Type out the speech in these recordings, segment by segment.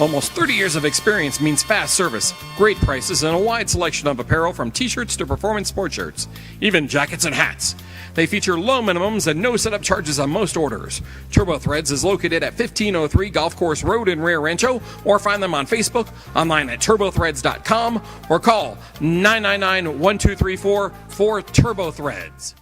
Almost 30 years of experience means fast service, great prices, and a wide selection of apparel from t-shirts to performance sport shirts, even jackets and hats. They feature low minimums and no setup charges on most orders. Turbo Threads is located at 1503 Golf Course Road in Rio Rancho, or find them on Facebook, online at turbothreads.com, or call 999-1234 for Turbo Threads.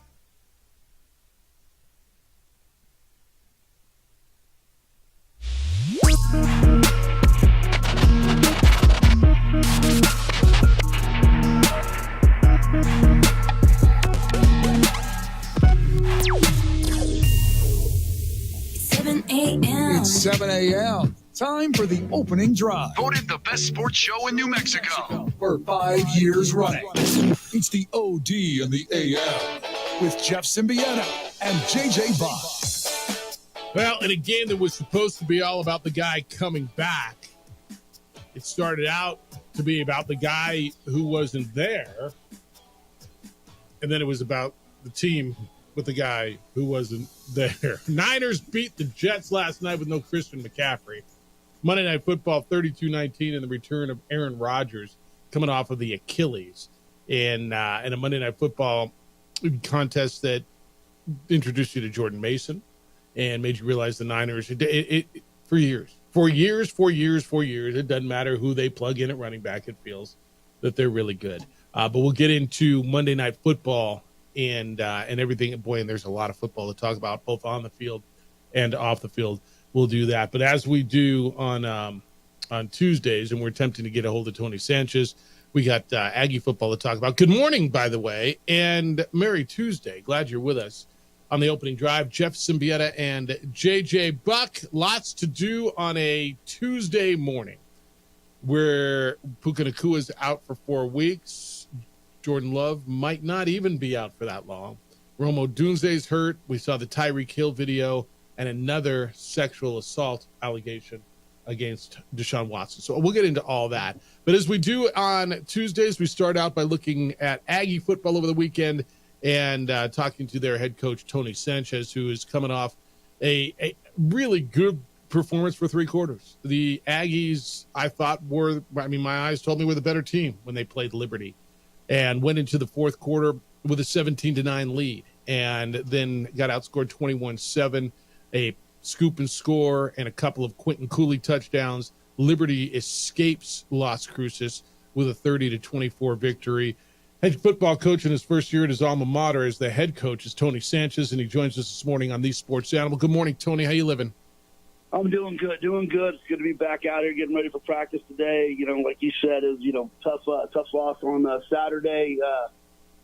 It's 7 a.m. Time for the opening drive. Voted the best sports show in New Mexico for 5 years running. It's the OD and the AM with Jeff Symbieta and JJ Bach. Well, in a game that was supposed to be all about the guy coming back, it started out to be about the guy who wasn't there. And then it was about the team with the guy who wasn't there. Niners beat the Jets last night with no Christian McCaffrey. Monday Night Football 32-19 and the return of Aaron Rodgers coming off of the Achilles in a Monday Night Football contest that introduced you to Jordan Mason and made you realize the Niners, for years, it doesn't matter who they plug in at running back, it feels that they're really good. But we'll get into Monday Night Football and everything. Boy, and there's a lot of football to talk about, both on the field and off the field. We'll do that. But as we do on Tuesdays, and we're attempting to get a hold of Tony Sanchez, we got Aggie football to talk about. Good morning, by the way, and Merry Tuesday. Glad you're with us on the opening drive. Jeff Symbieta and JJ Buck. Lots to do on a Tuesday morning where Puka Nacua is out for 4 weeks. Jordan Love might not even be out for that long. Rome Odunze's hurt. We saw the Tyreek Hill video and another sexual assault allegation against Deshaun Watson. So we'll get into all that. But as we do on Tuesdays, we start out by looking at Aggie football over the weekend and talking to their head coach, Tony Sanchez, who is coming off a really good performance for 3 quarters. The Aggies, I thought, my eyes told me were the better team when they played Liberty, and went into the fourth quarter with a 17-9 lead, and then got outscored 21-7, a scoop and score, and a couple of Quentin Cooley touchdowns. Liberty escapes Las Cruces with a 30-24 victory. Head football coach in his first year at his alma mater as the head coach is Tony Sanchez, and he joins us this morning on the Sports Animal. Good morning, Tony. How you living? I'm doing good. It's good to be back out here, getting ready for practice today. You know, like you said, it was, tough loss on Saturday, but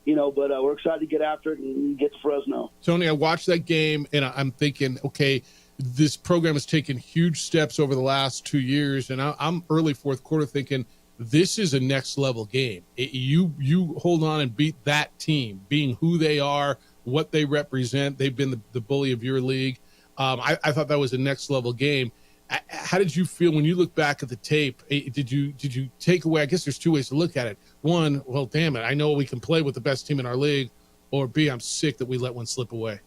we're excited to get after it and get to Fresno. Tony, I watched that game, and I'm thinking, okay, this program has taken huge steps over the last 2 years, and I'm early fourth quarter thinking this is a next-level game. You hold on and beat that team, being who they are, what they represent. They've been the bully of your league. I thought that was a next level game. How did you feel when you look back at the tape? Did you take away? I guess there's 2 ways to look at it. One, well, damn it, I know we can play with the best team in our league. Or B, I'm sick that we let one slip away.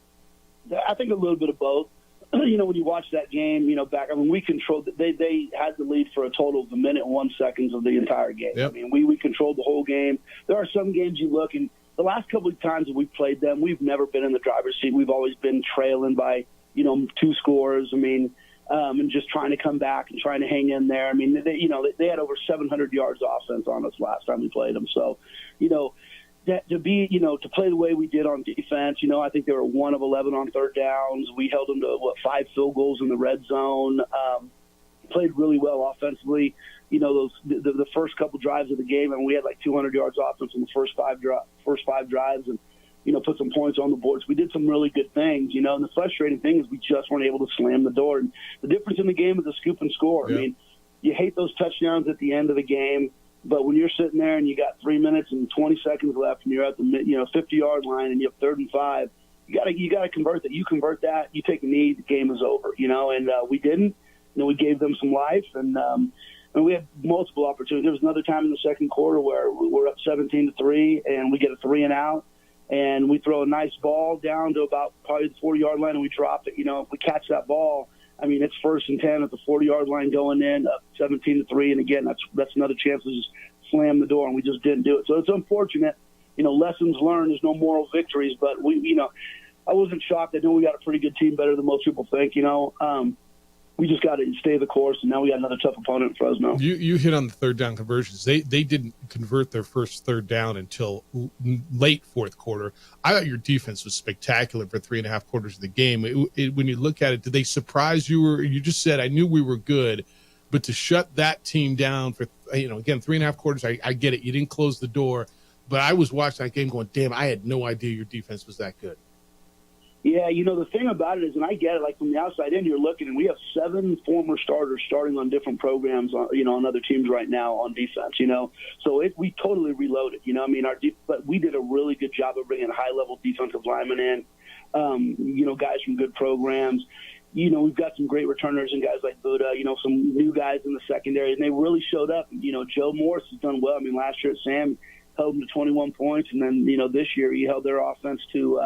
I think a little bit of both. When you watch that game, we controlled. They had the lead for a total of 1 minute and 1 second of the entire game. Yep. We controlled the whole game. There are some games you look, and the last couple of times that we've played them, we've never been in the driver's seat. We've always been trailing by 2 scores. And just trying to come back and trying to hang in there. They had over 700 yards offense on us last time we played them. So, to play the way we did on defense, I think they were 1 of 11 on third downs. We held them to 5 field goals in the red zone. Played really well offensively. The first couple drives of the game, and we had like 200 yards offense in the first five drives, and put some points on the boards. We did some really good things, and the frustrating thing is we just weren't able to slam the door. And the difference in the game is the scoop and score. Yeah. You hate those touchdowns at the end of the game, but when you're sitting there and you got 3 minutes and 20 seconds left and you're at the 50-yard line and you have 3rd and 5, you gotta convert that. You convert that, you take a knee, the game is over. And we didn't. We gave them some life, and we had multiple opportunities. There was another time in the second quarter where we're up 17-3 and we get a 3 and out. And we throw a nice ball down to about probably the 40-yard line, and we drop it. If we catch that ball, I mean, it's 1st and 10 at the 40-yard line going in, up 17-3, and again, that's another chance to just slam the door, and we just didn't do it. So it's unfortunate. Lessons learned. There's no moral victories, but I wasn't shocked. I know we got a pretty good team, better than most people think. We just got to stay the course, and now we got another tough opponent in Fresno. You hit on the third down conversions. They didn't convert their first third down until late fourth quarter. I thought your defense was spectacular for 3.5 quarters of the game. When you look at it, did they surprise you? Or you just said, I knew we were good, but to shut that team down for, again, 3.5 quarters, I get it. You didn't close the door, but I was watching that game going, damn, I had no idea your defense was that good. Yeah, the thing about it is, and I get it, like from the outside in, you're looking, and we have 7 former starters starting on different programs, on other teams right now on defense, So we totally reloaded, but we did a really good job of bringing high-level defensive linemen in, guys from good programs. We've got some great returners and guys like Buddha, some new guys in the secondary, and they really showed up. Joe Morris has done well. I mean, last year at Sam, held them to 21 points, and then, this year he held their offense to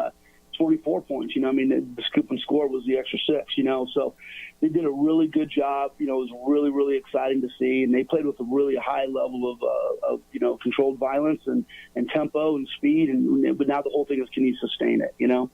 24 points. The scoop and score was the extra 6, So they did a really good job. It was really, really exciting to see, and they played with a really high level of controlled violence and tempo and speed, but now the whole thing is, can you sustain it, No,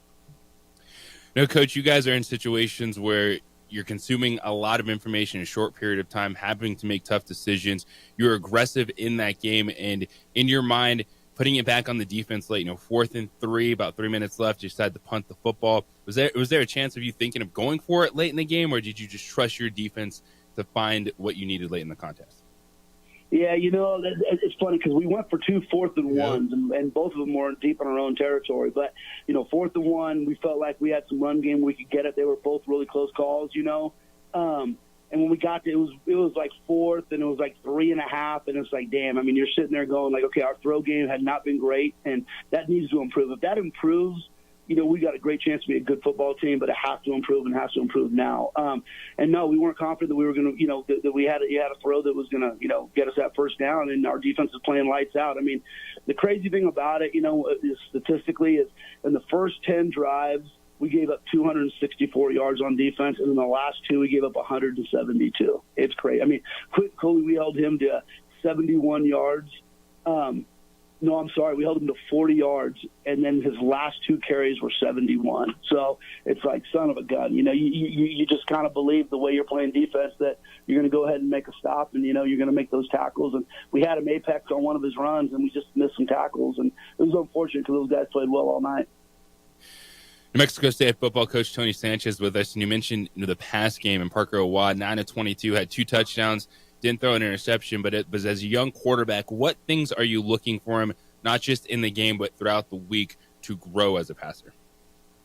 Coach, you guys are in situations where you're consuming a lot of information in a short period of time, having to make tough decisions. You're aggressive in that game, and in your mind, putting it back on the defense late, 4th and 3, about 3 minutes left, you decided to punt the football. Was there a chance of you thinking of going for it late in the game, or did you just trust your defense to find what you needed late in the contest? Yeah, it's funny because we went for 2 4th and 1s, and both of them were deep in our own territory. But, 4th and 1, we felt like we had some run game we could get it. They were both really close calls, And when we got to it was like 4th, and it was like 3.5, and it's like, damn. I mean, you're sitting there going like, okay, our throw game had not been great, and that needs to improve. If that improves, we got a great chance to be a good football team, but it has to improve and has to improve now. And no, we weren't confident that we were going to, that we had a throw that was going to, get us that first down, and our defense is playing lights out. I mean, the crazy thing about it, is statistically is in the first 10 drives, we gave up 264 yards on defense, and in the last 2, we gave up 172. It's crazy. I mean, quickly, we held him to 71 yards. No, I'm sorry, we held him to 40 yards, and then his last 2 carries were 71. So it's like, son of a gun. You just kind of believe the way you're playing defense that you're going to go ahead and make a stop, and, you're going to make those tackles. And we had him apex on one of his runs, and we just missed some tackles. And it was unfortunate because those guys played well all night. New Mexico State football coach Tony Sanchez with us, and you mentioned the pass game, and Parker Awad, 9 of 22, had 2 touchdowns, didn't throw an interception, but it was as a young quarterback, what things are you looking for him, not just in the game, but throughout the week to grow as a passer?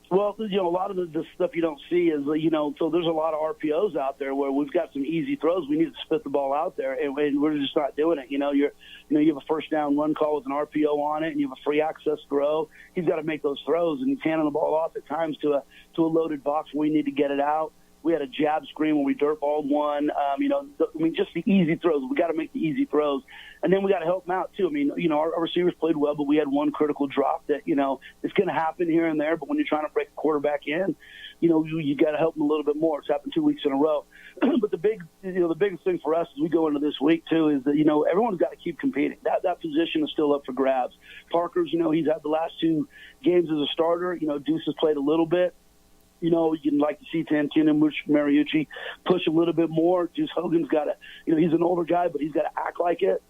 Well, a lot of the stuff you don't see is, so there's a lot of RPOs out there where we've got some easy throws. We need to spit the ball out there, and we're just not doing it. You have a first down run call with an RPO on it, and you have a free access throw. He's got to make those throws, and he's handing the ball off at times to a loaded box where we need to get it out. We had a jab screen when we dirtballed one. Just the easy throws. We got to make the easy throws. And then we got to help them out, too. I mean, our receivers played well, but we had one critical drop that, it's going to happen here and there. But when you're trying to break the quarterback in, you got to help them a little bit more. It's happened 2 weeks in a row. But the biggest thing for us as we go into this week, too, is that, everyone's got to keep competing. That position is still up for grabs. Parker's, he's had the last 2 games as a starter. Deuce has played a little bit. You'd like to see Tantino and Mariucci push a little bit more. Juice Hogan's got to, he's an older guy, but he's got to act like it.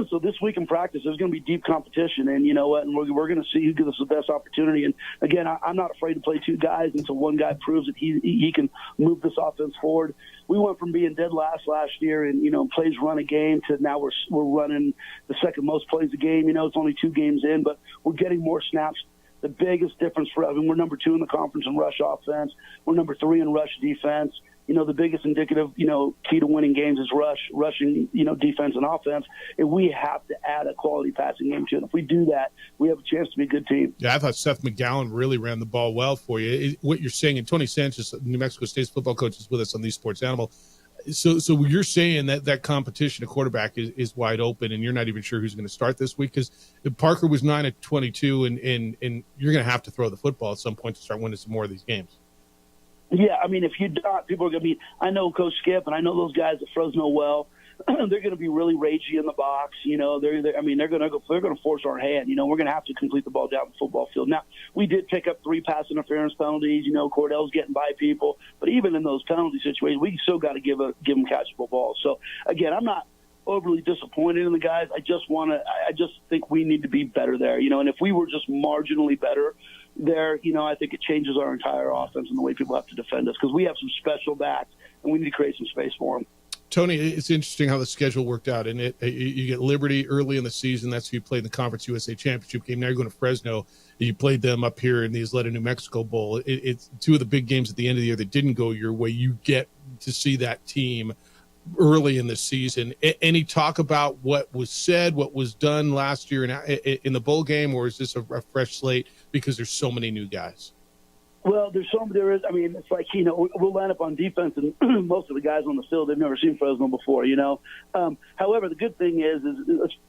So this week in practice, there's going to be deep competition, and you know what? And we're going to see who gives us the best opportunity. And again, I'm not afraid to play 2 guys until one guy proves that he can move this offense forward. We went from being dead last year and plays run a game to now we're running the second most plays a game. It's only 2 games in, but we're getting more snaps. The biggest difference for us, we're number 2 in the conference in rush offense. We're number 3 in rush defense. The biggest indicative, key to winning games is rushing, defense and offense. And we have to add a quality passing game to it. If we do that, we have a chance to be a good team. Yeah, I thought Seth McGowan really ran the ball well for you. What you're saying, and Tony Sanchez, New Mexico State's football coach, is with us on These Sports Animal. So you're saying that competition at quarterback is wide open, and you're not even sure who's going to start this week? Because Parker was 9 of 22, and you're going to have to throw the football at some point to start winning some more of these games. Yeah, I mean, if you don't, people are going to be – I know Coach Skip, and I know those guys at Fresno well. They're going to be really ragey in the box. You know, they're going to force our hand. You know, we're going to have to complete the ball down the football field. Now, we did pick up 3 pass interference penalties. You know, Cordell's getting by people. But even in those penalty situations, we still got to give them catchable balls. So, again, I'm not overly disappointed in the guys. I just think we need to be better there. You know, and if we were just marginally better there, you know, I think it changes our entire offense and the way people have to defend us because we have some special backs and we need to create some space for them. Tony, it's interesting how the schedule worked out. And you get Liberty early in the season. That's who you played in the Conference USA Championship game. Now you're going to Fresno. And you played them up here in the Isleta, New Mexico Bowl. It's 2 of the big games at the end of the year that didn't go your way. You get to see that team early in the season. Any talk about what was said, what was done last year in the bowl game, or is this a fresh slate because there's so many new guys? Well, I mean, it's like, you know, we'll line up on defense, and most of the guys on the field, they've never seen Fresno before, you know. However, the good thing is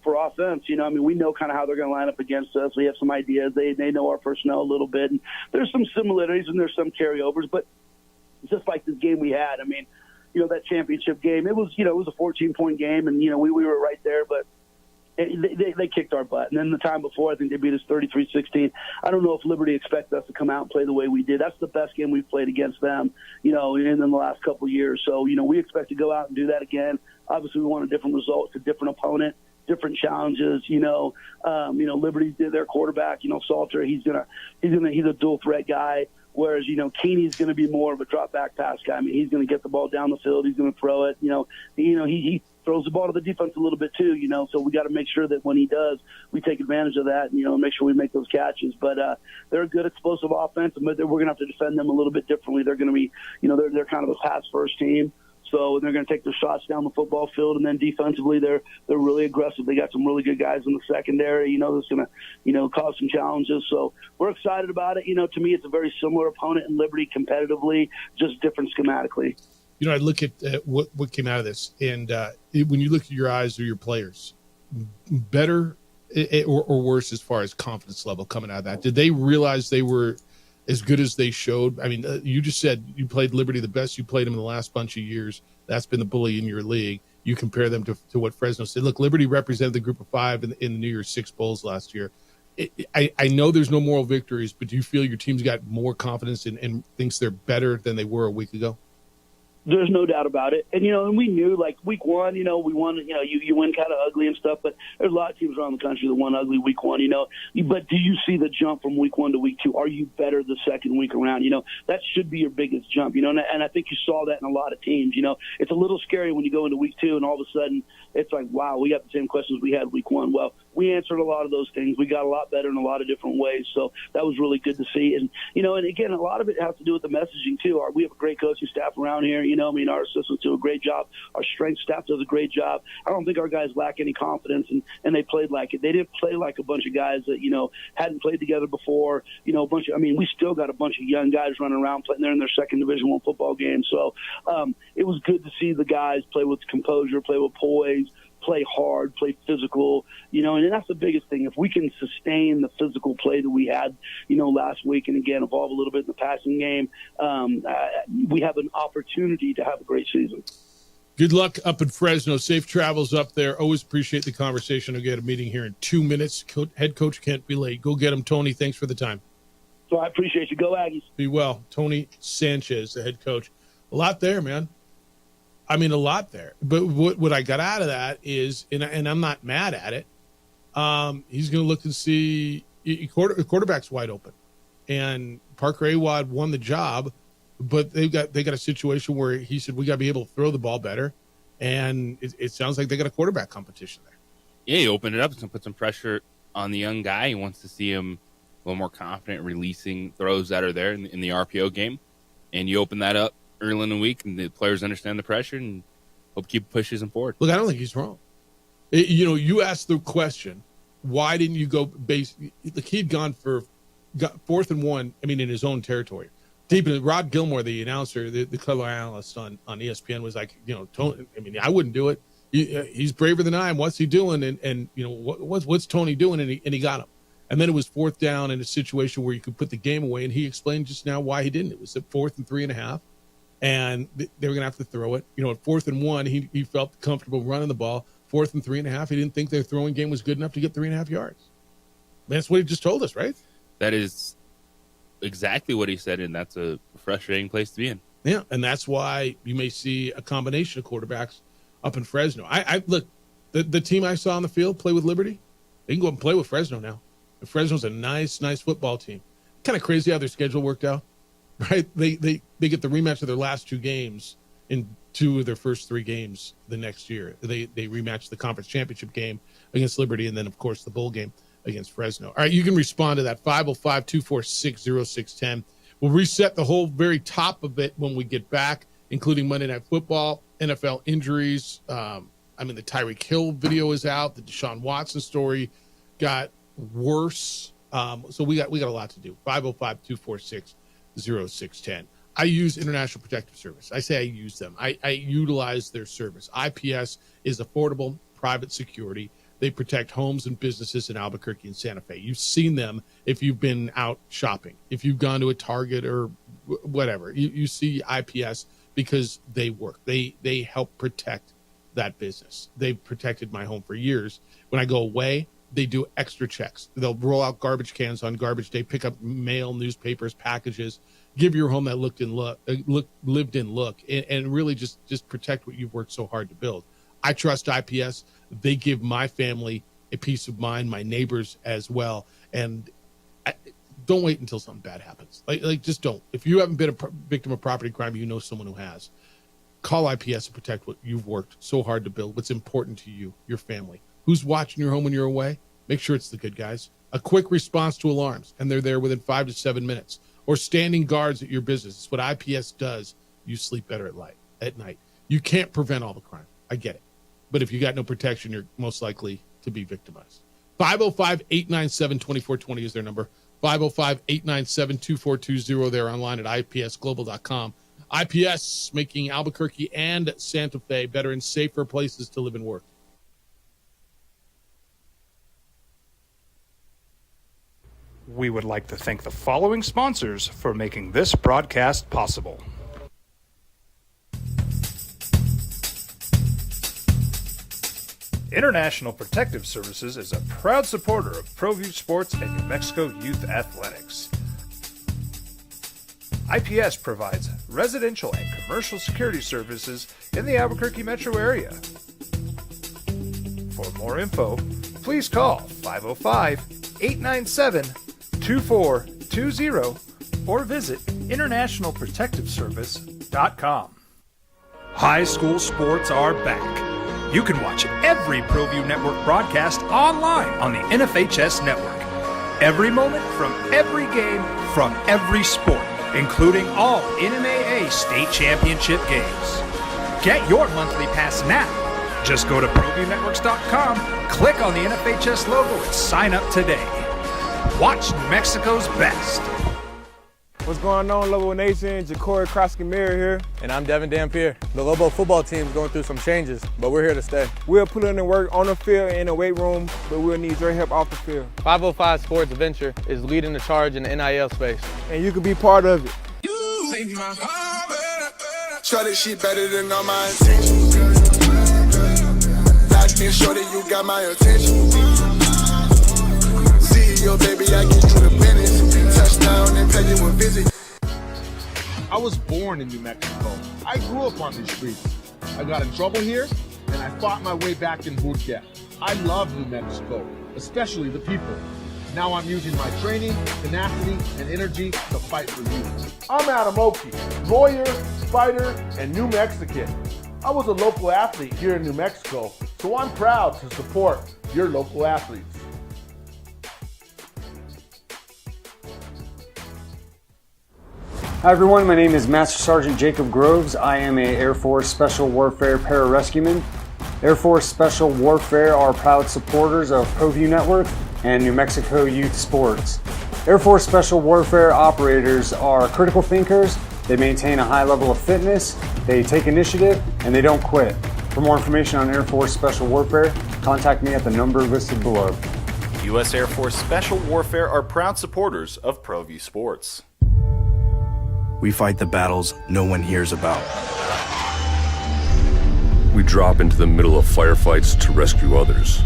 for offense, you know, I mean, we know kind of how they're going to line up against us. We have some ideas. They know our personnel a little bit. And there's some similarities and there's some carryovers, but just like this game we had, I mean, you know, that championship game, it was a 14-point game, and, you know, we were right there, but they kicked our butt. And then the time before, I think they beat us 33-16. I don't know if Liberty expects us to come out and play the way we did. That's the best game we've played against them, you know, in the last couple of years. So, you know, we expect to go out and do that again. Obviously, we want a different result. It's a different opponent, different challenges. You know, Liberty did their quarterback, you know, Salter. He's a dual threat guy. Whereas, you know, Keeney's going to be more of a drop back pass guy. I mean, he's going to get the ball down the field. He's going to throw it. You know, he throws the ball to the defense a little bit too, you know, so we got to make sure that when he does, we take advantage of that and, you know, make sure we make those catches. But they're a good explosive offense, but we're going to have to defend them a little bit differently. They're going to be, you know, they're kind of a pass-first team. So they're going to take their shots down the football field, and then defensively they're really aggressive. They got some really good guys in the secondary, you know, that's going to, you know, cause some challenges. So we're excited about it. You know, to me, it's a very similar opponent in Liberty competitively, just different schematically. You know, I look at what came out of this, and when you look at your eyes or your players, better or worse as far as confidence level coming out of that? Did they realize they were as good as they showed? I mean, you just said you played Liberty the best you played them in the last bunch of years. That's been the bully in your league. You compare them to what Fresno said. Look, Liberty represented the group of 5 in the New Year's 6 Bowls last year. I know there's no moral victories, but do you feel your team's got more confidence and thinks they're better than they were a week ago? There's no doubt about it. And, you know, and we knew, like, week 1, you know, we won, you know, you win kind of ugly and stuff, but there's a lot of teams around the country that won ugly week 1, you know. But do you see the jump from week 1 to week 2? Are you better the second week around? You know, that should be your biggest jump, you know, and I think you saw that in a lot of teams. You know, it's a little scary when you go into week 2 and all of a sudden it's like, wow, we got the same questions we had week 1. Well, we answered a lot of those things. We got a lot better in a lot of different ways. So that was really good to see. And, you know, and again, a lot of it has to do with the messaging too. We have a great coaching staff around here. You know, I mean, our assistants do a great job. Our strength staff does a great job. I don't think our guys lack any confidence, and they played like it. They didn't play like a bunch of guys that, you know, hadn't played together before. You know, we still got a bunch of young guys running around playing there in their second Division I football game. So it was good to see the guys play with composure, play with poise, play hard, play physical, you know, and that's the biggest thing. If we can sustain the physical play that we had, you know, last week, and again, evolve a little bit in the passing game, we have an opportunity to have a great season. Good luck up in Fresno. Safe travels up there. Always appreciate the conversation. I'll get a meeting here in 2 minutes. Head coach can't be late. Go get him, Tony. Thanks for the time. So I appreciate you. Go Aggies. Be well. Tony Sanchez, the head coach. A lot there, man. I mean, a lot there. But what I got out of that is, and I'm not mad at it, he's going to look and see quarterback's wide open. And Parker Awad won the job, but they got a situation where he said, we got to be able to throw the ball better. And it sounds like they got a quarterback competition there. Yeah, he opened it up and put some pressure on the young guy. He wants to see him a little more confident releasing throws that are there in the RPO game. And you open that up early in the week, and the players understand the pressure and hope keep pushes them forward. Look, I don't think he's wrong. You know, you asked the question, why didn't you go base? Like, he'd got 4th and 1. I mean, in his own territory. Deep in Rod Gilmore, the announcer, the color analyst on ESPN, was like, you know, Tony, I mean, I wouldn't do it. He's braver than I am. What's he doing? And you know, what's Tony doing? And he got him. And then it was 4th down in a situation where you could put the game away. And he explained just now why he didn't. It was at 4th and 3.5. And they were going to have to throw it. You know, at 4th and 1, he felt comfortable running the ball. 4th and 3.5, he didn't think their throwing game was good enough to get 3.5 yards. That's what he just told us, right? That is exactly what he said, and that's a frustrating place to be in. Yeah, and that's why you may see a combination of quarterbacks up in Fresno. I look, the team I saw on the field play with Liberty, they can go up and play with Fresno now. And Fresno's a nice football team. Kind of crazy how their schedule worked out, right? They get the rematch of their last 2 games in 2 of their first 3 games the next year. They rematch the conference championship game against Liberty, and then, of course, the bowl game against Fresno. All right, you can respond to that, 505-246-0610. We'll reset the whole very top of it when we get back, including Monday Night Football, NFL injuries. The Tyreek Hill video is out. The Deshaun Watson story got worse. So we got a lot to do. 505-246-0610. I use International Protective Service. I say I use them. I utilize their service. IPS is affordable private security. They protect homes and businesses in Albuquerque and Santa Fe. You've seen them if you've been out shopping, if you've gone to a Target or whatever. You see IPS because they work. They help protect that business. They've protected my home for years. When I go away, they do extra checks. They'll roll out garbage cans on garbage day, pick up mail, newspapers, packages, give your home that lived in look, and really just protect what you've worked so hard to build. I trust IPS. They give my family a peace of mind, my neighbors as well. And don't wait until something bad happens. Like just don't. If you haven't been a victim of property crime, you know someone who has. Call IPS to protect what you've worked so hard to build, what's important to you, your family. Who's watching your home when you're away? Make sure it's the good guys. A quick response to alarms, and they're there within 5 to 7 minutes. Or standing guards at your business. It's what IPS does. You sleep better at night. You can't prevent all the crime. I get it. But if you got no protection, you're most likely to be victimized. 505-897-2420 is their number. 505-897-2420. They're online at ipsglobal.com. IPS making Albuquerque and Santa Fe better and safer places to live and work. We would like to thank the following sponsors for making this broadcast possible. International Protective Services is a proud supporter of ProView Sports and New Mexico Youth Athletics. IPS provides residential and commercial security services in the Albuquerque metro area. For more info, please call 505-897-2420 or visit internationalprotectiveservice.com. High school sports are back. You can watch every ProView Network broadcast online on the NFHS network. Every moment from every game from every sport, including all NMAA state championship games. Get your monthly pass now. Just go to ProViewNetworks.com, click on the NFHS logo, and sign up today. Watch New Mexico's best. What's going on, Lobo Nation? Ja'Cory Krosky-Mirror here. And I'm Devin Dampier. The Lobo football team is going through some changes, but we're here to stay. We'll put in the work on the field and in the weight room, but we'll need your help off the field. 505 Sports Venture is leading the charge in the NIL space. And you can be part of it. Try this shit better than all my intentions. Locked in shorty, you got my attention. CEO, baby, I get you the business. Touchdown and pay you a visit. I was born in New Mexico. I grew up on these streets. I got in trouble here, and I fought my way back in boot camp. I love New Mexico, especially the people. Now I'm using my training, tenacity, and energy to fight for you. I'm Adam Oki, lawyer, fighter, and New Mexican. I was a local athlete here in New Mexico, so I'm proud to support your local athletes. Hi everyone, my name is Master Sergeant Jacob Groves. I am a Air Force Special Warfare Pararescueman. Air Force Special Warfare are proud supporters of ProView Network and New Mexico Youth Sports. Air Force Special Warfare operators are critical thinkers. They maintain a high level of fitness, they take initiative, and they don't quit. For more information on Air Force Special Warfare, contact me at the number listed below. U.S. Air Force Special Warfare are proud supporters of ProView Sports. We fight the battles no one hears about. We drop into the middle of firefights to rescue others.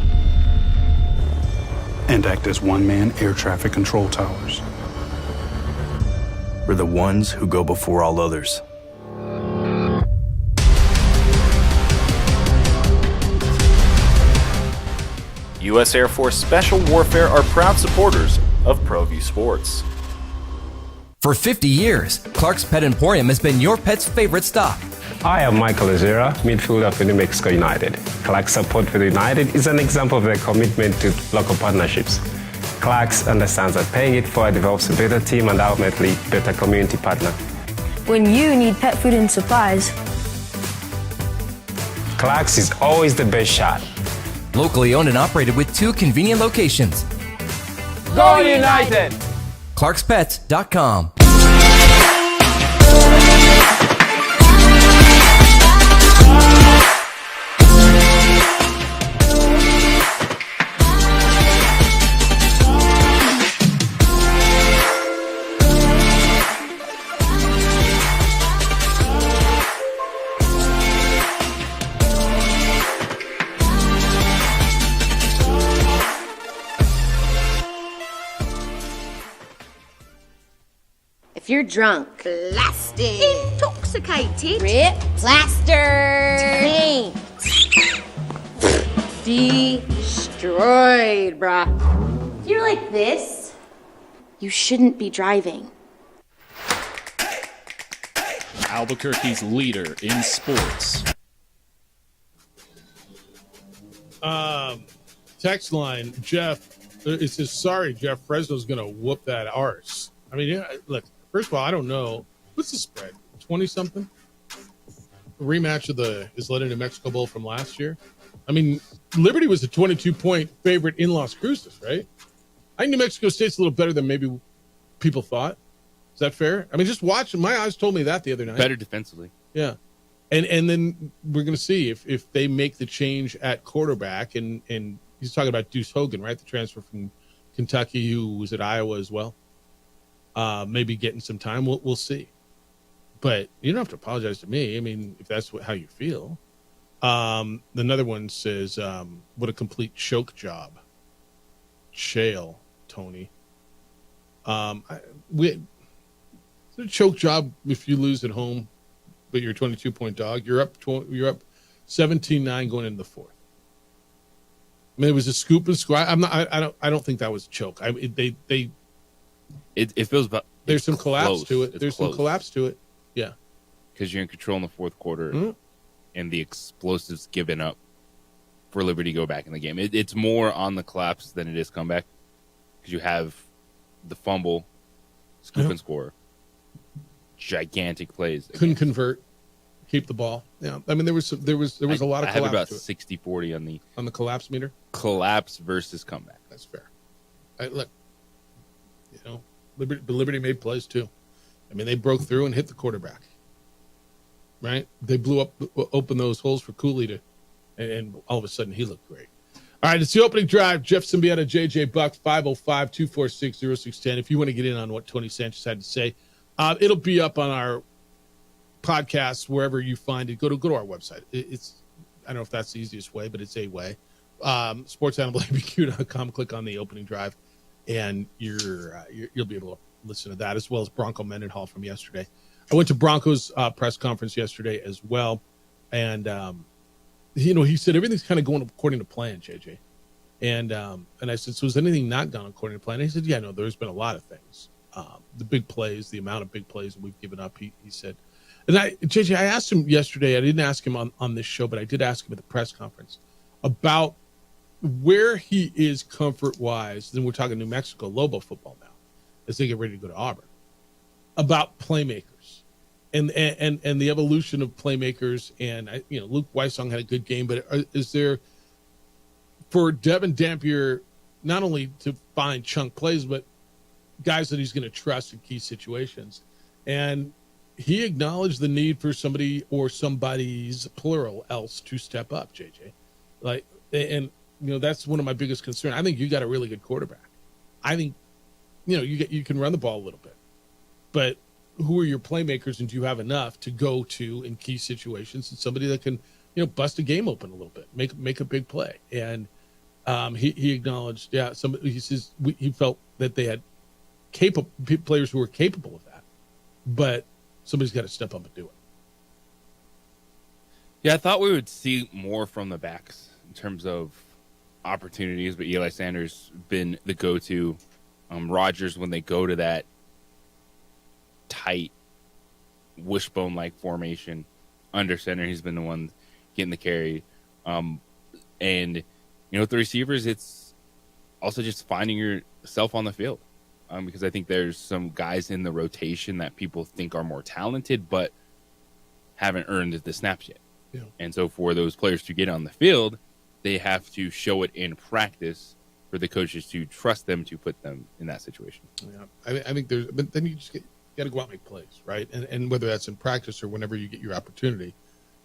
And act as one-man air traffic control towers. We're the ones who go before all others. U.S. Air Force Special Warfare are proud supporters of ProView Sports. For 50 years, Clark's Pet Emporium has been your pet's favorite stop. I am Michael Azera, midfielder for New Mexico United. Clark's support for the United is an example of their commitment to local partnerships. Clark's understands that paying it forward develops a better team and ultimately better community partner. When you need pet food and supplies, Clark's is always the best shot. Locally owned and operated with 2 convenient locations. Go United! ClarksPets.com. If you're drunk, blasted, intoxicated, ripped, plastered, taint, destroyed, bruh. If you're like this, you shouldn't be driving. Albuquerque's leader in sports. Text line, Jeff, it says, sorry, Jeff, Fresno's going to whoop that arse. I mean, yeah, look, first of all, I don't know. What's the spread? 20-something? Rematch of the Isleta New Mexico Bowl from last year. I mean, Liberty was a 22-point favorite in Las Cruces, right? I think New Mexico State's a little better than maybe people thought. Is that fair? I mean, just watch. My eyes told me that the other night. Better defensively. Yeah. And then we're going to see if they make the change at quarterback. And he's talking about Deuce Hogan, right? The transfer from Kentucky, who was at Iowa as well. Maybe getting some time. We'll see. But you don't have to apologize to me. I mean, if that's how you feel. Another one says, what a complete choke job. Shale, Tony. It's a choke job if you lose at home, but you're a 22-point dog. You're up 17-9 going into the fourth. I mean, it was a scoop and squat. I don't think that was a choke. It feels about. There's some collapse close. to it. It's There's close. some collapse to it. Yeah, because you're in control in the fourth quarter, Mm-hmm. and the explosives given up for Liberty to go back in the game. It's more on the collapse than it is comeback, because you have the fumble, scoop and score, gigantic plays. couldn't convert, keep the ball. Yeah, I mean there was a lot of I have collapse about to it. 60-40 on the collapse meter. Collapse versus comeback. That's fair. Look, Liberty made plays too. I mean, they broke through and hit the quarterback. Right? They opened those holes for Cooley and all of a sudden he looked great. All right, it's the opening drive. Jeff Symbieta, JJ Buck, 505-246-0610. If you want to get in on what Tony Sanchez had to say, it'll be up on our podcast wherever you find it. Go to our website. It's I don't know if that's the easiest way, but it's a way. SportsAnimalABQ.com. Click on the opening drive, and you'll be able to listen to that, as well as Bronco Mendenhall from yesterday. I went to Broncos press conference yesterday as well, and he said everything's kind of going according to plan, JJ. And I said, so has anything not gone according to plan? And he said, yeah, no, there's been a lot of things. The big plays, the amount of big plays that we've given up, he said. And JJ, I asked him yesterday, I didn't ask him on this show, but I did ask him at the press conference about where he is comfort-wise. Then we're talking New Mexico Lobo football now, as they get ready to go to Auburn, about playmakers and the evolution of playmakers. And Luke Weissong had a good game, but is there for Devin Dampier not only to find chunk plays, but guys that he's going to trust in key situations? And he acknowledged the need for somebody or somebody's plural else to step up, JJ. And that's one of my biggest concerns. I think you got a really good quarterback. I think, you can run the ball a little bit, but who are your playmakers, and do you have enough to go to in key situations, and somebody that can, bust a game open a little bit, make a big play. And he acknowledged, he says he felt that they had players who were capable of that, but somebody's got to step up and do it. Yeah, I thought we would see more from the backs in terms of opportunities, but Eli Sanders been the go-to. Rodgers, when they go to that tight wishbone-like formation under center, he's been the one getting the carry. And with the receivers, it's also just finding yourself on the field, because I think there's some guys in the rotation that people think are more talented but haven't earned the snaps yet. Yeah. And so for those players to get on the field, they have to show it in practice for the coaches to trust them to put them in that situation. Yeah, I think but then you got to go out and make plays, right? And whether that's in practice or whenever you get your opportunity,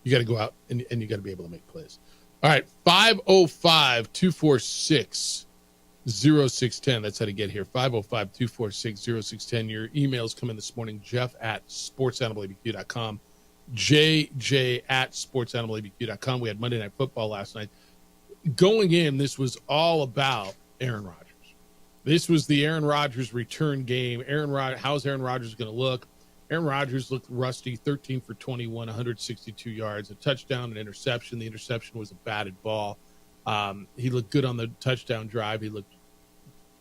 you got to go out and you got to be able to make plays. All right, 505-246-0610. That's how to get here. 505-246-0610. Your emails come in this morning. Jeff@sportsanimalabq.com. JJ@sportsanimalabq.com. We had Monday Night Football last night. Going in, this was all about Aaron Rodgers. This was the Aaron Rodgers return game. How's Aaron Rodgers going to look? Aaron Rodgers looked rusty, 13 for 21, 162 yards, a touchdown, an interception. The interception was a batted ball. He looked good on the touchdown drive. He looked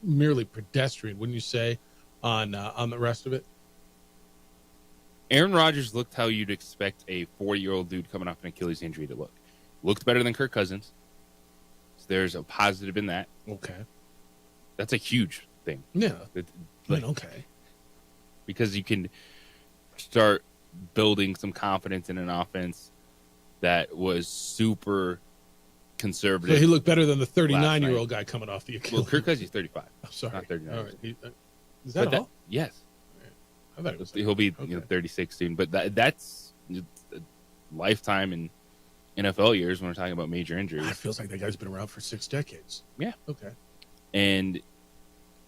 merely pedestrian, wouldn't you say, on the rest of it? Aaron Rodgers looked how you'd expect a 40-year-old dude coming off an Achilles injury to look. Looked better than Kirk Cousins. So there's a positive in that. Okay. That's a huge thing. Yeah. Okay. Because you can start building some confidence in an offense that was super conservative. So he looked better than the 39-year-old guy coming off the Achilles. Well, Kirk Cousins is 35. Oh, sorry. Not 39. All right. Is that all? Yes. I thought it was He'll be 36 soon. But that's a lifetime in NFL years when we're talking about major injuries. It feels like that guy's been around for 6 decades. Yeah. Okay. And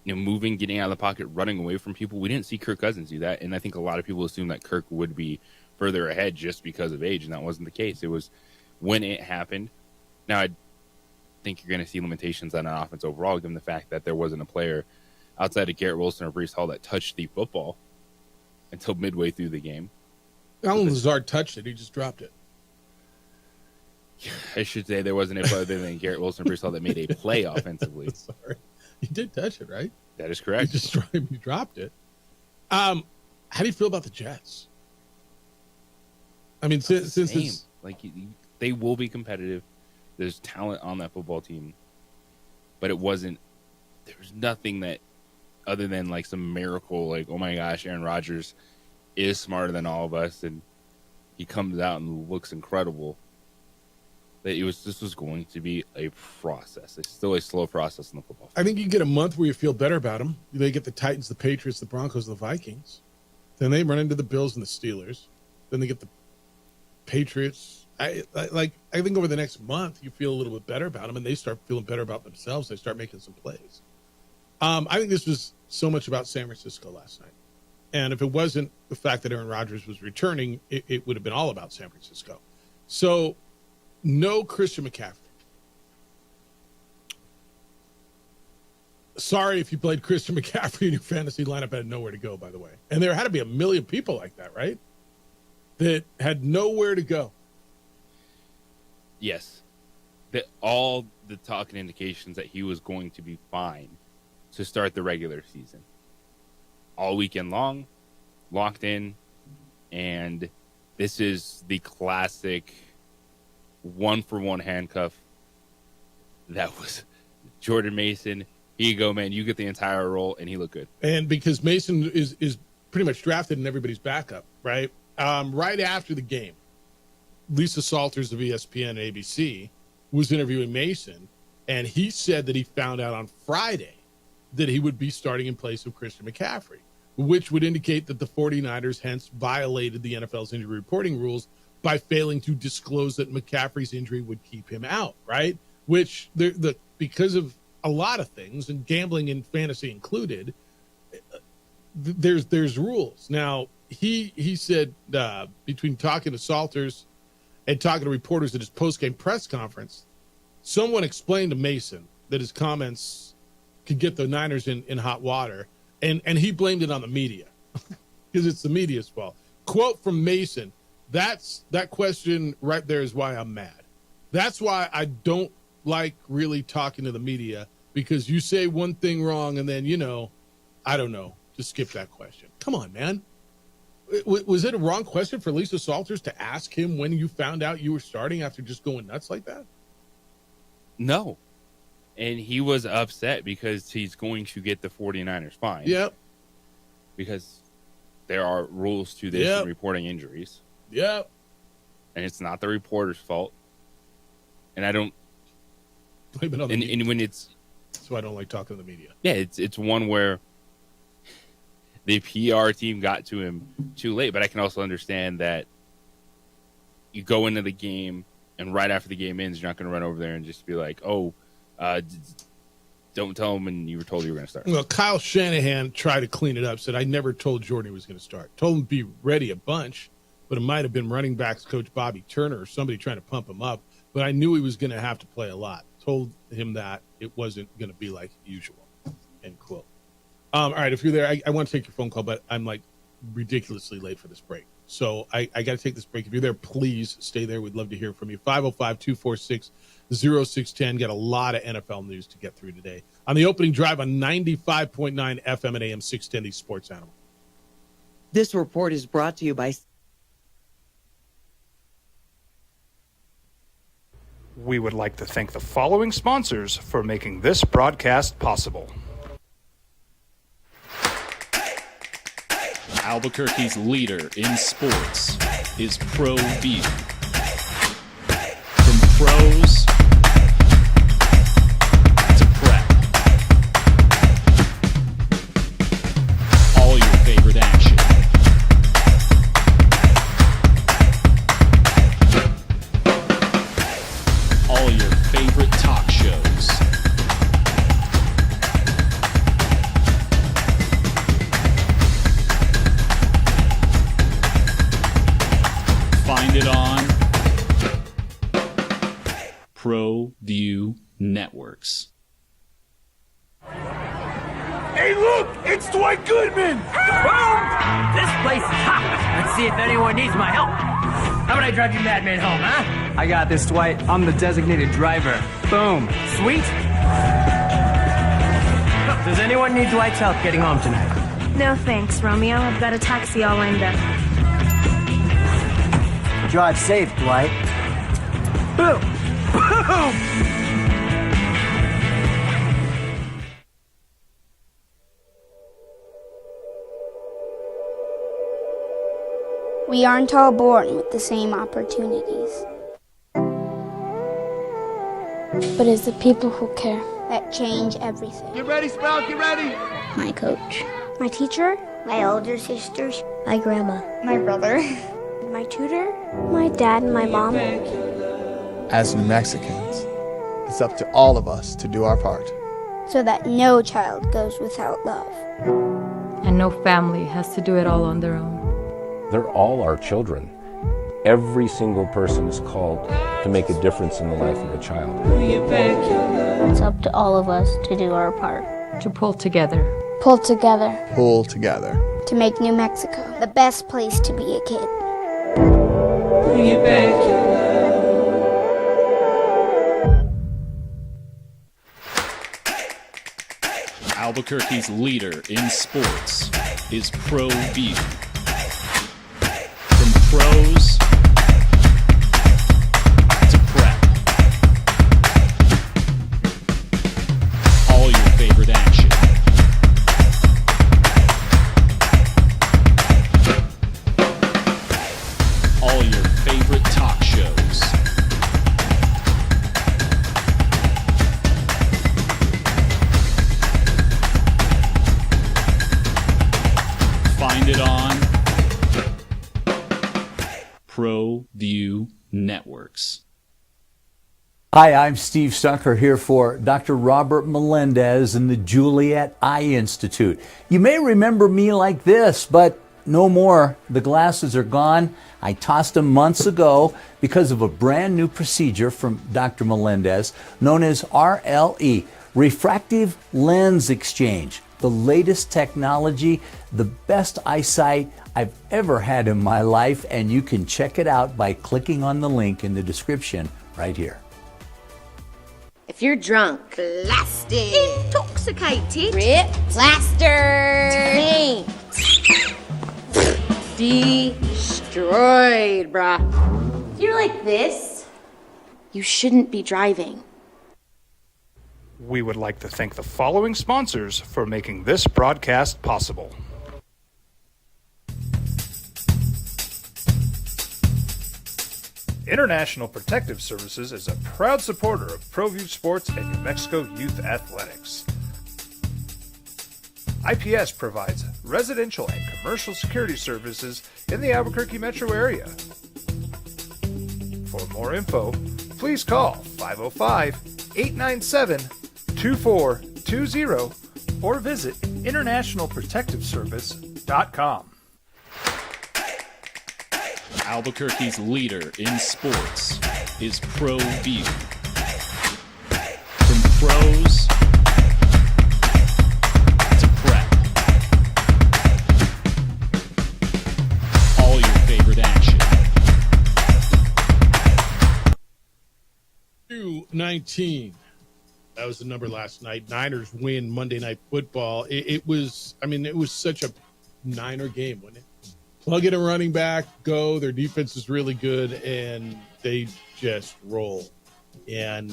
moving, getting out of the pocket, running away from people. We didn't see Kirk Cousins do that, and I think a lot of people assume that Kirk would be further ahead just because of age, and that wasn't the case. It was when it happened. Now, I think you're going to see limitations on an offense overall, given the fact that there wasn't a player outside of Garrett Wilson or Breece Hall that touched the football until midway through the game. Allen Lazard touched it. He just dropped it. I should say there wasn't anybody other than Garrett Wilson and Breece Hall that made a play offensively. Sorry. He did touch it, right? That is correct. He dropped it. How do you feel about the Jets? I mean, since it's they will be competitive. There's talent on that football team, but there was nothing that other than like some miracle, like, oh my gosh, Aaron Rodgers is smarter than all of us, and he comes out and looks incredible. That this was going to be a process. It's still a slow process in the football field. I think you get a month where you feel better about them. They get the Titans, the Patriots, the Broncos, the Vikings. Then they run into the Bills and the Steelers. Then they get the Patriots. I think over the next month you feel a little bit better about them, and they start feeling better about themselves. They start making some plays. I think this was so much about San Francisco last night. And if it wasn't the fact that Aaron Rodgers was returning, it would have been all about San Francisco. So, no Christian McCaffrey. Sorry if you played Christian McCaffrey in your fantasy lineup, had nowhere to go, by the way. And there had to be a million people like that, right? That had nowhere to go. Yes. All the talk and indications that he was going to be fine to start the regular season. All weekend long, locked in, and this is the classic 1-for-1 handcuff. That was Jordan Mason. Here you go, man. You get the entire role, and he looked good. And because Mason is pretty much drafted in everybody's backup, right? Right after the game, Lisa Salters of ESPN and ABC was interviewing Mason, and he said that he found out on Friday that he would be starting in place of Christian McCaffrey, which would indicate that the 49ers hence violated the NFL's injury reporting rules by failing to disclose that McCaffrey's injury would keep him out, right? which because of a lot of things, and gambling and fantasy included, there's rules. Now, he said between talking to Salters and talking to reporters at his post-game press conference, someone explained to Mason that his comments could get the Niners in hot water, and he blamed it on the media because it's the media's fault. Quote from Mason, that question right there is why I'm mad. That's why I don't like really talking to the media, because you say one thing wrong and then, I don't know, just skip that question. Come on, man. Was it a wrong question for Lisa Salters to ask him when you found out you were starting after just going nuts like that? No. And he was upset because he's going to get the 49ers fine. Yep. Because there are rules to this in reporting injuries. Yep. And it's not the reporter's fault. And I don't. Blame it on the media. And when it's. That's why I don't like talking to the media. Yeah, it's one where the PR team got to him too late. But I can also understand that you go into the game, and right after the game ends, you're not going to run over there and just be like, don't tell him when you were told you were going to start. Well, Kyle Shanahan tried to clean it up, said, I never told Jordan he was going to start. Told him to be ready a bunch, but it might have been running backs coach Bobby Turner or somebody trying to pump him up. But I knew he was going to have to play a lot. Told him that it wasn't going to be like usual, end quote. All right, if you're there, I want to take your phone call, but I'm like ridiculously late for this break. So I got to take this break. If you're there, please stay there. We'd love to hear from you. 505-246-0610. Got a lot of NFL news to get through today. On the opening drive on 95.9 FM and AM 610, the Sports Animal. This report is brought to you by... We would like to thank the following sponsors for making this broadcast possible. Albuquerque's leader in sports is ProView. From pros to prep, all your favorite action. All your favorite talk shows. Find it on ProView Networks. Hey, look! It's Dwight Goodman! Boom! This place is hot. Let's see if anyone needs my help. How about I drive you madman home, huh? I got this, Dwight. I'm the designated driver. Boom. Sweet. Does anyone need Dwight's help getting home tonight? No thanks, Romeo. I've got a taxi all lined up. Drive safe, Dwight. Boom! Boom! We aren't all born with the same opportunities. But it's the people who care that change everything. Get ready, Sprout, get ready! My coach. My teacher. My older sisters. My grandma. My brother. My tutor. My dad and my mom. As New Mexicans, it's up to all of us to do our part. So that no child goes without love. And no family has to do it all on their own. They're all our children. Every single person is called to make a difference in the life of a child. It's up to all of us to do our part. To pull together. Pull together. Pull together. To make New Mexico the best place to be a kid. Albuquerque's leader in sports is ProView. From pros to prep, all your favorite action. All your favorite talk shows. Find it on ProView Hi, I'm Steve Stucker here for Dr. Robert Melendez and the Juliet Eye Institute. You may remember me like this, but no more. The glasses are gone. I tossed them months ago because of a brand new procedure from Dr. Melendez known as RLE, Refractive Lens Exchange. The latest technology, the best eyesight I've ever had in my life, and you can check it out by clicking on the link in the description right here. If you're drunk, blasted, intoxicated, ripped, plastered, destroyed, bruh. If you're like this, you shouldn't be driving. We would like to thank the following sponsors for making this broadcast possible. International Protective Services is a proud supporter of ProView Sports and New Mexico Youth Athletics. IPS provides residential and commercial security services in the Albuquerque metro area. For more info, please call 505-897-2420 or visit internationalprotectiveservice.com. Albuquerque's leader in sports is ProView. From pros to prep, all your favorite action. 2-19. That was the number last night. Niners win Monday Night Football. It was such a Niner game, wasn't it? Plug in a running back, go. Their defense is really good, and they just roll. And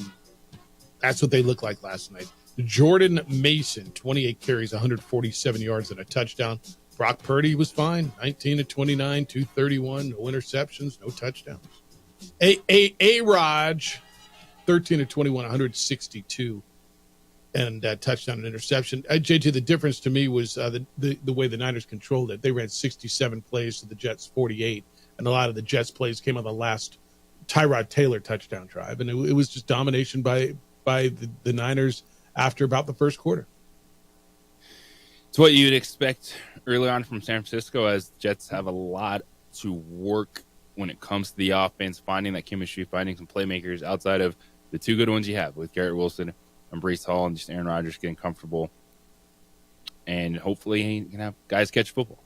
that's what they looked like last night. Jordan Mason, 28 carries, 147 yards, and a touchdown. Brock Purdy was fine, 19-29, 231, no interceptions, no touchdowns. A-Raj, 13-21, 162. And touchdown and interception. JJ, the difference to me was the way the Niners controlled it. They ran 67 plays to the Jets 48, and a lot of the Jets plays came on the last Tyrod Taylor touchdown drive, and it was just domination by the Niners after about the first quarter. It's what you'd expect early on from San Francisco, as the Jets have a lot to work when it comes to the offense, finding that chemistry, finding some playmakers outside of the two good ones you have with Garrett Wilson and Breece Hall, and just Aaron Rodgers getting comfortable. And hopefully he can have guys catch football.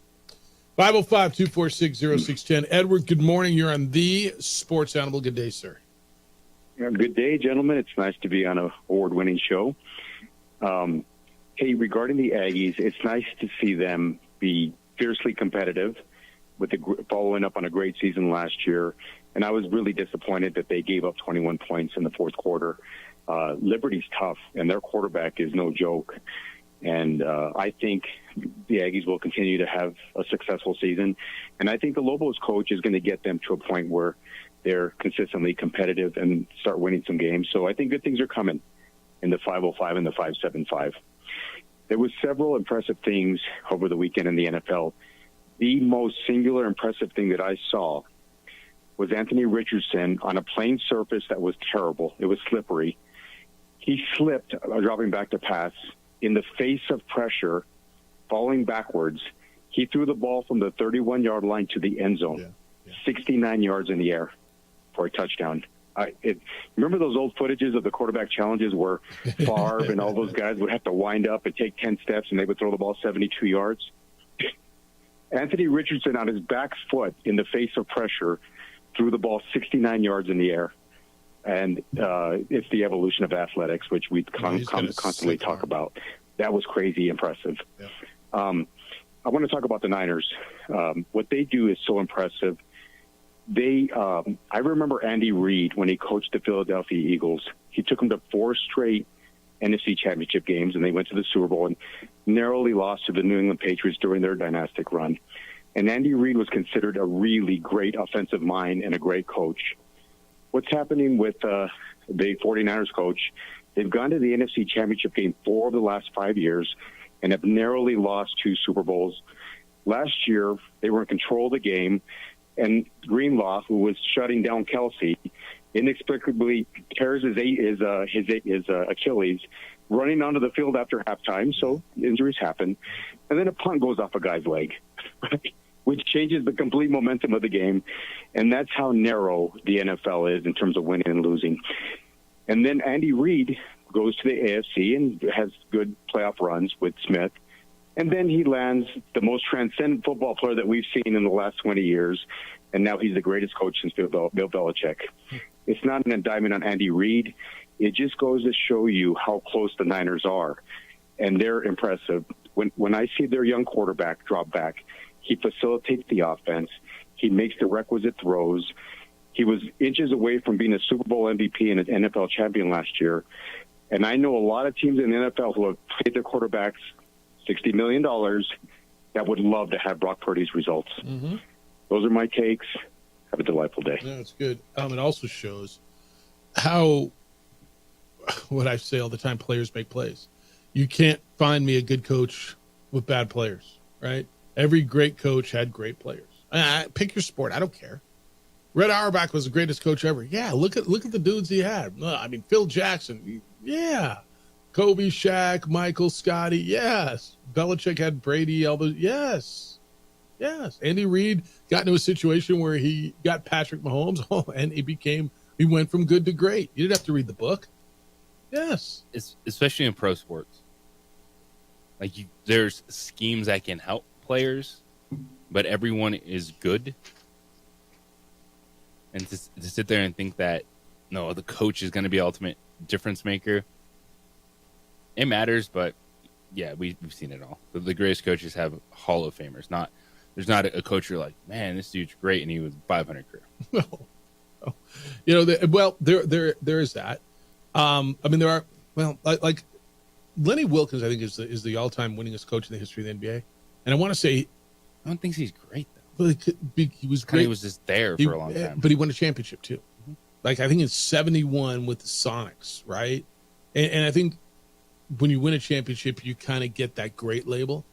505-246-0610. Edward, good morning. You're on the Sports Animal. Good day, sir. Good day, gentlemen. It's nice to be on an award-winning show. Hey, regarding the Aggies, it's nice to see them be fiercely competitive with following up on a great season last year. And I was really disappointed that they gave up 21 points in the fourth quarter. Liberty's tough, and their quarterback is no joke. And I think the Aggies will continue to have a successful season. And I think the Lobos coach is going to get them to a point where they're consistently competitive and start winning some games. So I think good things are coming in the 505 and the 575. There was several impressive things over the weekend in the NFL. The most singular impressive thing that I saw was Anthony Richardson on a plain surface that was terrible. It was slippery. He slipped, dropping back to pass, in the face of pressure, falling backwards. He threw the ball from the 31-yard line to the end zone, 69 yards in the air for a touchdown. Remember those old footages of the quarterback challenges where Favre and all those guys would have to wind up and take 10 steps and they would throw the ball 72 yards? Anthony Richardson on his back foot in the face of pressure threw the ball 69 yards in the air. And it's the evolution of athletics, which we constantly talk about. That was crazy impressive. Yeah. I want to talk about the Niners. What they do is so impressive. I remember Andy Reid when he coached the Philadelphia Eagles. He took them to 4 straight NFC Championship games, and they went to the Super Bowl and narrowly lost to the New England Patriots during their dynastic run. And Andy Reid was considered a really great offensive mind and a great coach. What's happening with the 49ers coach, they've gone to the NFC Championship game 4 of the last 5 years and have narrowly lost 2 Super Bowls. Last year, they were in control of the game, and Greenlaw, who was shutting down Kelsey, inexplicably tears his Achilles running onto the field after halftime, so injuries happen. And then a punt goes off a guy's leg, right? Which changes the complete momentum of the game. And that's how narrow the NFL is in terms of winning and losing. And then Andy Reid goes to the AFC and has good playoff runs with Smith. And then he lands the most transcendent football player that we've seen in the last 20 years. And now he's the greatest coach since Bill Belichick. It's not an indictment on Andy Reid. It just goes to show you how close the Niners are. And they're impressive. When I see their young quarterback drop back, he facilitates the offense. He makes the requisite throws. He was inches away from being a Super Bowl MVP and an NFL champion last year. And I know a lot of teams in the NFL who have paid their quarterbacks $60 million that would love to have Brock Purdy's results. Mm-hmm. Those are my takes. Have a delightful day. Yeah, it's good. It also shows how, what I say all the time, players make plays. You can't find me a good coach with bad players, right? Every great coach had great players. Pick your sport. I don't care. Red Auerbach was the greatest coach ever. Yeah, look at the dudes he had. I mean, Phil Jackson. Yeah. Kobe, Shaq, Michael, Scotty. Yes. Belichick had Brady, Elvis. Yes. Yes. Andy Reid got into a situation where he got Patrick Mahomes, and he went from good to great. You didn't have to read the book. Yes. Especially in pro sports. Like, there's schemes that can help players, but everyone is good. And to sit there and think that, no, the coach is going to be ultimate difference maker, it matters, but yeah, we've seen it all. The greatest coaches have Hall of Famers. There's not a coach you're like, man, this dude's great, and he was 500 career. No. There is that. I memean, there are, like Lenny Wilkens, I think, is the all-time winningest coach in the history of the NBA. And I want to say, I don't think he's great, though. But he was great. He was just there for a long time. But he won a championship, too. Mm-hmm. Like, I think in 71 with the Sonics, right? And I think when you win a championship, you kind of get that great label,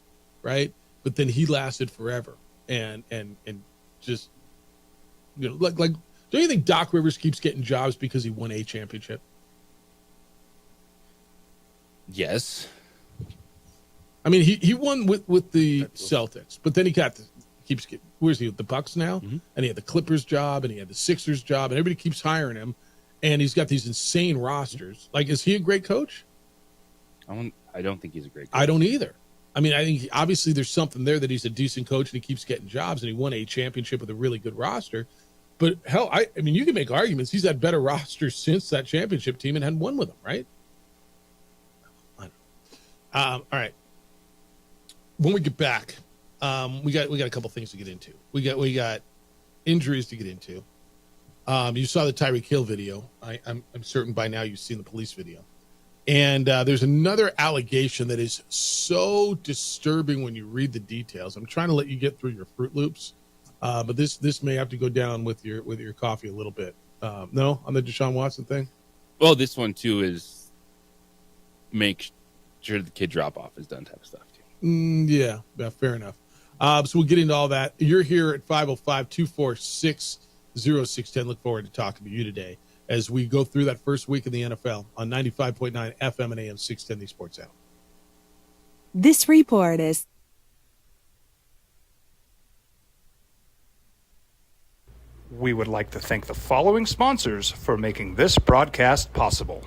right? But then he lasted forever. And just, like, don't you think Doc Rivers keeps getting jobs because he won a championship? Yes. I mean, he won with the Celtics, but then keeps getting, where's he, the Bucks now? Mm-hmm. And he had the Clippers job, and he had the Sixers job, and everybody keeps hiring him, and he's got these insane rosters. Like, is he a great coach? I don't think he's a great coach. I don't either. I mean, I think obviously there's something there that he's a decent coach, and he keeps getting jobs, and he won a championship with a really good roster. But hell, I mean, you can make arguments. He's had better rosters since that championship team and hadn't won with them, right? I don't know. All right. When we get back, we got a couple things to get into. We got injuries to get into. You saw the Tyreek Hill video. I'm certain by now you've seen the police video. And there's another allegation that is so disturbing when you read the details. I'm trying to let you get through your Fruit Loops, but this may have to go down with your coffee a little bit. No, on the Deshaun Watson thing? Well, this one too is make sure the kid drop off is done type of stuff too. Yeah, fair enough. So we'll get into all that. You're here at 505-246-0610. Look forward to talking to you today as we go through that first week in the NFL on 95.9 FM and AM 610, the Sports Hour. This report is... We would like to thank the following sponsors for making this broadcast possible.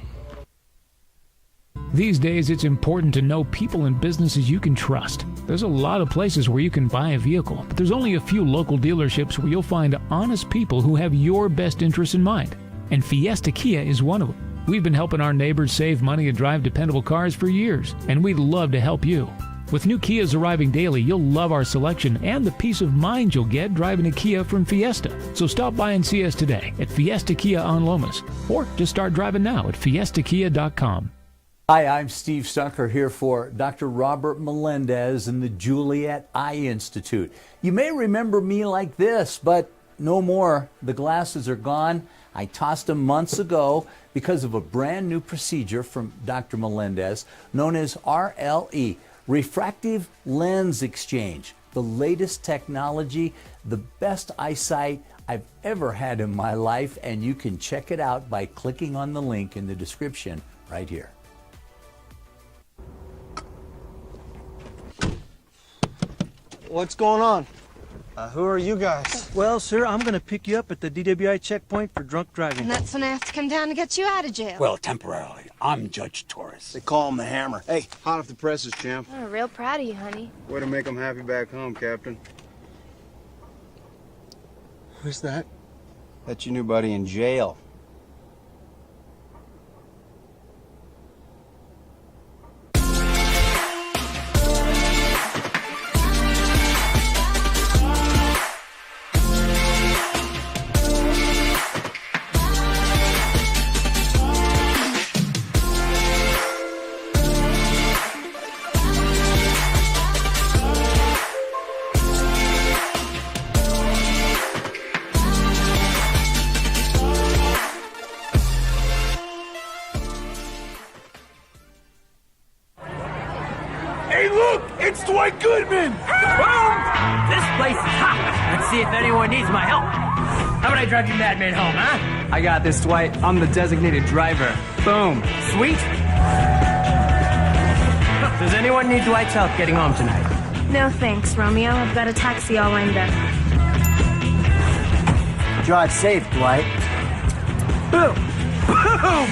These days, it's important to know people and businesses you can trust. There's a lot of places where you can buy a vehicle, but there's only a few local dealerships where you'll find honest people who have your best interests in mind. And Fiesta Kia is one of them. We've been helping our neighbors save money and drive dependable cars for years, and we'd love to help you. With new Kias arriving daily, you'll love our selection and the peace of mind you'll get driving a Kia from Fiesta. So stop by and see us today at Fiesta Kia on Lomas, or just start driving now at fiestakia.com. Hi, I'm Steve Stucker here for Dr. Robert Melendez and the Juliet Eye Institute. You may remember me like this, but no more. The glasses are gone. I tossed them months ago because of a brand new procedure from Dr. Melendez known as RLE, Refractive Lens Exchange. The latest technology, the best eyesight I've ever had in my life, and you can check it out by clicking on the link in the description right here. What's going on? Who are you guys? Well, sir, I'm going to pick you up at the DWI checkpoint for drunk driving. And that's when I have to come down to get you out of jail. Well, temporarily. I'm Judge Torres. They call him the Hammer. Hey, hot off the presses, champ. I'm real proud of you, honey. Way to make them happy back home, Captain. Who's that? That's your new buddy in jail. Hey, look! It's Dwight Goodman! This place is hot. Let's see if anyone needs my help. How about I drive you madman home, huh? I got this, Dwight. I'm the designated driver. Boom. Sweet. Does anyone need Dwight's help getting home tonight? No thanks, Romeo. I've got a taxi all lined up. Drive safe, Dwight. Boom! Boom!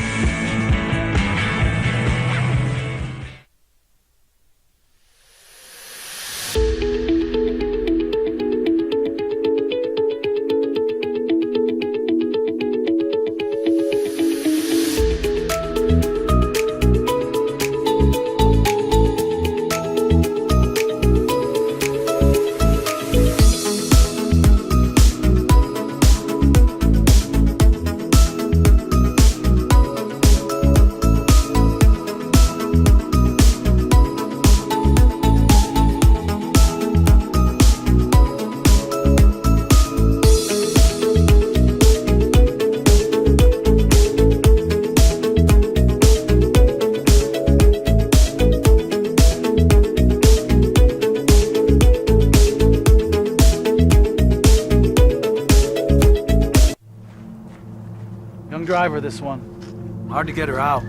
Young driver, this one. Hard to get her out.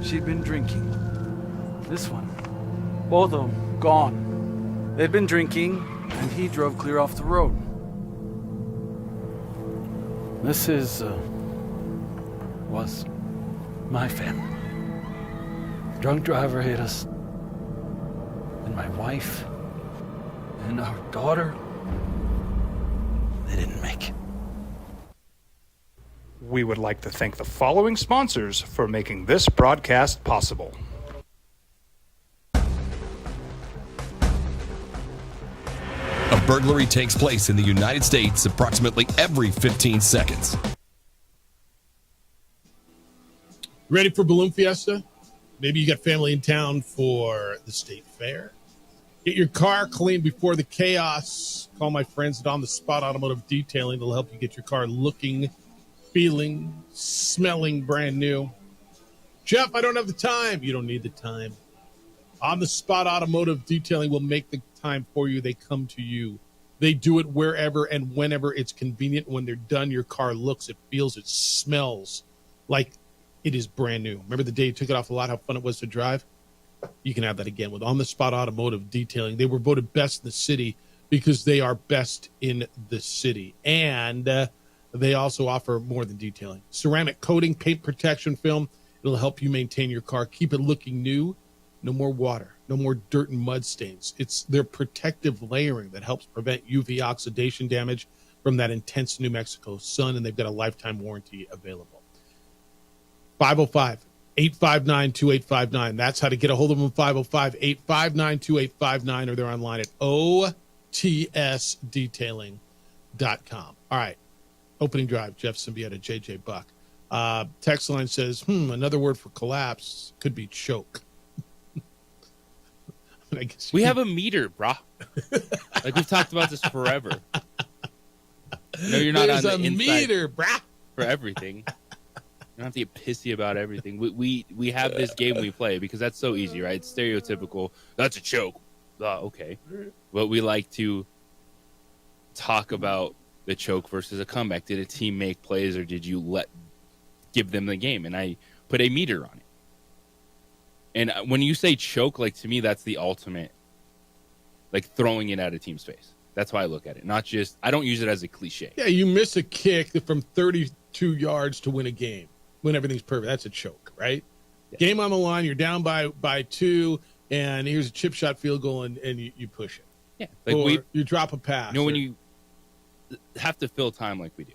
She'd been drinking. This one. Both of them gone. They'd been drinking, and he drove clear off the road. This was my family. Drunk driver hit us. And my wife and our daughter, they didn't make it. We would like to thank the following sponsors for making this broadcast possible. A burglary takes place in the United States approximately every 15 seconds. Ready for Balloon Fiesta? Maybe you got family in town for the state fair. Get your car cleaned before the chaos. Call my friends at On the Spot Automotive Detailing. They'll help you get your car looking, feeling, smelling brand new. Jeff, I don't have the time. You don't need the time. On the Spot Automotive Detailing will make the time for you. They come to you. They do it wherever and whenever it's convenient. When they're done, your car looks, it feels, it smells like it is brand new. Remember the day you took it off the lot, how fun it was to drive? You can have that again with On the Spot Automotive Detailing. They were voted best in the city because they are best in the city. And they also offer more than detailing. Ceramic coating, paint protection film. It'll help you maintain your car. Keep it looking new. No more water. No more dirt and mud stains. It's their protective layering that helps prevent UV oxidation damage from that intense New Mexico sun, and they've got a lifetime warranty available. 505-859-2859. That's how to get a hold of them, 505-859-2859, or they're online at otsdetailing.com. All right. Opening drive, Jeff Symbieta, JJ Buck. Text line says, another word for collapse could be choke. I guess we have a meter, brah. Like we've talked about this forever. No, you're not There's on the a inside meter, brah. for everything. You don't have to get pissy about everything. We have this game we play because that's so easy, right? It's stereotypical. That's a choke. Okay. But we like to talk about the choke versus a comeback? Did a team make plays, or did you give them the game? And I put a meter on it. And when you say choke, like, to me, that's the ultimate, like, throwing it at a team's face. That's how I look at it. Not just, I don't use it as a cliche. Yeah, you miss a kick from 32 yards to win a game when everything's perfect. That's a choke, right? Yeah. Game on the line, you're down by 2, and here's a chip shot field goal, and you push it. Yeah. Like, or you drop a pass. When you have to fill time like we do,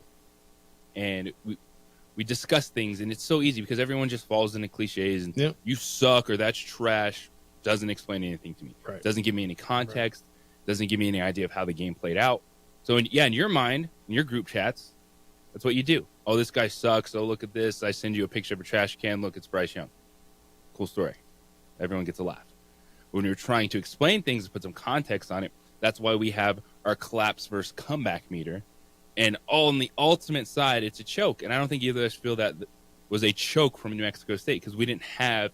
and we discuss things, and it's so easy because everyone just falls into cliches, and you suck or that's trash doesn't explain anything to me. Right. Doesn't give me any context. Doesn't give me any idea of how the game played out. So, in your mind, in your group chats, that's what you do. Oh, this guy sucks. Oh, look at this. I send you a picture of a trash can. Look, it's Bryce Young. Cool story. Everyone gets a laugh. When you're trying to explain things and put some context on it, that's why we have our collapse versus comeback meter. And on the ultimate side, it's a choke. And I don't think either of us feel that was a choke from New Mexico State because we didn't have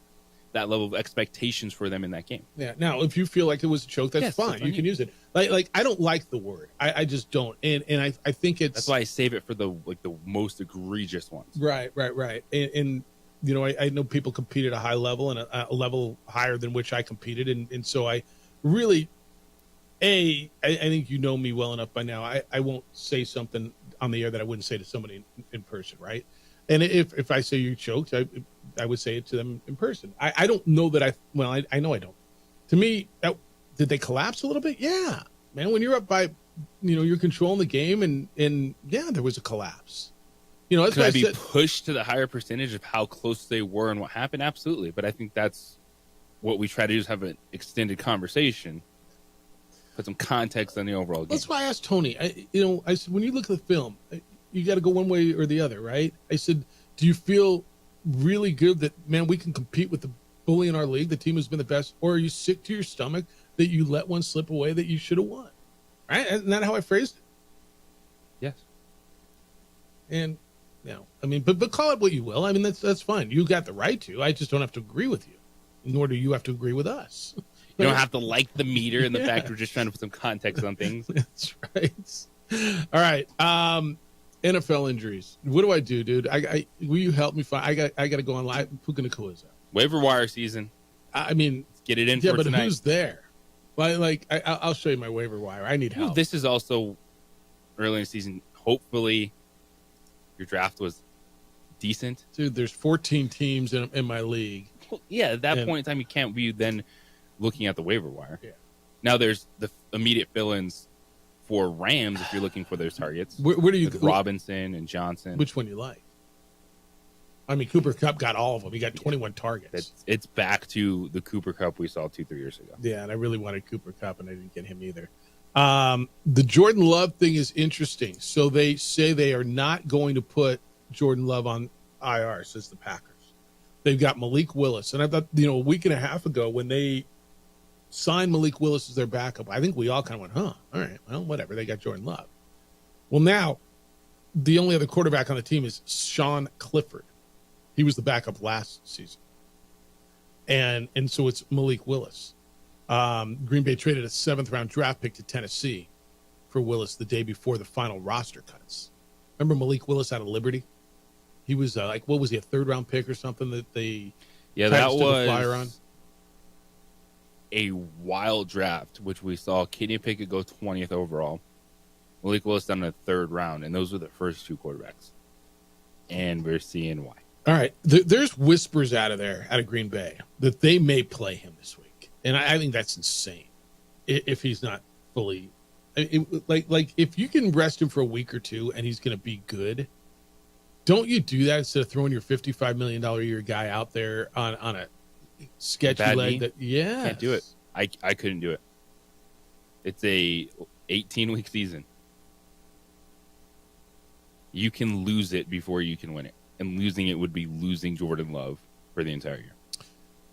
that level of expectations for them in that game. Yeah. Now, if you feel like it was a choke, that's fine. You can use it. Like I don't like the word. I just don't. And I think that's why I save it for the most egregious ones. Right. And you know, I know people compete at a high level and a level higher than which I competed. And so I really, I think you know me well enough by now. I won't say something on the air that I wouldn't say to somebody in person, right? And if I say you choked, I would say it to them in person. I don't know that I know I don't. To me, did they collapse a little bit? Yeah, man. When you're up by, you're controlling the game, and yeah, there was a collapse. That's Could I be pushed to the higher percentage of how close they were and what happened? Absolutely. But I think that's what we try to do, is have an extended conversation, put some context on the overall game. That's why I asked Tony. I said, when you look at the film, you got to go one way or the other, right? I said, do you feel really good that, man, we can compete with the bully in our league, the team has been the best, or are you sick to your stomach that you let one slip away that you should have won? Right? Isn't that how I phrased it? Yes. And but call it what you will. I mean, that's fine. You got the right to. I just don't have to agree with you, nor do you have to agree with us. You don't have to like the meter and the fact we're just trying to put some context on things. That's right. All right. NFL injuries. What do I do, dude? Will you help me find? I got to go on live. Puka Nacua is out. Waiver wire season. I mean, let's get it in for tonight. Who's there? I'll show you my waiver wire. I need help. This is also early in the season. Hopefully, your draft was decent. Dude, there's 14 teams in my league. Well, yeah, at that point in time, you can't be then looking at the waiver wire. Yeah. Now there's the immediate fill-ins for Rams if you're looking for those targets. Where do you with Robinson and Johnson? Which one you like? I mean, Cooper Kupp got all of them. He got 21 targets. It's back to the Cooper Kupp we saw 2-3 years ago. Yeah, and I really wanted Cooper Kupp, and I didn't get him either. The Jordan Love thing is interesting. So they say they are not going to put Jordan Love on IR, says the Packers. They've got Malik Willis. And I thought, a week and a half ago when they signed Malik Willis as their backup, I think we all kind of went, all right, well, whatever. They got Jordan Love. Well, now the only other quarterback on the team is Sean Clifford. He was the backup last season. And so it's Malik Willis. Green Bay traded a 7th-round draft pick to Tennessee for Willis the day before the final roster cuts. Remember Malik Willis out of Liberty? He was what was he, a 3rd-round pick or something that they that was the flyer on? A wild draft, which we saw Kenny Pickett go 20th overall, Malik Willis down in the 3rd round, and those were the first 2 quarterbacks. And we're seeing why. All right, there's whispers out of Green Bay that they may play him this week, and I think that's insane if he's not fully. Like if you can rest him for a week or 2 and he's going to be good, don't you do that instead of throwing your $55 million a year guy out there on a sketchy Bad leg? knee? That Can't do it. I couldn't do it. It's a 18-week season. You can lose it before you can win it. And losing it would be losing Jordan Love for the entire year.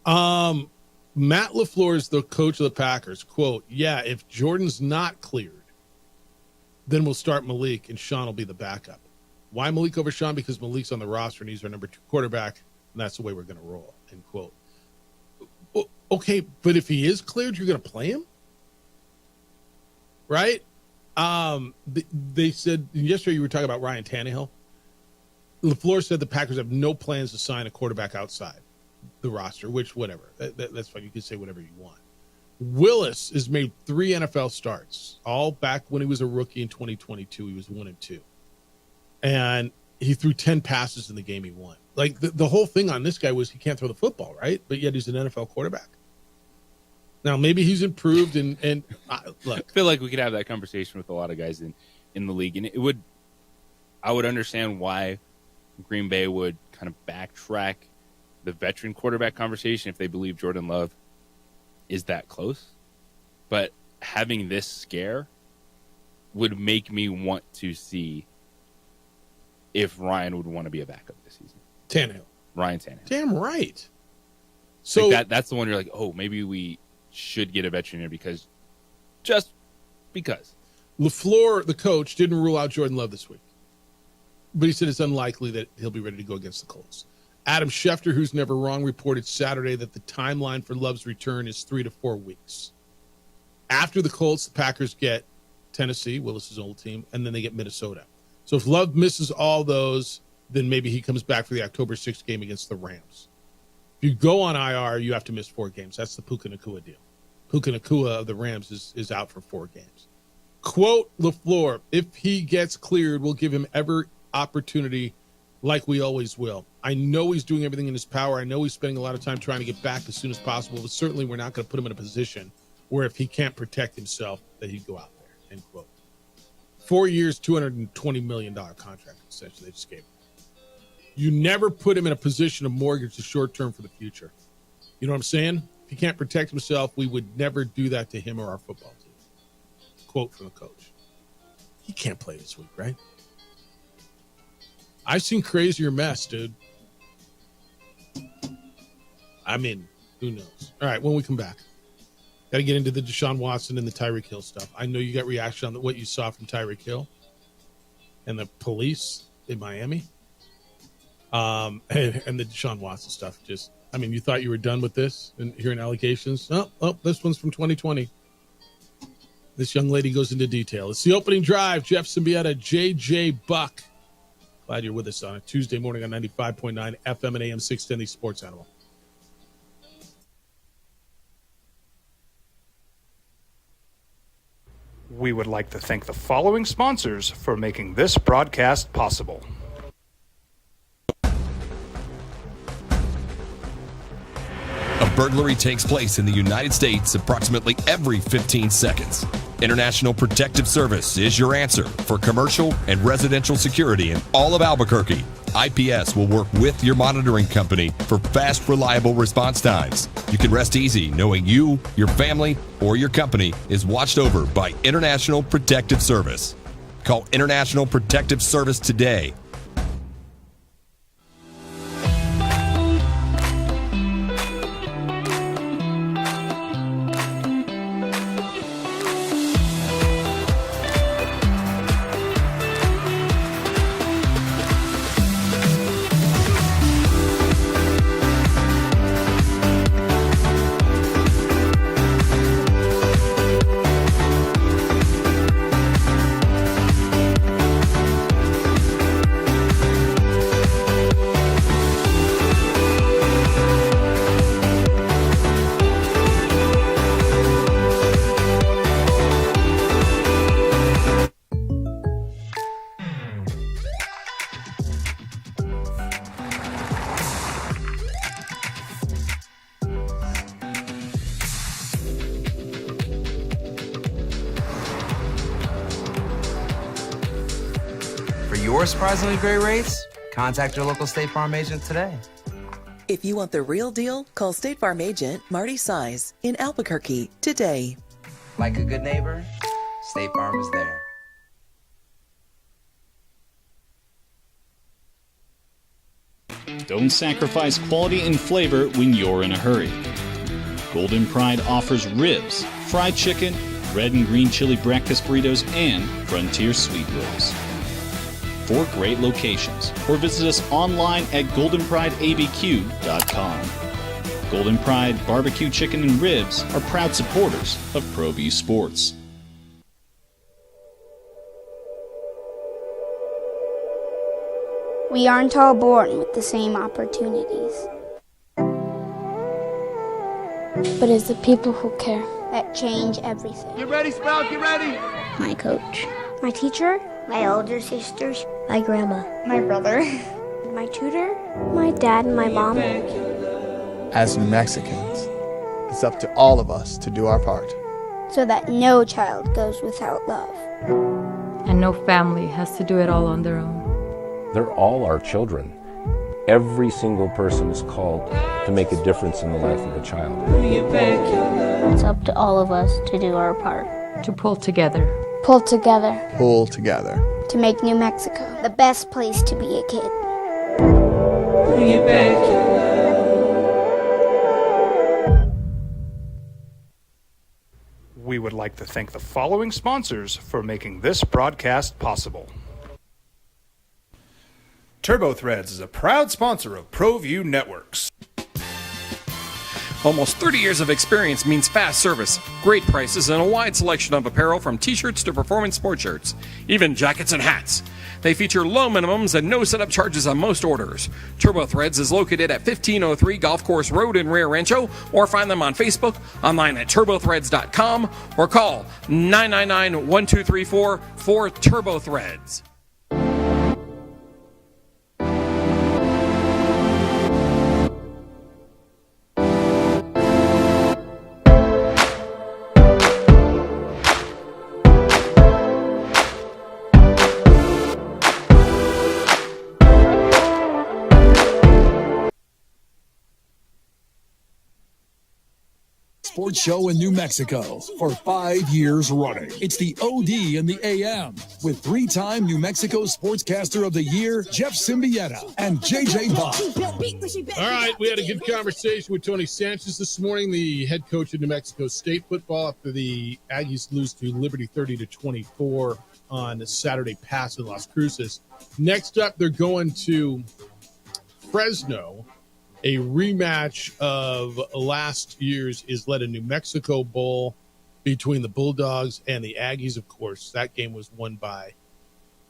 Matt LaFleur is the coach of the Packers. Quote, yeah, if Jordan's not cleared, then we'll start Malik and Sean will be the backup. Why Malik over Sean? Because Malik's on the roster and he's our number 2 quarterback, and that's the way we're going to roll, end quote. Okay, but if he is cleared, you're going to play him? Right? They said yesterday you were talking about Ryan Tannehill. LaFleur said the Packers have no plans to sign a quarterback outside the roster, which whatever. That's fine. You can say whatever you want. Willis has made 3 NFL starts, all back when he was a rookie in 2022. He was 1-2. And he threw 10 passes in the game he won. Like the whole thing on this guy was he can't throw the football, right? But yet he's an NFL quarterback. Now, maybe he's improved and look. I feel like we could have that conversation with a lot of guys in the league. And I would understand why Green Bay would kind of backtrack the veteran quarterback conversation if they believe Jordan Love is that close. But having this scare would make me want to see if Ryan would want to be a backup this season. Ryan Tannehill. Damn right. So like that's the one you're like, oh, maybe we should get a veteran here because. LaFleur, the coach, didn't rule out Jordan Love this week. But he said it's unlikely that he'll be ready to go against the Colts. Adam Schefter, who's never wrong, reported Saturday that the timeline for Love's return is 3 to 4 weeks. After the Colts, the Packers get Tennessee, Willis's old team, and then they get Minnesota. So if Love misses all those, then maybe he comes back for the October 6th game against the Rams. If you go on IR, you have to miss 4 games. That's the Puka Nacua deal. Puka Nacua of the Rams is out for 4 games. Quote LaFleur, if he gets cleared, we'll give him every opportunity like we always will. I know he's doing everything in his power. I know he's spending a lot of time trying to get back as soon as possible, but certainly we're not going to put him in a position where if he can't protect himself, that he'd go out there, end quote. 4 years, $220 million contract, essentially, they just gave him. You never put him in a position of mortgage the short term for the future. You know what I'm saying? If he can't protect himself, we would never do that to him or our football team. Quote from the coach. He can't play this week, right? I've seen crazier mess, dude. I mean, who knows? All right, when we come back, got to get into the Deshaun Watson and the Tyreek Hill stuff. I know you got reaction on what you saw from Tyreek Hill and the police in Miami. And the Deshaun Watson stuff. You thought you were done with this and hearing allegations. Oh, this one's from 2020. This young lady goes into detail. It's the opening drive. Jeff Symbieta, JJ Buck. Glad you're with us on a Tuesday morning on 95.9 FM and AM 610, the Sports Animal. We would like to thank the following sponsors for making this broadcast possible. A burglary takes place in the United States approximately every 15 seconds. International Protective Service is your answer for commercial and residential security in all of Albuquerque. IPS will work with your monitoring company for fast, reliable response times. You can rest easy knowing you, your family, or your company is watched over by International Protective Service. Call International Protective Service today. your surprisingly great rates, contact your local State Farm agent today. If you want the real deal, call State Farm agent Marty Size in Albuquerque today. Like a good neighbor, State Farm is there. Don't sacrifice quality and flavor when you're in a hurry. Golden Pride offers ribs, fried chicken, red and green chili breakfast burritos, and frontier sweet rolls. 4 great locations, or visit us online at goldenprideabq.com. Golden Pride Barbecue Chicken and Ribs are proud supporters of Pro V Sports. We aren't all born with the same opportunities. But it's the people who care that change everything. Get ready, Sprout, get ready! My coach, my teacher, my older sisters, my grandma, my brother, my tutor, my dad, and my mom. As New Mexicans, it's up to all of us to do our part. So that no child goes without love. And no family has to do it all on their own. They're all our children. Every single person is called to make a difference in the life of a child. It's up to all of us to do our part. To pull together. Pull together. Pull together. To make New Mexico the best place to be a kid. We would like to thank the following sponsors for making this broadcast possible. TurboThreads is a proud sponsor of ProView Networks. Almost 30 years of experience means fast service, great prices, and a wide selection of apparel from t-shirts to performance sports shirts, even jackets and hats. They feature low minimums and no setup charges on most orders. TurboThreads is located at 1503 Golf Course Road in Rio Rancho, or find them on Facebook, online at turbothreads.com, or call 999-1234 for TurboThreads. Sports show in New Mexico for 5 years running. It's the OD in the AM with three-time New Mexico Sportscaster of the Year, Jeff Symbieta and JJ Bach. All right, we had a good conversation with Tony Sanchez this morning, the head coach of New Mexico State football, after the Aggies lose to Liberty 30-24 on Saturday Pass in Las Cruces. Next up, they're going to Fresno, a rematch of last year's Isleta New Mexico Bowl between the Bulldogs and the Aggies, of course. That game was won by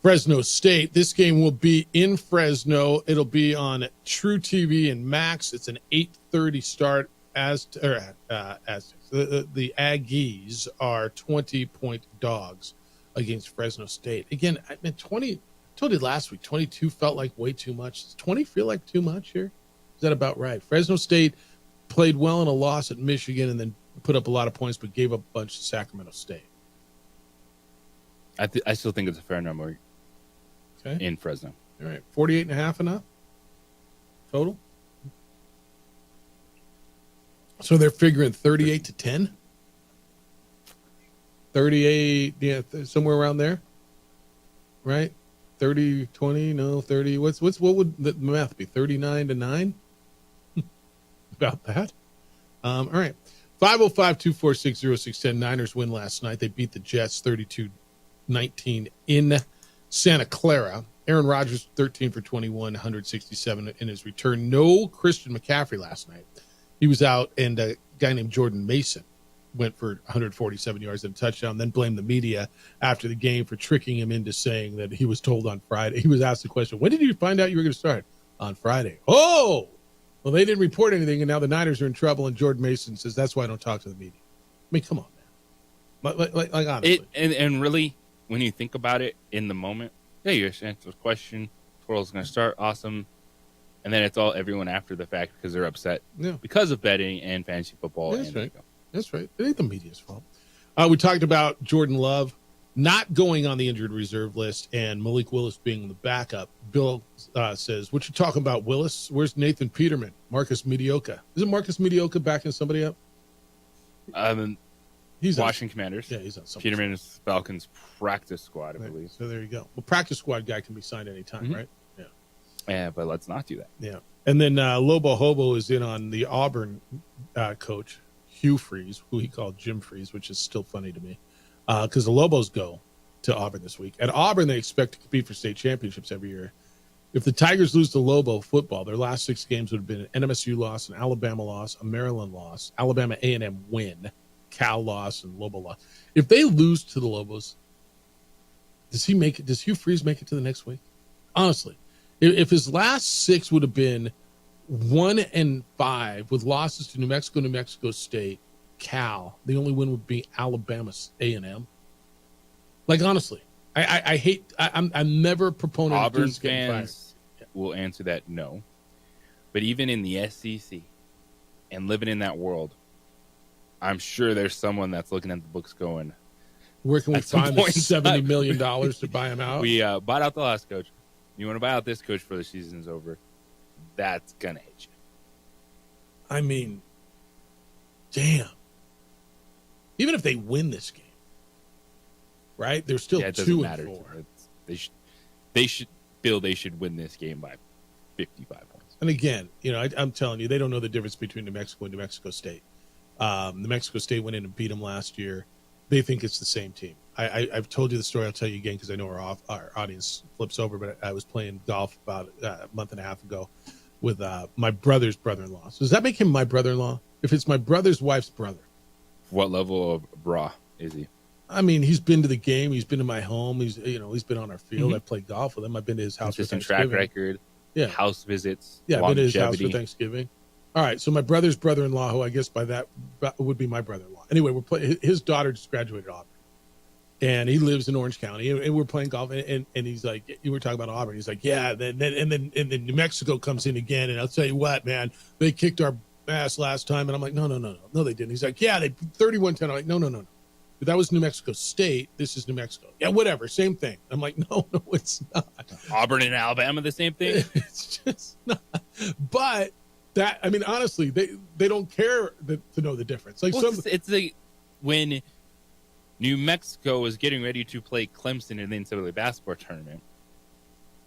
Fresno State. This game will be in Fresno. It'll be on True TV and Max. It's an 8:30 start. The Aggies are 20-point dogs against Fresno State. Again, I mean, 20. I told you last week, 22 felt like way too much. Does 20 feel like too much here? Is that about right? Fresno State played well in a loss at Michigan and then put up a lot of points, but gave up a bunch to Sacramento State. I still think it's a fair number. Okay. In Fresno. All right. 48.5 enough total. So they're figuring 38-10. 38, yeah, somewhere around there. Right? 30, 20, no, 30. What would the math be? 39-9? About that. All right. 505-246-0610. Niners win last night. They beat the Jets 32-19 in Santa Clara. Aaron Rodgers, 13 for 21, 167 in his return. No Christian McCaffrey last night. He was out, and a guy named Jordan Mason went for 147 yards and a touchdown, then blamed the media after the game for tricking him into saying that he was told on Friday. He was asked the question, when did you find out you were going to start? On Friday. Oh! Well, they didn't report anything, and now the Niners are in trouble, and Jordan Mason says, that's why I don't talk to the media. I mean, come on, man. Like honestly. And really, when you think about it in the moment, yeah, you answer the question, Twirl's going to start, awesome. And then it's all everyone after the fact because they're upset because of betting and fantasy football. That's right. That's right. It ain't the media's fault. We talked about Jordan Love not going on the injured reserve list and Malik Willis being the backup. Bill says, what you talking about, Willis? Where's Nathan Peterman? Marcus Mediocre. Isn't Marcus Mediocre backing somebody up? He's Washington Commanders. Yeah, he's on something. Peterman is Falcons practice squad, I believe. So there you go. Well, practice squad guy can be signed anytime, right? Yeah. Yeah, but let's not do that. Yeah. And then Lobo Hobo is in on the Auburn coach, Hugh Freeze, who he called Jim Freeze, which is still funny to me, because the Lobos go to Auburn this week. At Auburn, they expect to compete for state championships every year. If the Tigers lose to Lobo football, their last 6 games would have been an NMSU loss, an Alabama loss, a Maryland loss, Alabama A&M win, Cal loss, and Lobo loss. If they lose to the Lobos, does he make it? Does Hugh Freeze make it to the next week? Honestly, If his last 6 would have been 1-5 with losses to New Mexico State, Cal, the only win would be Alabama A&M. Like, honestly, I hate. I'm never a proponent of Auburn dudes getting fans will answer that no. But even in the SEC and living in that world, I'm sure there's someone that's looking at the books going, where can we at some find the point in $70 time, million to buy him out? We bought out the last coach. You want to buy out this coach before the season's over? That's gonna hit you. I mean, damn. Even if they win this game, right? They're still it 2-4. They should feel they should win this game by 55 points. And again, I'm telling you, they don't know the difference between New Mexico and New Mexico State. New Mexico State went in and beat them last year. They think it's the same team. I've told you the story. I'll tell you again because I know our audience flips over. But I was playing golf about a month and a half ago with my brother's brother-in-law. So does that make him my brother-in-law? If it's my brother's wife's brother. What level of bra is he? I mean, he's been to the game. He's been to my home. He's been on our field. Mm-hmm. I've played golf with him. I've been to his house for Consistent Thanksgiving. track record. Yeah. House visits. Yeah, I've been to his house for longevity. Thanksgiving. All right, so my brother's brother-in-law, who I guess by that would be my brother-in-law. Anyway, his daughter just graduated Auburn, and he lives in Orange County, and we're playing golf, and he's like, you were talking about Auburn. He's like, yeah, then New Mexico comes in again, and I'll tell you what, man, they kicked our ass last time, and I'm like, no, they didn't. He's like, yeah, they 31-10. I'm like, no. But that was New Mexico State. This is New Mexico. Yeah, whatever, same thing. I'm like, no, it's not. Auburn and Alabama, the same thing. It's just not. But that, I mean, honestly, they don't care to know the difference. Like, it's like when New Mexico was getting ready to play Clemson in the NCAA basketball tournament,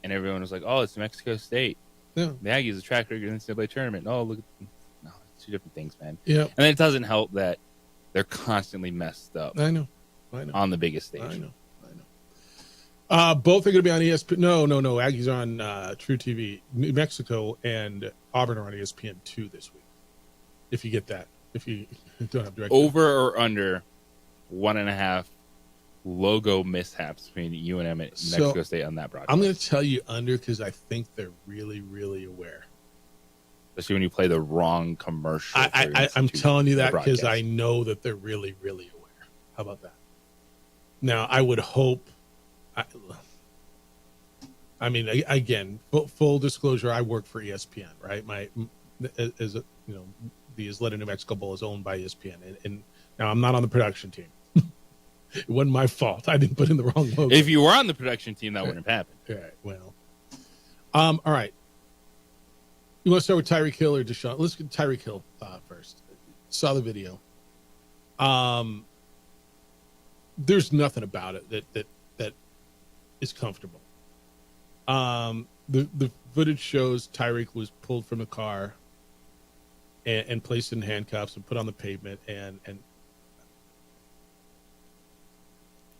and everyone was like, "Oh, it's New Mexico State." Yeah. The Aggies, a track record in the NCAA tournament. Oh, look, no, it's two different things, man. Yeah, and it doesn't help that they're constantly messed up. I know. On the biggest stage. I know. Both are going to be on ESPN. No. Aggies are on True TV. New Mexico and Auburn are on ESPN2 this week. If you get that. If you don't have direct. Over or under 1.5 logo mishaps between UNM and New Mexico State on that broadcast. I'm going to tell you under because I think they're really, really aware. Especially when you play the wrong commercial. I'm telling you that because I know that they're really, really aware. How about that? Now, I would hope. I mean, again, full disclosure, I work for ESPN, right? The Isleta New Mexico Bowl is owned by ESPN, and now I'm not on the production team. It wasn't my fault. I didn't put in the wrong logo. If you were on the production team, that wouldn't have happened. All right. Well, all right. You want to start with Tyreek Hill or Deshaun? Let's get Tyreek Hill first. Saw the video. There's nothing about it that is comfortable. The footage shows Tyreek was pulled from the car and placed in handcuffs and put on the pavement. And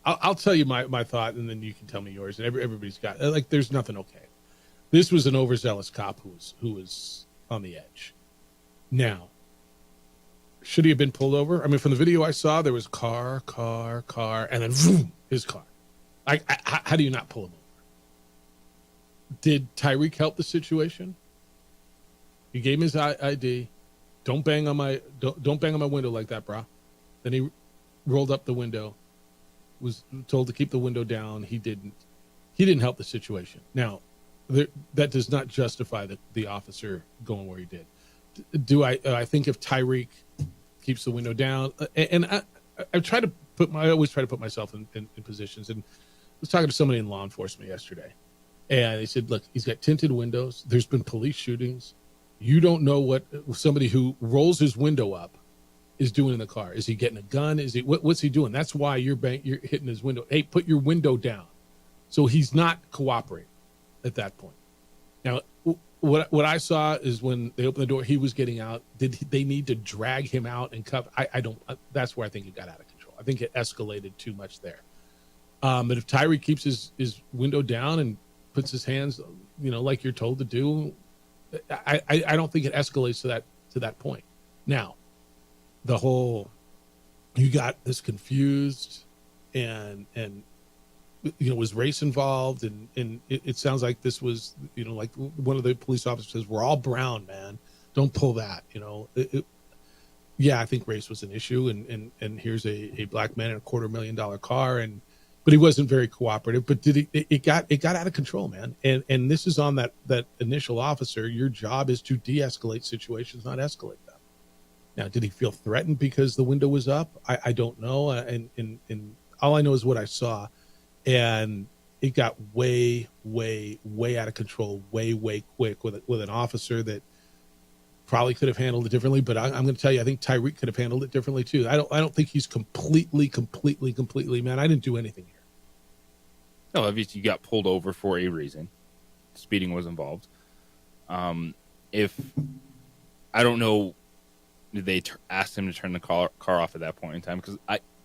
I'll tell you my thought, and then you can tell me yours. And everybody's got there's nothing okay. This was an overzealous cop who was on the edge. Now, should he have been pulled over? I mean, from the video I saw, there was car, and then vroom, his car. How do you not pull him over? Did Tyreek help the situation? He gave him his ID. Don't bang on my window like that, bro. Then he rolled up the window. Was told to keep the window down. He didn't help the situation. Now, that does not justify the officer going where he did. Do I think if Tyreek keeps the window down, and I always try to put myself in positions. And I was talking to somebody in law enforcement yesterday, and they said, look, he's got tinted windows. There's been police shootings. You don't know what somebody who rolls his window up is doing in the car. Is he getting a gun? Is he what's he doing? That's why you're hitting his window. Hey, put your window down. So he's not cooperating at that point. Now, what I saw is when they opened the door, he was getting out. Did they need to drag him out and cuff? I don't. That's where I think it got out of control. I think it escalated too much there. But if Tyreek keeps his window down and puts his hands, like you're told to do, I don't think it escalates to that point. Now, the whole you got this confused and was race involved, and it sounds like this was, like one of the police officers says, we're all brown, man. Don't pull that, Yeah, I think race was an issue, and here's a black man in a $250,000 car, but he wasn't very cooperative. But it got out of control, man. And this is on that initial officer. Your job is to de-escalate situations, not escalate them. Now, did he feel threatened because the window was up? I don't know. And all I know is what I saw, and it got way, way, way out of control, way, way quick with an officer that probably could have handled it differently, but I'm going to tell you, I think Tyreek could have handled it differently too. I don't think he's completely, man, I didn't do anything here. No, obviously you got pulled over for a reason. Speeding was involved. If I don't know, did they ask him to turn the car off at that point in time? Because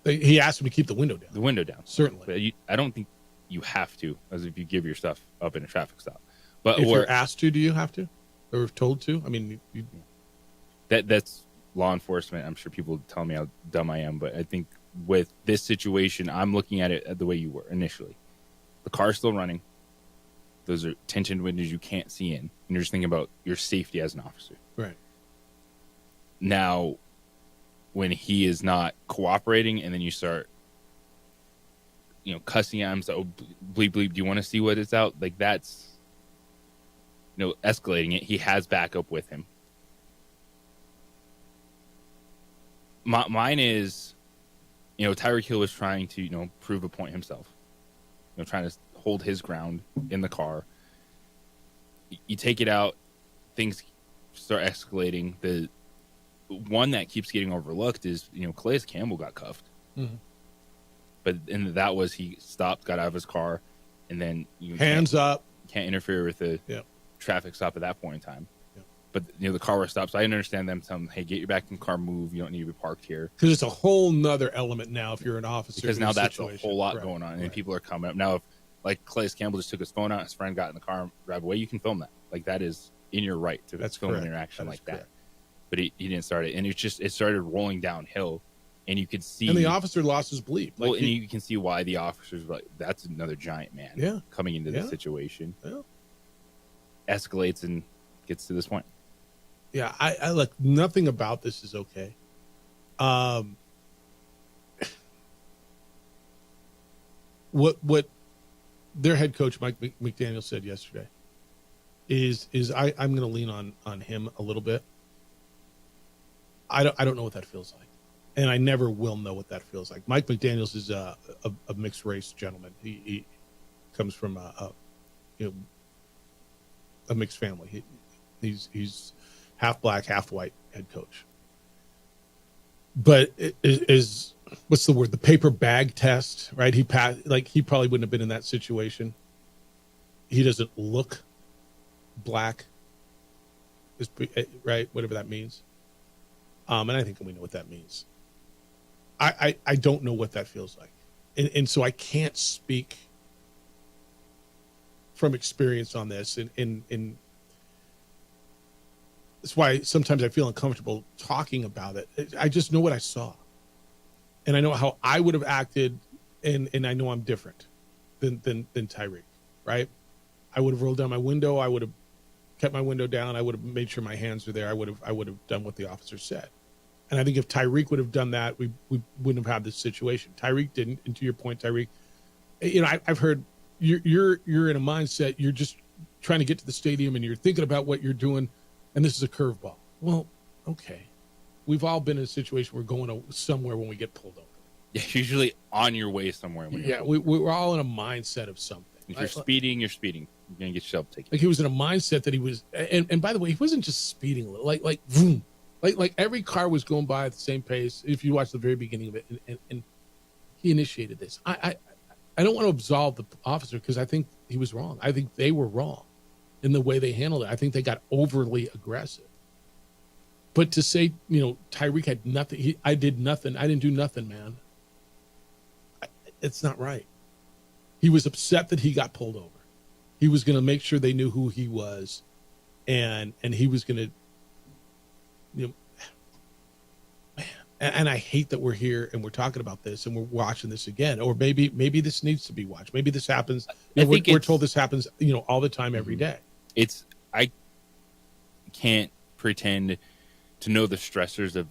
he asked him to keep the window down. The window down, certainly. But I don't think you have to, as if you give your stuff up in a traffic stop. But if you're asked to, do you have to? Or told to? I mean, that's law enforcement. I'm sure people tell me how dumb I am, but I think with this situation, I'm looking at it the way you were initially. The car's still running. Those are tinted windows you can't see in, and you're just thinking about your safety as an officer. Right. Now, when he is not cooperating, and then you start, cussing at him, so bleep bleep. Do you want to see what it's out? Like that's. Escalating it. He has backup with him. Mine is, Tyreek Hill was trying to, prove a point himself. Trying to hold his ground in the car. You take it out, things start escalating. The one that keeps getting overlooked is, Calais Campbell got cuffed. Mm-hmm. But that was, he stopped, got out of his car, and then hands up. Can't interfere with the traffic stop at that point in time. Yeah. But the car was stopped, so I understand them telling them, hey, get your back in the car, move, you don't need to be parked here, because it's a whole nother element now if you're an officer, because now that's a whole lot going on, and people are coming up now. If like Calais Campbell just took his phone out, his friend got in the car and drive away, you can film that. Like that is in your right to film an interaction like that. But he didn't start it, and it started rolling downhill, and you could see, and the officer lost his bleep. Well, and you can see why the officers were like, that's another giant man coming into this situation. Escalates and gets to this point. Yeah, I look, nothing about this is okay. What their head coach Mike McDaniel said yesterday is I'm going to lean on him a little bit. I don't know what that feels like, and I never will know what that feels like. Mike McDaniels is a mixed race gentleman. He comes from a mixed family. He's half black, half white head coach. But it is what's the word? The paper bag test, right? He probably wouldn't have been in that situation. He doesn't look black, right? Whatever that means. And I think we know what that means. I don't know what that feels like, and so I can't speak from experience on this, and that's why sometimes I feel uncomfortable talking about it. I just know what I saw, and I know how I would have acted, and I know I'm different than Tyreek, right? I would have rolled down my window. I would have kept my window down. I would have made sure my hands were there. I would have done what the officer said. And I think if Tyreek would have done that, we wouldn't have had this situation. Tyreek didn't. And to your point, Tyreek, I've heard you're in a mindset. You're just trying to get to the stadium, and you're thinking about what you're doing, and this is a curveball. Well, okay, we've all been in a situation where we're going somewhere when we get pulled over. Yeah, usually on your way somewhere. We're all in a mindset of something. If you're speeding, you're speeding. You're gonna get yourself taken. Like he was in a mindset that he was, and by the way, he wasn't just speeding a little, like vroom. Like every car was going by at the same pace. If you watch the very beginning of it, and he initiated this. I don't want to absolve the officer because I think he was wrong. I think they were wrong in the way they handled it. I think they got overly aggressive. But to say, Tyreek had nothing. I did nothing. I didn't do nothing, man. It's not right. He was upset that he got pulled over. He was going to make sure they knew who he was, and he was going to. Man, And I hate that we're here and we're talking about this and we're watching this again. Or maybe this needs to be watched. Maybe this happens. We're told this happens, all the time, every day. I can't pretend to know the stressors of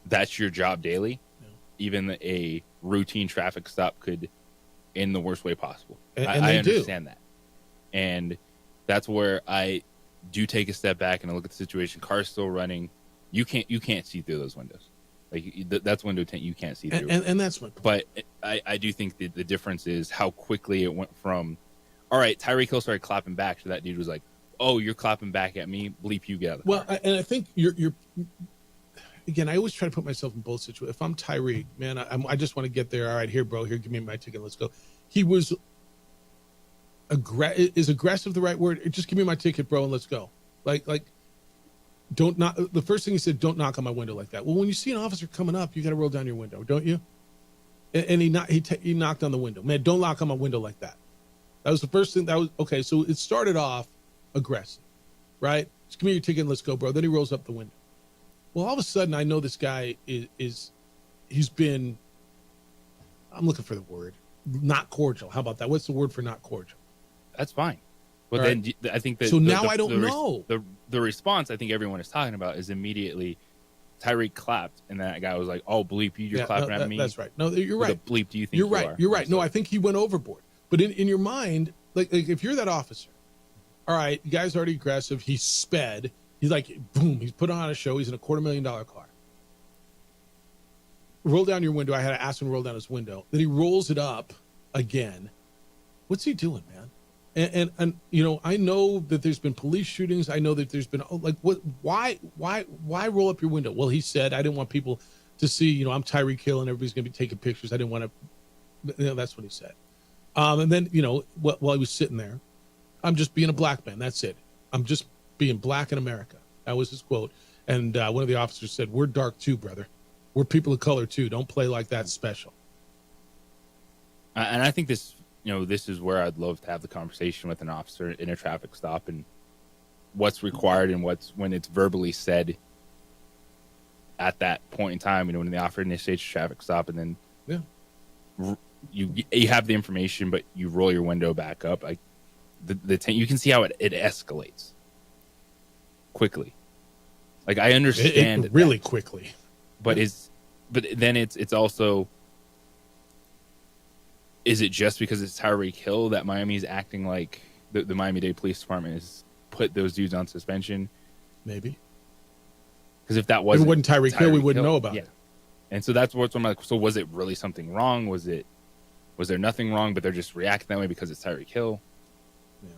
that's your job daily. No. Even a routine traffic stop could in the worst way possible. And I understand that. And that's where I do take a step back and I look at the situation. Car's still running. You can't see through those windows. Like that's window tint you can't see through. And that's my point. But I do think the difference is how quickly it went from, all right, Tyreek Hill started clapping back, so that dude was like, oh, you're clapping back at me, bleep, you get out of the car. And I think you're again, I always try to put myself in both situations. If I'm Tyreek, man, I just want to get there. All right, here, bro, here, give me my ticket, let's go. He was is aggressive the right word? Just give me my ticket, bro, and let's go. Like don't knock. The first thing he said, don't knock on my window like that. Well, when you see an officer coming up, you got to roll down your window, don't you? And he knocked on the window. Man, don't knock on my window like that. That was the first thing. That was okay. So it started off aggressive, right? Just give me your ticket and let's go, bro. Then he rolls up the window. Well, all of a sudden, I know this guy he's been, I'm looking for the word, not cordial. How about that? What's the word for not cordial? That's fine. But then I think that. So now I don't know. The response I think everyone is talking about is immediately Tyreek clapped, and that guy was like, "Oh, bleep, you're clapping at me." That's right. No, you're right. The bleep, do you think you're right? You're right. No, I think he went overboard. But in your mind, like if you're that officer, all right, the guy's already aggressive. He's sped. He's like, boom. He's put on a show. He's in a $250,000 car. Roll down your window. I had to ask him to roll down his window. Then he rolls it up again. What's he doing, man? And I know that there's been police shootings. I know that there's been why roll up your window? Well, he said, I didn't want people to see, I'm Tyreek Hill and everybody's going to be taking pictures. I didn't want to, that's what he said. And then, while he was sitting there, I'm just being a black man. That's it. I'm just being black in America. That was his quote. And one of the officers said, we're dark too, brother. We're people of color too. Don't play like that special. And I think this, this is where I'd love to have the conversation with an officer in a traffic stop and what's required and when it's verbally said at that point in time, when the officer initiates a traffic stop and then you have the information, but you roll your window back up. You can see how it escalates quickly. Like I understand it really quickly, but then it's also, is it just because it's Tyreek Hill that Miami's acting like the Miami-Dade Police Department has put those dudes on suspension? Maybe. Because if that wasn't Tyreek Hill, we wouldn't know about it. And so that's what I'm like. So was it really something wrong? Was there nothing wrong, but they're just reacting that way because it's Tyreek Hill? Yeah.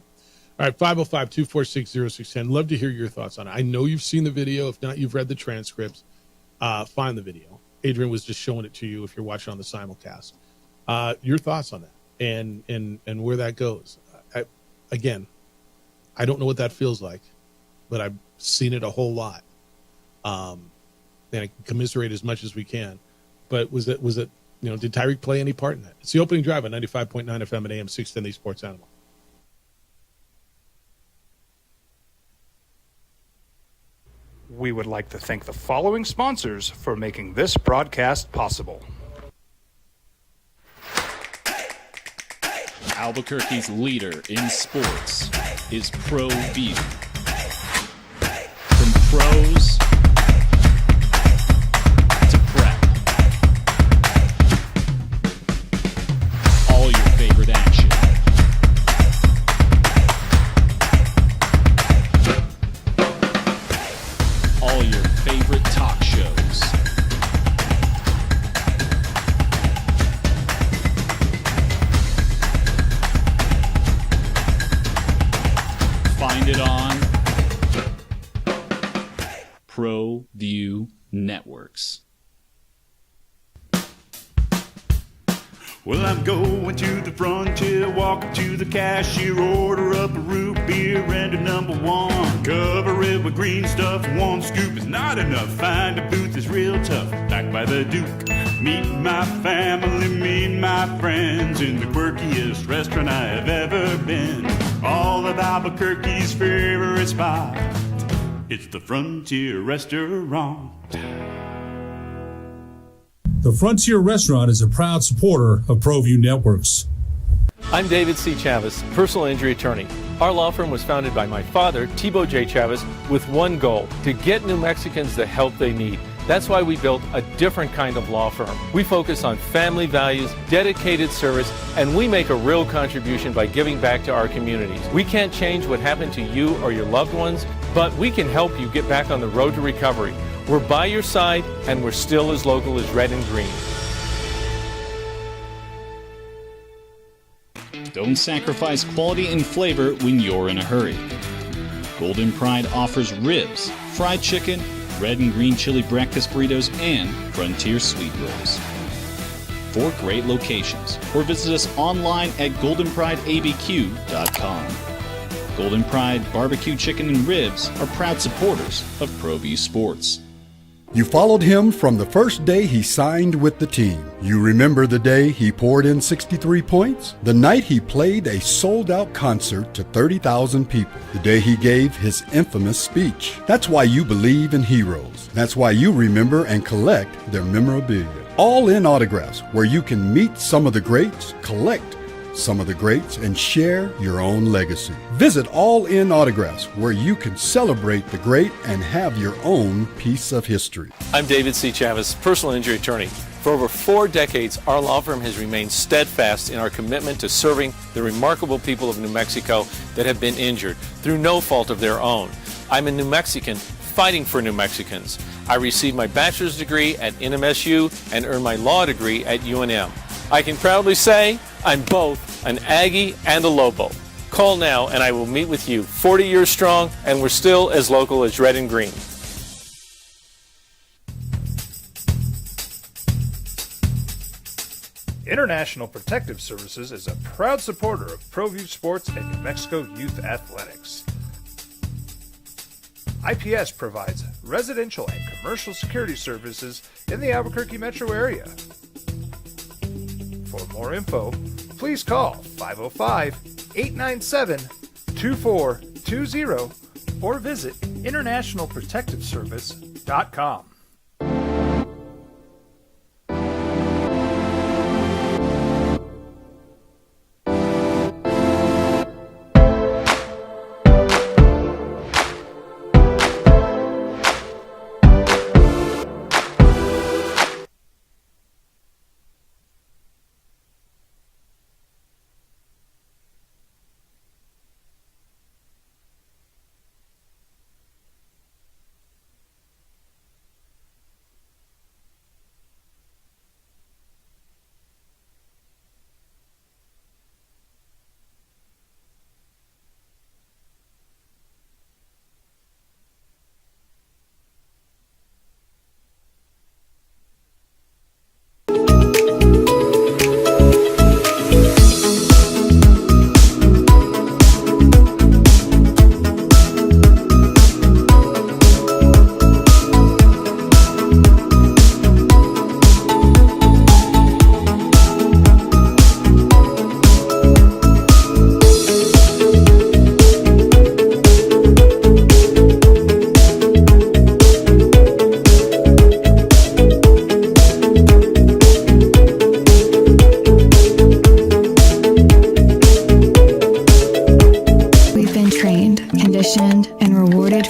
All right, 505-246-0610. Love to hear your thoughts on it. I know you've seen the video. If not, you've read the transcripts. Find the video. Adrian was just showing it to you if you're watching on the simulcast. Your thoughts on that and where that goes. I don't know what that feels like, but I've seen it a whole lot. And I can commiserate as much as we can. But was it did Tyreek play any part in that? It's the opening drive on 95.9 FM and AM 610, the Sports Animal. We would like to thank the following sponsors for making this broadcast possible. Albuquerque's leader in sports is Pro View. From pros to prep, all your favorite action. All your favorite talk shows. Find it on Pro View Networks. Well, I'm going to the frontier, walk up to the cashier, order up a root beer and a number one. Cover it with green stuff, one scoop is not enough. Find a booth is real tough, back by the Duke. Meet my family, meet my friends in the quirkiest restaurant I have ever been. All of Albuquerque's favorite spot, it's the Frontier Restaurant. The Frontier Restaurant is a proud supporter of ProView Networks. I'm David C. Chavez, personal injury attorney. Our law firm was founded by my father, Thibaut J. Chavez, with one goal, to get New Mexicans the help they need. That's why we built a different kind of law firm. We focus on family values, dedicated service, and we make a real contribution by giving back to our communities. We can't change what happened to you or your loved ones, but we can help you get back on the road to recovery. We're by your side, and we're still as local as red and green. Don't sacrifice quality and flavor when you're in a hurry. Golden Pride offers ribs, fried chicken, red and green chili breakfast burritos, and Frontier Sweet Rolls. 4 great locations, or visit us online at goldenprideabq.com. Golden Pride Barbecue Chicken and Ribs are proud supporters of ProView Sports. You followed him from the first day he signed with the team. You remember the day he poured in 63 points? The night he played a sold-out concert to 30,000 people. The day he gave his infamous speech. That's why you believe in heroes. That's why you remember and collect their memorabilia. All in Autographs, where you can meet some of the greats, collect some of the greats, and share your own legacy. Visit All In Autographs, where you can celebrate the great and have your own piece of history. I'm David C. Chavez, personal injury attorney. For over 4 decades, our law firm has remained steadfast in our commitment to serving the remarkable people of New Mexico that have been injured through no fault of their own. I'm a New Mexican fighting for New Mexicans. I received my bachelor's degree at NMSU and earned my law degree at UNM. I can proudly say I'm both an Aggie and a Lobo. Call now and I will meet with you. 40 years strong, and we're still as local as red and green. International Protective Services is a proud supporter of ProView Sports and New Mexico Youth Athletics. IPS provides residential and commercial security services in the Albuquerque metro area. For more info, please call 505-897-2420 or visit internationalprotectiveservice.com.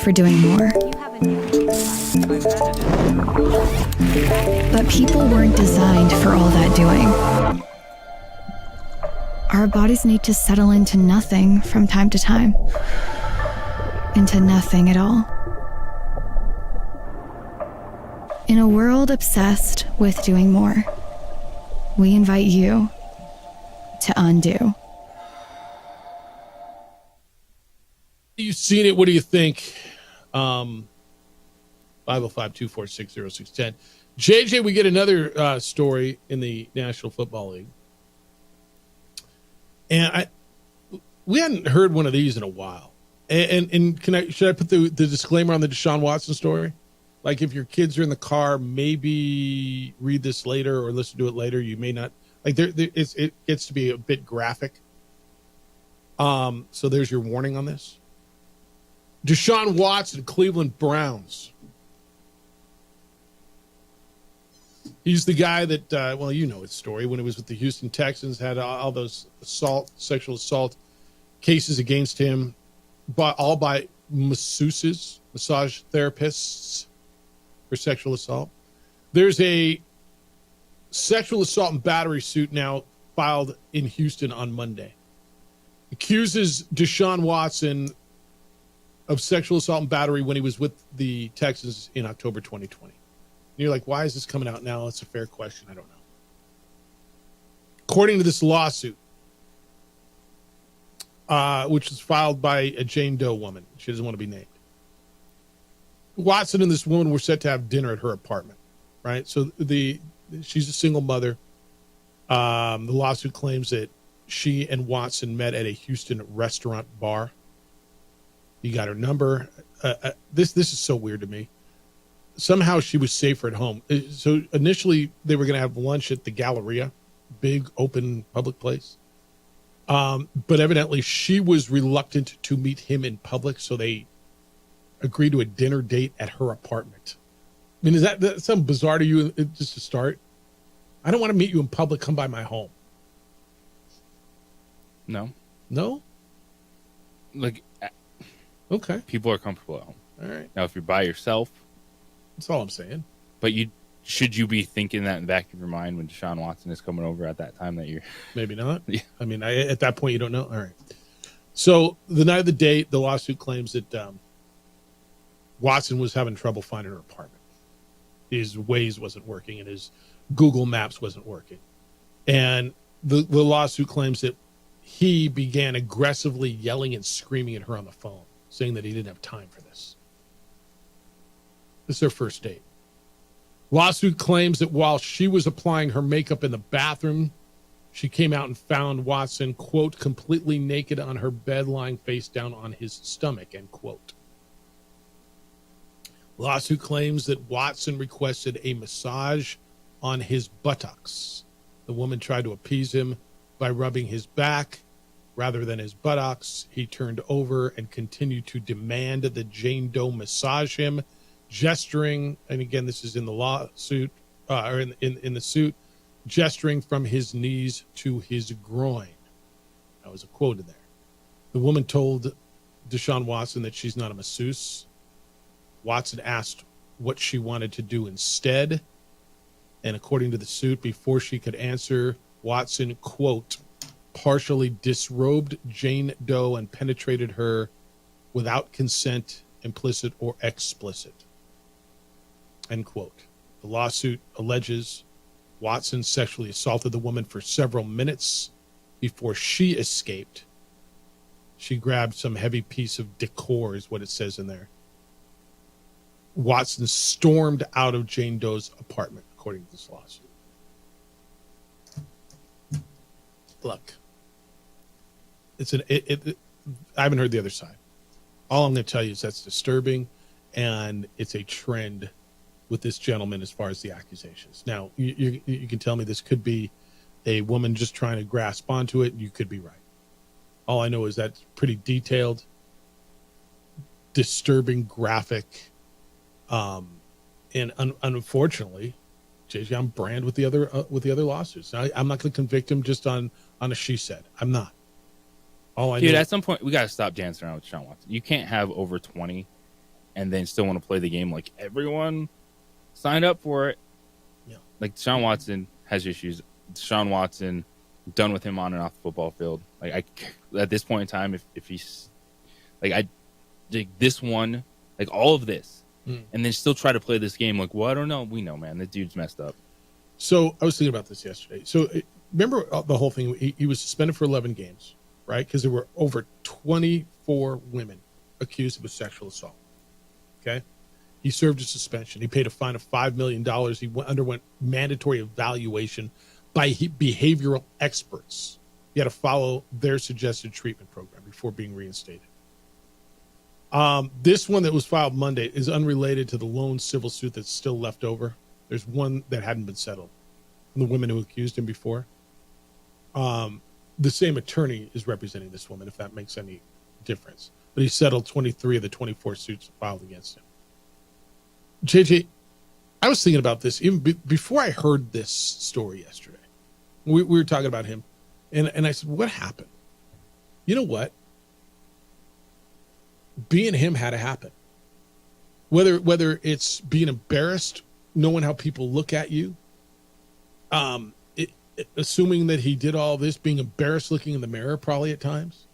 for doing more. But people weren't designed for all that doing. Our bodies need to settle into nothing from time to time. Into nothing at all. In a world obsessed with doing more, we invite you to undo. You've seen it. What do you think? 505-246-0610. JJ, we get another story in the National Football League. And we hadn't heard one of these in a while. And should I put the disclaimer on the Deshaun Watson story? Like, if your kids are in the car, maybe read this later or listen to it later. You may not. Like, it gets to be a bit graphic. So there's your warning on this. Deshaun Watson, Cleveland Browns. He's the guy that, well, you know his story. When he was with the Houston Texans, had all those sexual assault cases against him, all by masseuses, massage therapists for sexual assault. There's a sexual assault and battery suit now filed in Houston on Monday. Accuses Deshaun Watson of sexual assault and battery when he was with the Texans in October 2020. And you're like, why is this coming out now? It's a fair question. I don't know. According to this lawsuit, which was filed by a Jane Doe woman, she doesn't want to be named, Watson and this woman were set to have dinner at her apartment, right? So she's a single mother. The lawsuit claims that she and Watson met at a Houston restaurant bar. He got her number. This is so weird to me. Somehow she was safer at home. So initially they were going to have lunch at the Galleria, big open public place. But evidently she was reluctant to meet him in public, so they agreed to a dinner date at her apartment. I mean, is that something bizarre to you just to start? I don't want to meet you in public. Come by my home. No. No? Like, okay. People are comfortable at home. All right. Now, if you're by yourself. That's all I'm saying. But should you be thinking that in the back of your mind when Deshaun Watson is coming over at that time that you're. Maybe not. Yeah. I mean, at that point, you don't know. All right. So the night of the date, the lawsuit claims that Watson was having trouble finding her apartment. His Waze wasn't working and his Google Maps wasn't working. And the lawsuit claims that he began aggressively yelling and screaming at her on the phone, saying that he didn't have time for this. This is their first date. Lawsuit claims that while she was applying her makeup in the bathroom, she came out and found Watson, quote, completely naked on her bed, lying face down on his stomach, end quote. Lawsuit claims that Watson requested a massage on his buttocks. The woman tried to appease him by rubbing his back rather than his buttocks. He turned over and continued to demand that Jane Doe massage him, gesturing, and again, this is in the lawsuit, or in the suit, gesturing from his knees to his groin. That was a quote in there. The woman told Deshaun Watson that she's not a masseuse. Watson asked what she wanted to do instead. And according to the suit, before she could answer, Watson, quote, partially disrobed Jane Doe and penetrated her without consent, implicit or explicit, end quote. The lawsuit alleges Watson sexually assaulted the woman for several minutes before she escaped. She grabbed some heavy piece of decor, is what it says in there. Watson stormed out of Jane Doe's apartment, according to this lawsuit. Look, I haven't heard the other side. All I'm going to tell you is that's disturbing, and it's a trend with this gentleman as far as the accusations. Now, you can tell me this could be a woman just trying to grasp onto it, and you could be right. All I know is that's pretty detailed, disturbing, graphic, and unfortunately, JJ, I'm brand with the other lawsuits. I'm not going to convict him just on a she said. I'm not. Dude, at some point we got to stop dancing around with Deshaun Watson. You can't have over 20 and then still want to play the game like everyone signed up for it. Yeah. Like Deshaun Watson has issues. Deshaun Watson, done with him on and off the football field. Like at this point in time, if he's like this one, like all of this, and then still try to play this game like, well, I don't know. We know, man, the dude's messed up. So I was thinking about this yesterday. So remember the whole thing? He was suspended for 11 games, right? Because there were over 24 women accused of sexual assault. Okay. He served a suspension. He paid a fine of $5 million. He underwent mandatory evaluation by behavioral experts. He had to follow their suggested treatment program before being reinstated. This one that was filed Monday is unrelated to the lone civil suit that's still left over. There's one that hadn't been settled from the women who accused him before. The same attorney is representing this woman, if that makes any difference. But he settled 23 of the 24 suits filed against him. JJ, I was thinking about this even before I heard this story yesterday. We were talking about him, and I said, what happened? You know what? Being him had to happen. Whether it's being embarrassed, knowing how people look at you, assuming that he did all this, being embarrassed looking in the mirror probably at times.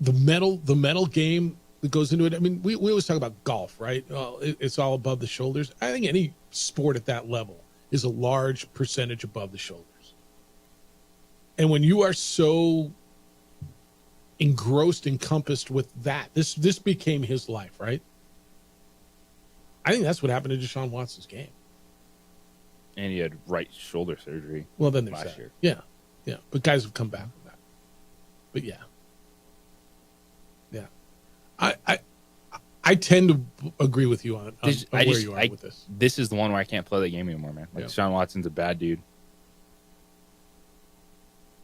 The mental game that goes into it. I mean, we always talk about golf, right? It's all above the shoulders. I think any sport at that level is a large percentage above the shoulders. And when you are so encompassed with that, this became his life, right? I think that's what happened to Deshaun Watson's game. And he had right shoulder surgery. Well, then last year. Yeah. But guys have come back from that. But yeah. I tend to agree with you on where you are with this. This is the one where I can't play that game anymore, man. Like, Deshaun Watson's a bad dude.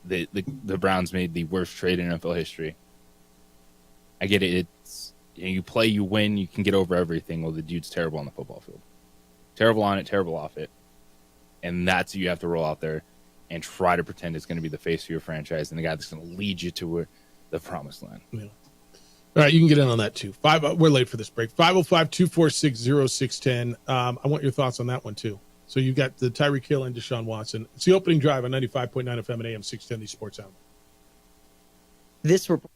The Browns made the worst trade in NFL history. I get it. It's you play, you win, you can get over everything. Well, the dude's terrible on the football field. Terrible on it, terrible off it. And that's you have to roll out there and try to pretend it's going to be the face of your franchise and the guy that's going to lead you to the promised land. Yeah. All right, you can get in on that too. We're late for this break. 505-246-0610. I want your thoughts on that one too. So you got the Tyreek Hill and Deshaun Watson. It's the opening drive on 95.9 FM and AM 610, the Sports Outlet. This report.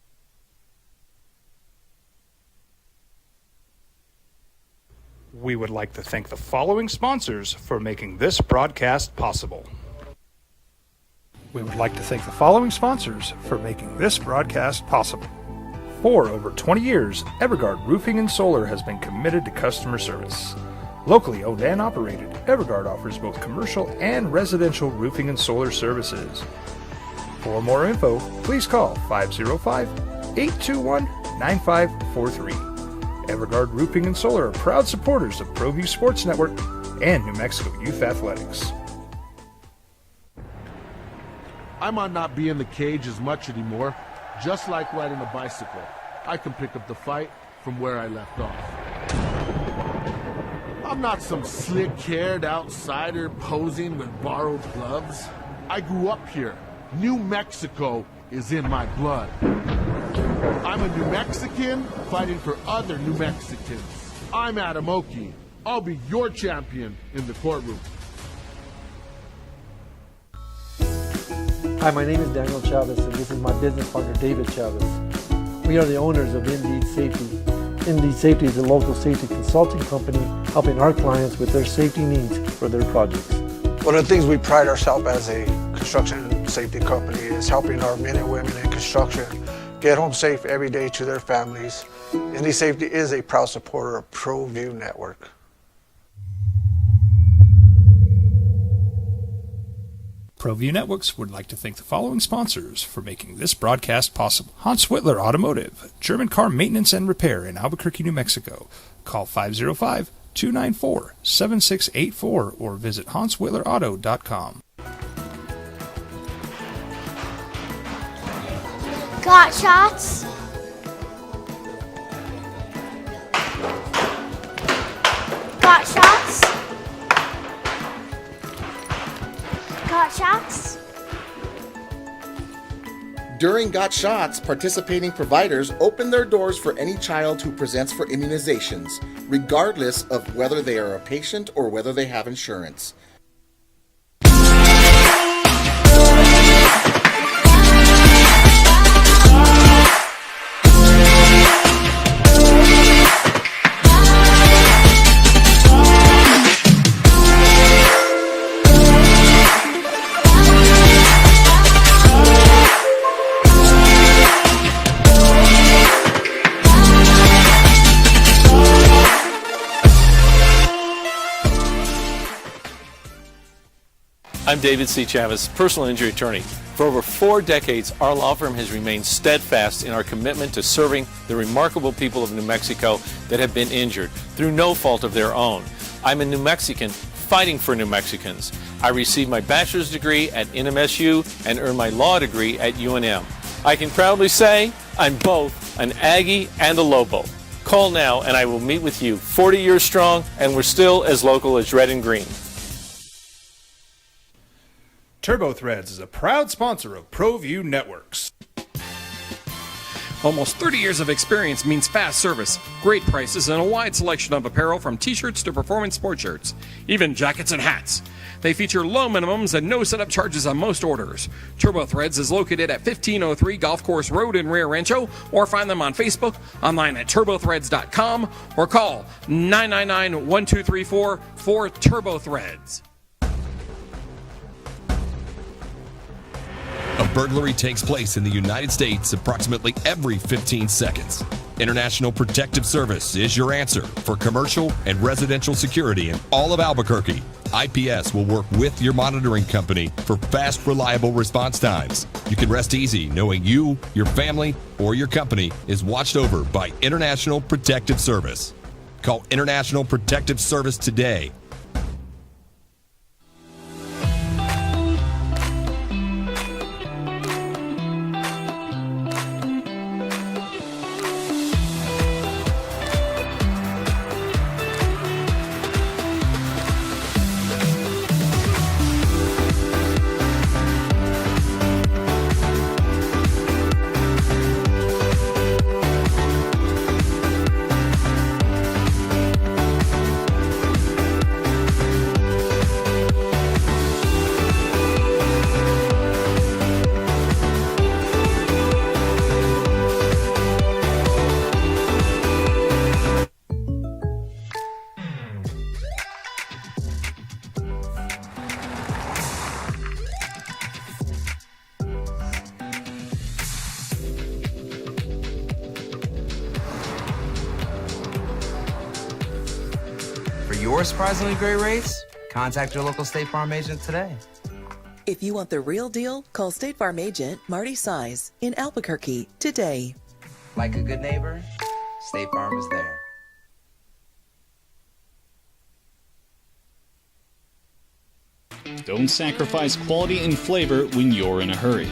We would like to thank the following sponsors for making this broadcast possible. We would like to thank the following sponsors for making this broadcast possible. For over 20 years, Evergard Roofing and Solar has been committed to customer service. Locally owned and operated, Evergard offers both commercial and residential roofing and solar services. For more info, please call 505-821-9543. Evergard Roofing and Solar are proud supporters of ProView Sports Network and New Mexico Youth Athletics. I might not be in the cage as much anymore. Just like riding a bicycle, I can pick up the fight from where I left off. I'm not some slick-haired outsider posing with borrowed gloves. I grew up here. New Mexico is in my blood. I'm a New Mexican fighting for other New Mexicans. I'm Adam Oki. I'll be your champion in the courtroom. Hi, my name is Daniel Chavez, and this is my business partner, David Chavez. We are the owners of Indeed Safety. Indeed Safety is a local safety consulting company helping our clients with their safety needs for their projects. One of the things we pride ourselves as a construction safety company is helping our men and women in construction get home safe every day to their families. Indeed Safety is a proud supporter of ProView Network. ProView Networks would like to thank the following sponsors for making this broadcast possible. Hans Whitler Automotive, German car maintenance and repair in Albuquerque, New Mexico. Call 505-294-7684 or visit HansWhitlerAuto.com. Got shots? Got shots? Got shots? During Got Shots, participating providers open their doors for any child who presents for immunizations, regardless of whether they are a patient or whether they have insurance. I'm David C. Chavez, personal injury attorney. For over 4 decades, our law firm has remained steadfast in our commitment to serving the remarkable people of New Mexico that have been injured through no fault of their own. I'm a New Mexican fighting for New Mexicans. I received my bachelor's degree at NMSU and earned my law degree at UNM. I can proudly say I'm both an Aggie and a Lobo. Call now and I will meet with you. 40 years strong, and we're still as local as Red and Green. TurboThreads is a proud sponsor of ProView Networks. Almost 30 years of experience means fast service, great prices, and a wide selection of apparel from t-shirts to performance sport shirts, even jackets and hats. They feature low minimums and no setup charges on most orders. TurboThreads is located at 1503 Golf Course Road in Rio Rancho, or find them on Facebook, online at turbothreads.com, or call 999-1234 for TurboThreads. A burglary takes place in the United States approximately every 15 seconds. International Protective Service is your answer for commercial and residential security in all of Albuquerque. IPS will work with your monitoring company for fast, reliable response times. You can rest easy knowing you, your family, or your company is watched over by International Protective Service. Call International Protective Service today. Your surprisingly great rates? Contact your local State Farm agent today. If you want the real deal, call State Farm agent Marty Size in Albuquerque today. Like a good neighbor, State Farm is there. Don't sacrifice quality and flavor when you're in a hurry.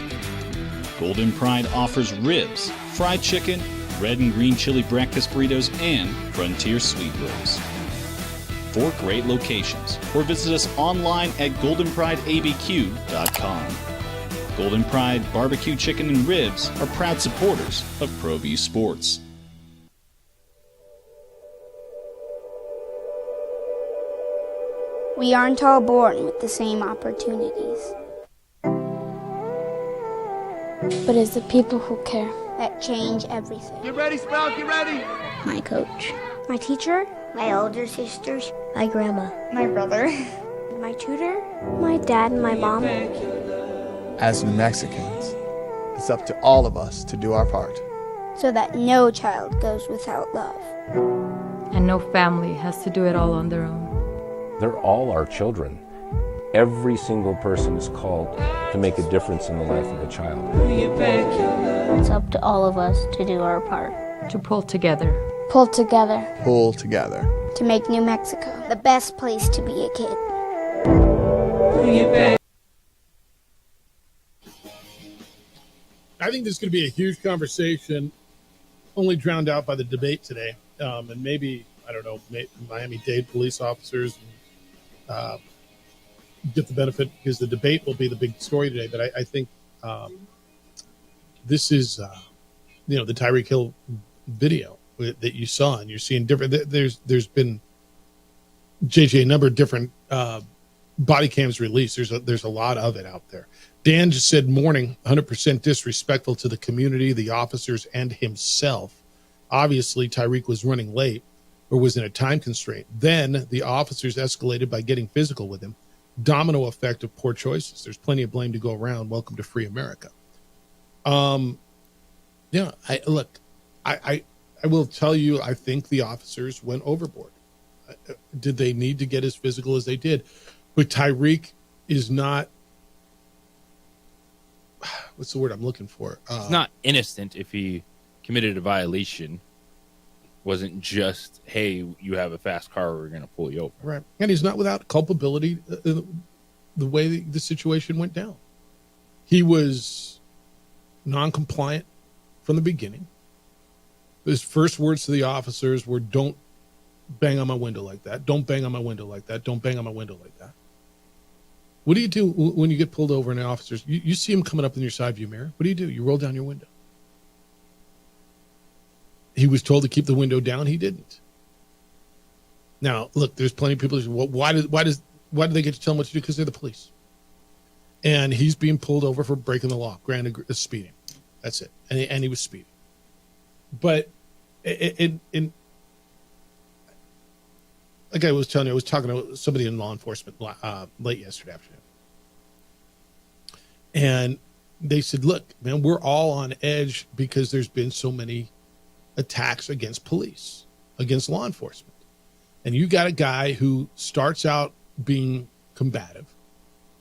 Golden Pride offers ribs, fried chicken, red and green chili breakfast burritos, and Frontier sweet rolls. 4 great locations, or visit us online at goldenprideabq.com. Golden Pride Barbecue Chicken and Ribs are proud supporters of ProView Sports. We aren't all born with the same opportunities. But it's the people who care that change everything. Get ready, Sprout, get ready! My coach, my teacher, my older sisters, my grandma, my brother, my tutor, my dad, and my mom. As New Mexicans, it's up to all of us to do our part. So that no child goes without love. And no family has to do it all on their own. They're all our children. Every single person is called to make a difference in the life of a child. It's up to all of us to do our part. To pull together. Pull together. Pull together. To make New Mexico the best place to be a kid. I think this is going to be a huge conversation, only drowned out by the debate today. And maybe, I don't know, Miami-Dade police officers get the benefit because the debate will be the big story today. But I think this is, the Tyreek Hill video that you saw, and you're seeing different. There's been JJ a number of different body cams released. There's a lot of it out there. Dan just said morning, 100% disrespectful to the community, the officers, and himself. Obviously, Tyreek was running late or was in a time constraint. Then the officers escalated by getting physical with him. Domino effect of poor choices. There's plenty of blame to go around. Welcome to free America. I will tell you, I think the officers went overboard. Did they need to get as physical as they did? But Tyreek is not, what's the word I'm looking for? He's not innocent if he committed a violation. Wasn't just, hey, you have a fast car, we're going to pull you over. Right. And he's not without culpability the way the situation went down. He was non-compliant from the beginning. His first words to the officers were, "Don't bang on my window like that. Don't bang on my window like that. Don't bang on my window like that." What do you do when you get pulled over and the officers, you see him coming up in your side view mirror? What do? You roll down your window. He was told to keep the window down. He didn't. Now, look, there's plenty of people who say, well, why do they get to tell him what to do? Because they're the police. And he's being pulled over for breaking the law, granted speeding. That's it. And he was speeding. But like I was telling you, I was talking to somebody in law enforcement late yesterday afternoon. And they said, look, man, we're all on edge because there's been so many attacks against police, against law enforcement. And you got a guy who starts out being combative.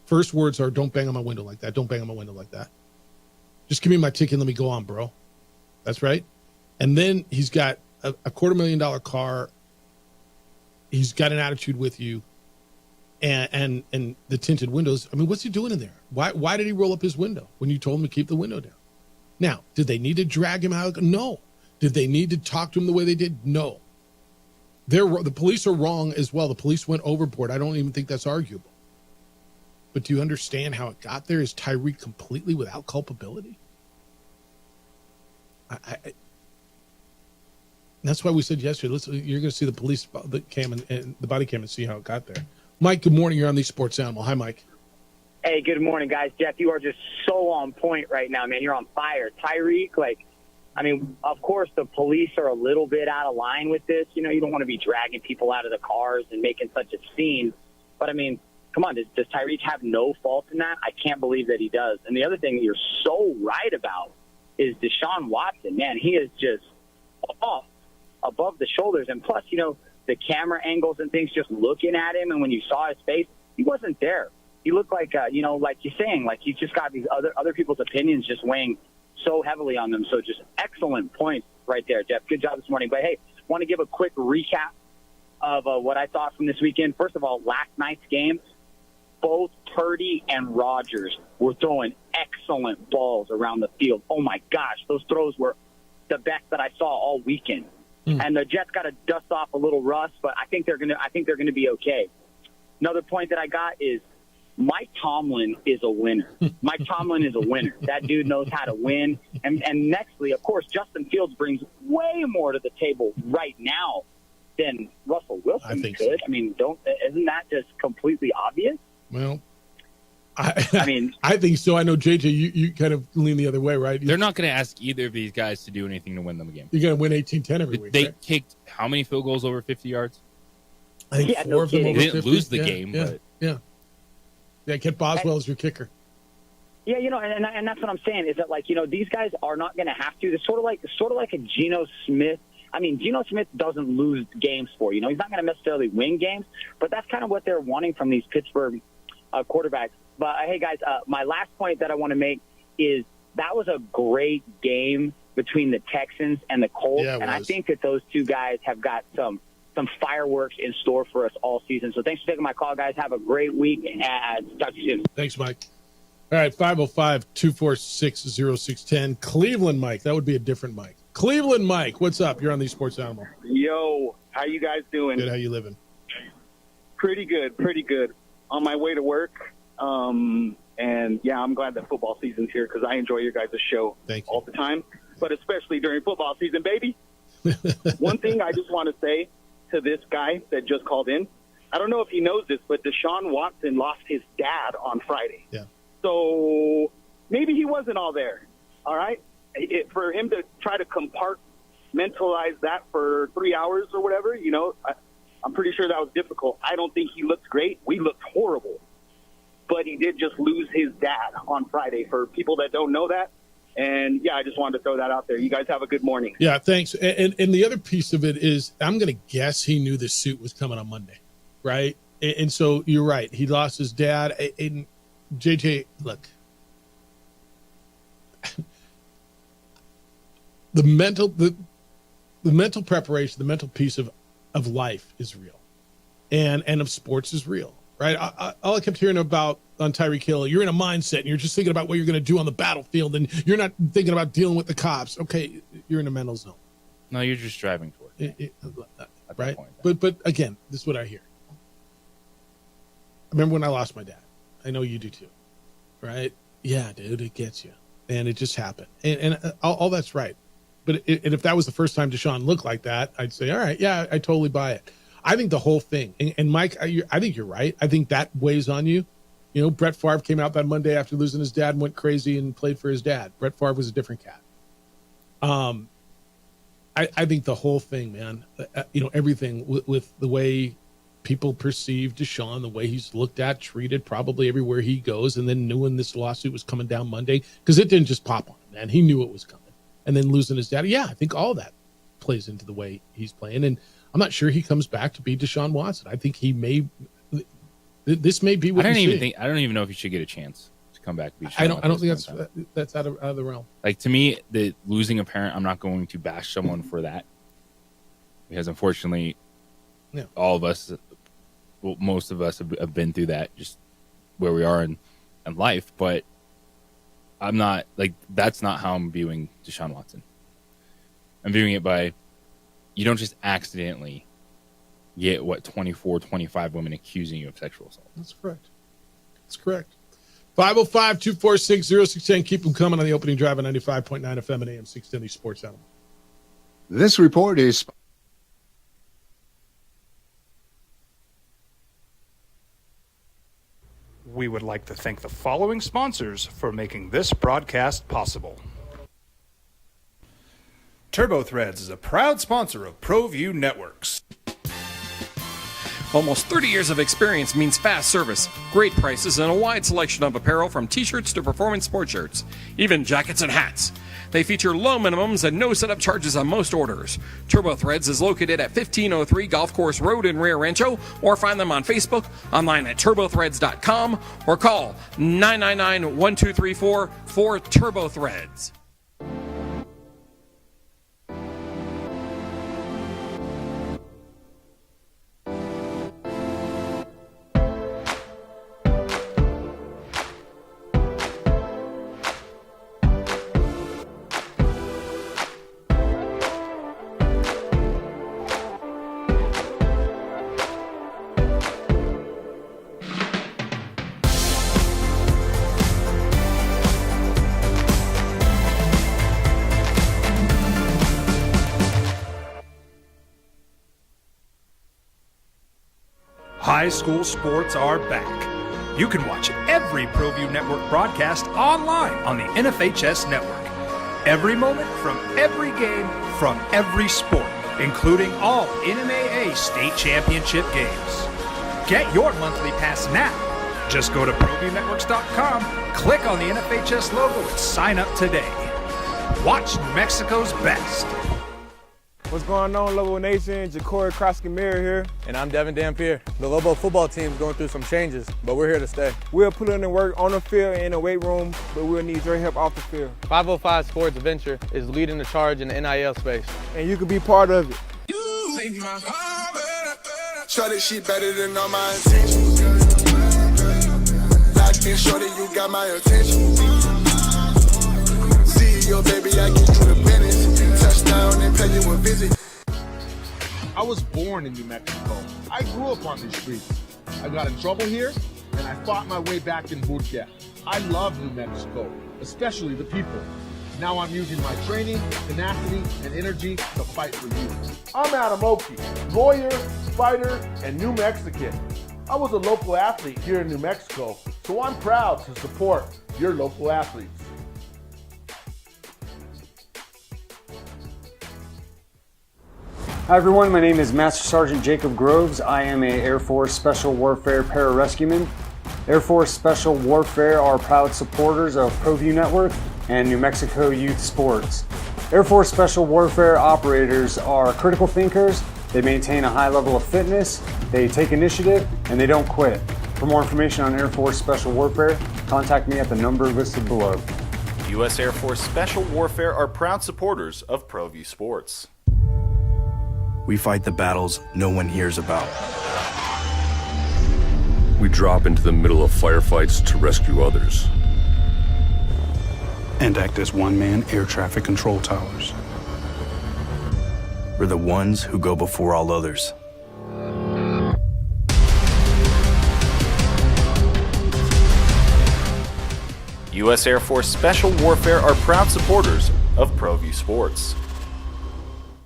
First words are, "Don't bang on my window like that. Don't bang on my window like that. Just give me my ticket and let me go on, bro." That's right. And then he's got a $250,000 car. He's got an attitude with you, and the tinted windows. I mean, what's he doing in there? Why did he roll up his window when you told him to keep the window down? Now, did they need to drag him out? No. Did they need to talk to him the way they did? No. The police are wrong as well. The police went overboard. I don't even think that's arguable. But do you understand how it got there? Is Tyreek completely without culpability? That's why we said yesterday, you're going to see the police cam and the body cam and see how it got there. Mike, good morning. You're on the Sports Animal. Hi, Mike. Hey, good morning, guys. Jeff, you are just so on point right now, man. You're on fire. Tyreek, of course, the police are a little bit out of line with this. You know, you don't want to be dragging people out of the cars and making such a scene. But, come on, does Tyreek have no fault in that? I can't believe that he does. And the other thing that you're so right about is Deshaun Watson. Man, he is just off above the shoulders. And plus, the camera angles and things, just looking at him, and when you saw his face, he wasn't there. He looked like, like you're saying, like he's just got these other people's opinions just weighing so heavily on them. So just excellent points right there, Jeff. Good job this morning. But, hey, want to give a quick recap of what I thought from this weekend. First of all, last night's game, both Purdy and Rodgers were throwing excellent balls around the field. Oh, my gosh, those throws were the best that I saw all weekend. And the Jets got to dust off a little rust, but I think they're gonna be okay. Another point that I got is Mike Tomlin is a winner. Mike Tomlin is a winner. That dude knows how to win. And nextly, of course, Justin Fields brings way more to the table right now than Russell Wilson could. So. Isn't that just completely obvious? Well, I think so. I know, JJ, you kind of lean the other way, right? They're not going to ask either of these guys to do anything to win them a game. You're going to win 18-10 every week. They kicked how many field goals over 50 yards? I think 4 of them over 50. They didn't lose the game. But Kent Boswell is your kicker. Yeah, and that's what I'm saying is that, these guys are not going to have to. It's sort of like a Geno Smith. Geno Smith doesn't lose games for you. He's not going to necessarily win games, but that's kind of what they're wanting from these Pittsburgh quarterbacks. But, hey, guys, my last point that I want to make is that was a great game between the Texans and the Colts, and I think that those two guys have got some fireworks in store for us all season. So thanks for taking my call, guys. Have a great week, and talk to you soon. Thanks, Mike. All right, 505-246-0610. Cleveland Mike. That would be a different Mike. Cleveland Mike, what's up? You're on the Sports Animal. Yo, how you guys doing? Good. How you living? Pretty good. On my way to work. And yeah, I'm glad that football season's here because I enjoy your guys' show all the time, but especially during football season, baby. One thing I just want to say to this guy that just called in, I don't know if he knows this, but Deshaun Watson lost his dad on Friday. Yeah. So maybe he wasn't all there. All right. For him to try to compartmentalize that for 3 hours or whatever, I'm pretty sure that was difficult. I don't think he looked great. We looked horrible. But he did just lose his dad on Friday, for people that don't know that. And, yeah, I just wanted to throw that out there. You guys have a good morning. Yeah, thanks. And the other piece of it is I'm going to guess he knew the suit was coming on Monday, right? And so you're right. He lost his dad. And JJ, look, the mental preparation, the mental piece of life is real, and of sports is real. Right. All I kept hearing about on Tyreek Hill, you're in a mindset and you're just thinking about what you're going to do on the battlefield and you're not thinking about dealing with the cops. Okay, you're in a mental zone. No, you're just driving toward it. Right? But again, this is what I hear. I remember when I lost my dad. I know you do too, right? Yeah, dude, it gets you. And it just happened. And all that's right. But if that was the first time Deshaun looked like that, I'd say, all right, yeah, I totally buy it. I think the whole thing, and Mike, I think you're right. I think that weighs on you. You know, Brett Favre came out that Monday after losing his dad and went crazy and played for his dad. Brett Favre was a different cat. I think the whole thing, man, everything with the way people perceive Deshaun, the way he's looked at, treated probably everywhere he goes, and then knowing this lawsuit was coming down Monday, because it didn't just pop on him, man. He knew it was coming. And then losing his dad. Yeah, I think all that plays into the way he's playing. And I'm not sure he comes back to be Deshaun Watson. I think this may be what I don't even know if he should get a chance to come back to be Deshaun I don't think that's out of the realm. Like, to me, the losing a parent, I'm not going to bash someone for that. Because unfortunately, all of us, well, most of us have been through that, just where we are in life. But I'm not, like, that's not how I'm viewing Deshaun Watson. I'm viewing it by, you don't just accidentally get 24, 25 women accusing you of sexual assault. That's correct. 505-246-0610. Keep them coming on the opening drive on 95.9 FM and AM 610 Sports Animal. This report is... We would like to thank the following sponsors for making this broadcast possible. TurboThreads is a proud sponsor of ProView Networks. Almost 30 years of experience means fast service, great prices, and a wide selection of apparel from t-shirts to performance sport shirts, even jackets and hats. They feature low minimums and no setup charges on most orders. TurboThreads is located at 1503 Golf Course Road in Rio Rancho, or find them on Facebook, online at turbothreads.com, or call 999-1234 for TurboThreads. High school sports are back. You can watch every ProView Network broadcast online on the NFHS network. Every moment from every game from every sport, including all NMAA state championship games. Get your monthly pass now. Just go to ProViewNetworks.com, click on the NFHS logo, and sign up today. Watch New Mexico's best. What's going on, Lobo Nation? Ja'Cory Krosky-Mirror here. And I'm Devin Dampier. The Lobo football team is going through some changes, but we're here to stay. We'll put in the work on the field and in the weight room, but we'll need your help off the field. 505 Sports Venture is leading the charge in the NIL space. And you can be part of it. Shorty, she better than all my intentions. Locked in, shorty, you got my attention. See your baby, I get you the business. Touchdown and pay you a visit. I was born in New Mexico. I grew up on these streets. I got in trouble here, and I fought my way back in Burkia. I love New Mexico, especially the people. Now I'm using my training, tenacity, and energy to fight for you. I'm Adam Oki, lawyer, fighter, and New Mexican. I was a local athlete here in New Mexico, so I'm proud to support your local athletes. Hi everyone, my name is Master Sergeant Jacob Groves. I am a Air Force Special Warfare Pararescueman. Air Force Special Warfare are proud supporters of ProView Network and New Mexico Youth Sports. Air Force Special Warfare operators are critical thinkers. They maintain a high level of fitness, they take initiative, and they don't quit. For more information on Air Force Special Warfare, contact me at the number listed below. U.S. Air Force Special Warfare are proud supporters of ProView Sports. We fight the battles no one hears about. We drop into the middle of firefights to rescue others. And act as one-man air traffic control towers. We're the ones who go before all others. U.S. Air Force Special Warfare are proud supporters of ProView Sports.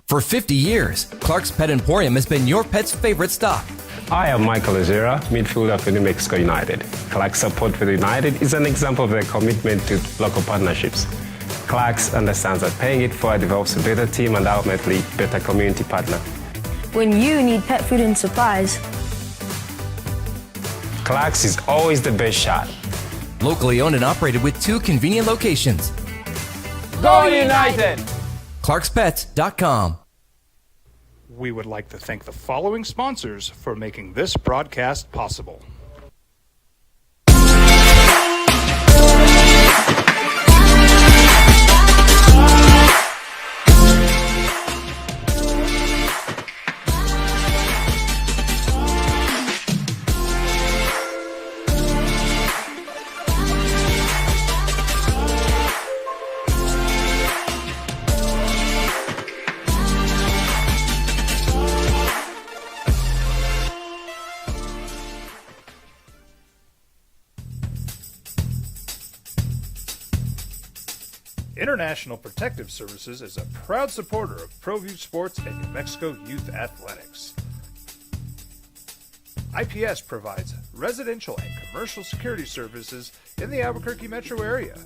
For 50 years, Clark's Pet Emporium has been your pet's favorite stop. I am Michael Azera, midfielder for New Mexico United. Clark's support for the United is an example of their commitment to local partnerships. Clark's understands that paying it forward develops a better team and ultimately better community partner. When you need pet food and supplies, Clark's is always the best shot. Locally owned and operated with 2 convenient locations. Go United! ClarksPets.com. We would like to thank the following sponsors for making this broadcast possible. International Protective Services is a proud supporter of ProView Sports and New Mexico Youth Athletics. IPS provides residential and commercial security services in the Albuquerque metro area.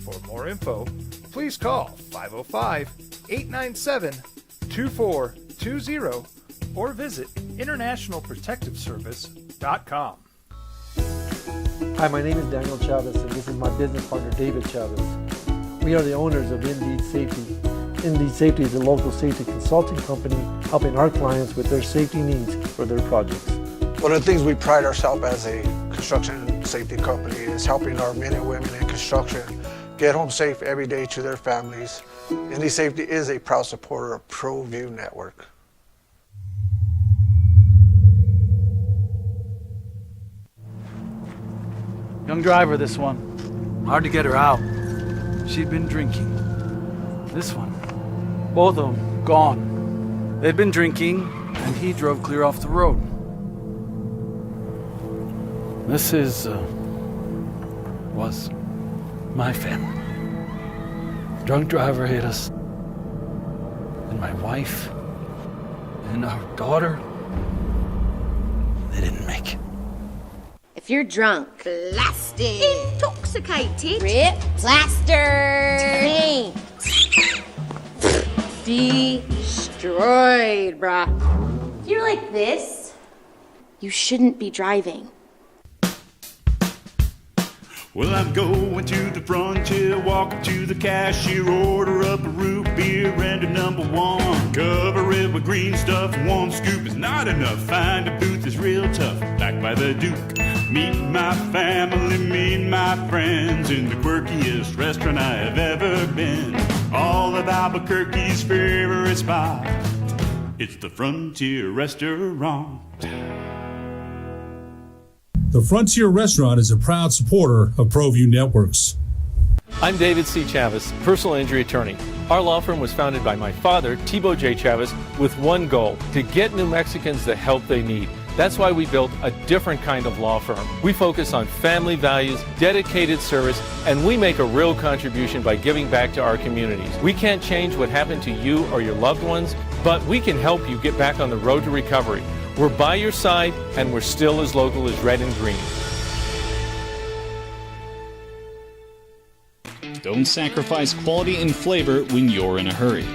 For more info, please call 505-897-2420 or visit internationalprotectiveservice.com. Hi, my name is Daniel Chavez, and this is my business partner, David Chavez. We are the owners of Indeed Safety. Indeed Safety is a local safety consulting company helping our clients with their safety needs for their projects. One of the things we pride ourselves as a construction safety company is helping our men and women in construction get home safe every day to their families. Indeed Safety is a proud supporter of ProView Network. Young driver, this one. Hard to get her out. She'd been drinking. This one. Both of them gone. They'd been drinking, and he drove clear off the road. This was my family. Drunk driver hit us. And my wife and our daughter, they didn't make it. If you're drunk, blasted, intoxicated, Rip, plaster, destroyed, bruh. If you're like this, you shouldn't be driving. Well, I'm going to the frontier, walk up to the cashier, order up a root beer and a #1. Cover it with green stuff, one scoop is not enough. Find a booth is real tough, back by the Duke. Meet my family, meet my friends in the quirkiest restaurant I have ever been. All of Albuquerque's favorite spot, it's the Frontier Restaurant. The Frontier Restaurant is a proud supporter of ProView Networks. I'm David C. Chavez, personal injury attorney. Our law firm was founded by my father, Thibaut J. Chavez, with one goal, to get New Mexicans the help they need. That's why we built a different kind of law firm. We focus on family values, dedicated service, and we make a real contribution by giving back to our communities. We can't change what happened to you or your loved ones, but we can help you get back on the road to recovery. We're by your side, and we're still as local as red and green. Don't sacrifice quality and flavor when you're in a hurry.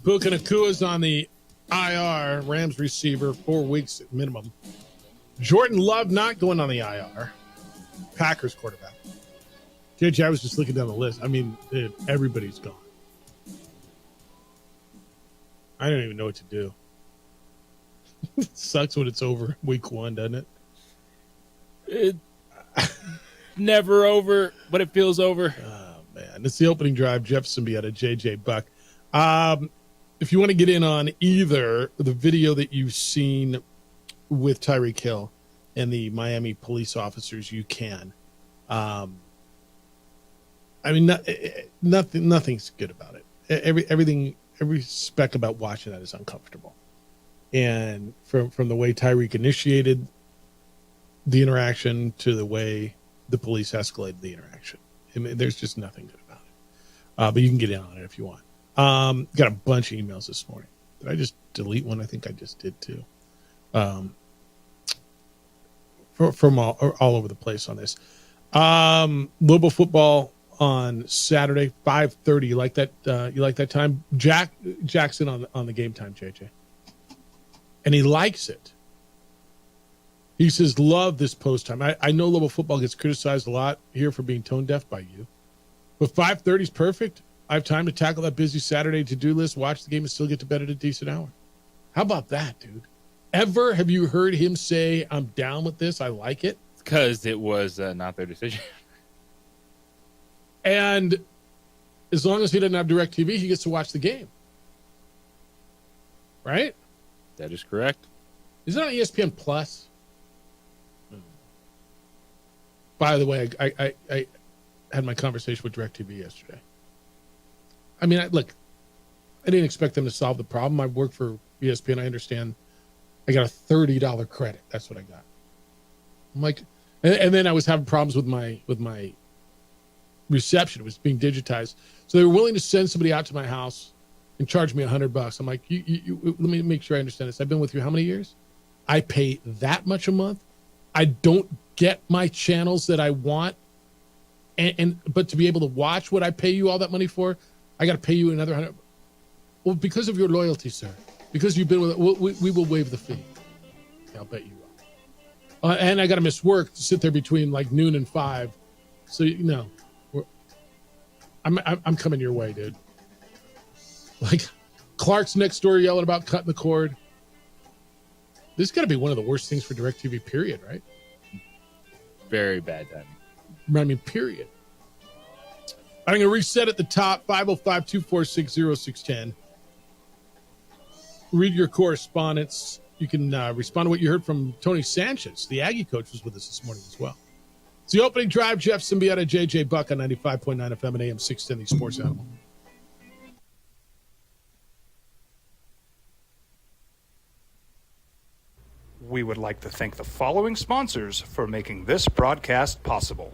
Puka Nakua's on the IR, Rams receiver, 4 weeks at minimum. Jordan Love not going on the IR. Packers quarterback. JJ, I was just looking down the list. I mean, dude, everybody's gone. I don't even know what to do. It sucks when it's over week 1, doesn't it? It never over, but it feels over. Oh, man. It's the opening drive. Jefferson Beata, JJ Buck. If you want to get in on either the video that you've seen with Tyreek Hill and the Miami police officers, you can. I mean, nothing's good about it. Every spec about watching that is uncomfortable. And from the way Tyreek initiated the interaction to the way the police escalated the interaction, I mean, there's just nothing good about it. But you can get in on it if you want. Got a bunch of emails this morning. Did I just delete one? I think I just did too. From all over the place on this. Louisville football on Saturday, 5:30. You like that? You like that time? Jackson on the game time, JJ, and he likes it. He says, "Love this post time." I know Louisville football gets criticized a lot here for being tone deaf by you, but 5:30 is perfect. I have time to tackle that busy Saturday to-do list, watch the game, and still get to bed at a decent hour. How about that, dude? Ever have you heard him say, "I'm down with this. I like it"? Because it was not their decision. And as long as he doesn't have DirecTV, he gets to watch the game. Right? That is correct. Is it on ESPN Plus? By the way, I had my conversation with DirecTV yesterday. I mean, look, I didn't expect them to solve the problem. I work for ESPN. I understand. I got a $30 credit. That's what I got. I'm like, and then I was having problems with my reception. It was being digitized. So they were willing to send somebody out to my house and charge me $100. I'm like, you let me make sure I understand this. I've been with you how many years? I pay that much a month. I don't get my channels that I want. But to be able to watch what I pay you all that money for, I got to pay you another $100. Well, because of your loyalty, sir. Because you've been with it, we will waive the fee. Yeah, I'll bet you will. And I got to miss work to sit there between like noon and 5. So, I'm coming your way, dude. Like, Clark's next door yelling about cutting the cord. This has got to be one of the worst things for DirecTV, period, right? Very bad timing. I mean, period. I'm going to reset at the top, 505-246-0610. Read your correspondence. You can respond to what you heard from Tony Sanchez. The Aggie coach was with us this morning as well. It's the opening drive. Jeff Symbiota, JJ Buck on 95.9 FM and AM 610, the Sports Animal. We would like to thank the following sponsors for making this broadcast possible.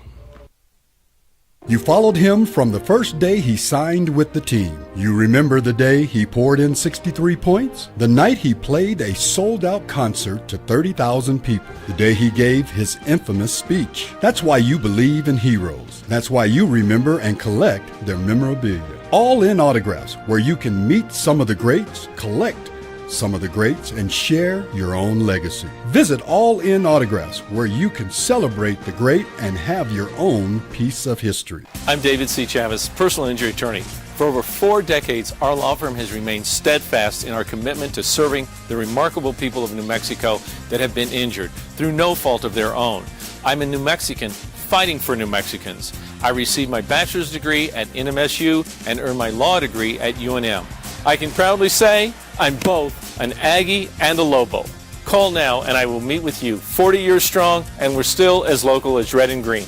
You followed him from the first day he signed with the team. You remember the day he poured in 63 points? The night he played a sold-out concert to 30,000 people. The day he gave his infamous speech. That's why you believe in heroes. That's why you remember and collect their memorabilia. All In Autographs, where you can meet some of the greats, collect some of the greats, and share your own legacy. Visit All In Autographs, where you can celebrate the great and have your own piece of history. I'm David C. Chavez, personal injury attorney. For over 4 decades, our law firm has remained steadfast in our commitment to serving the remarkable people of New Mexico that have been injured through no fault of their own. I'm a New Mexican fighting for New Mexicans. I received my bachelor's degree at NMSU and earned my law degree at UNM. I can proudly say I'm both an Aggie and a Lobo. Call now and I will meet with you. 40 years strong, and we're still as local as red and green.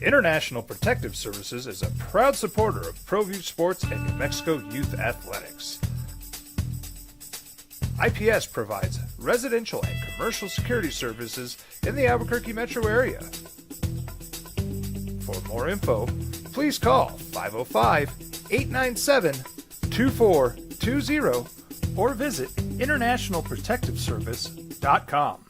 International Protective Services is a proud supporter of ProView Sports and New Mexico Youth Athletics. IPS provides residential and commercial security services in the Albuquerque metro area. For more info, please call 505-897-2420 or visit internationalprotectiveservice.com.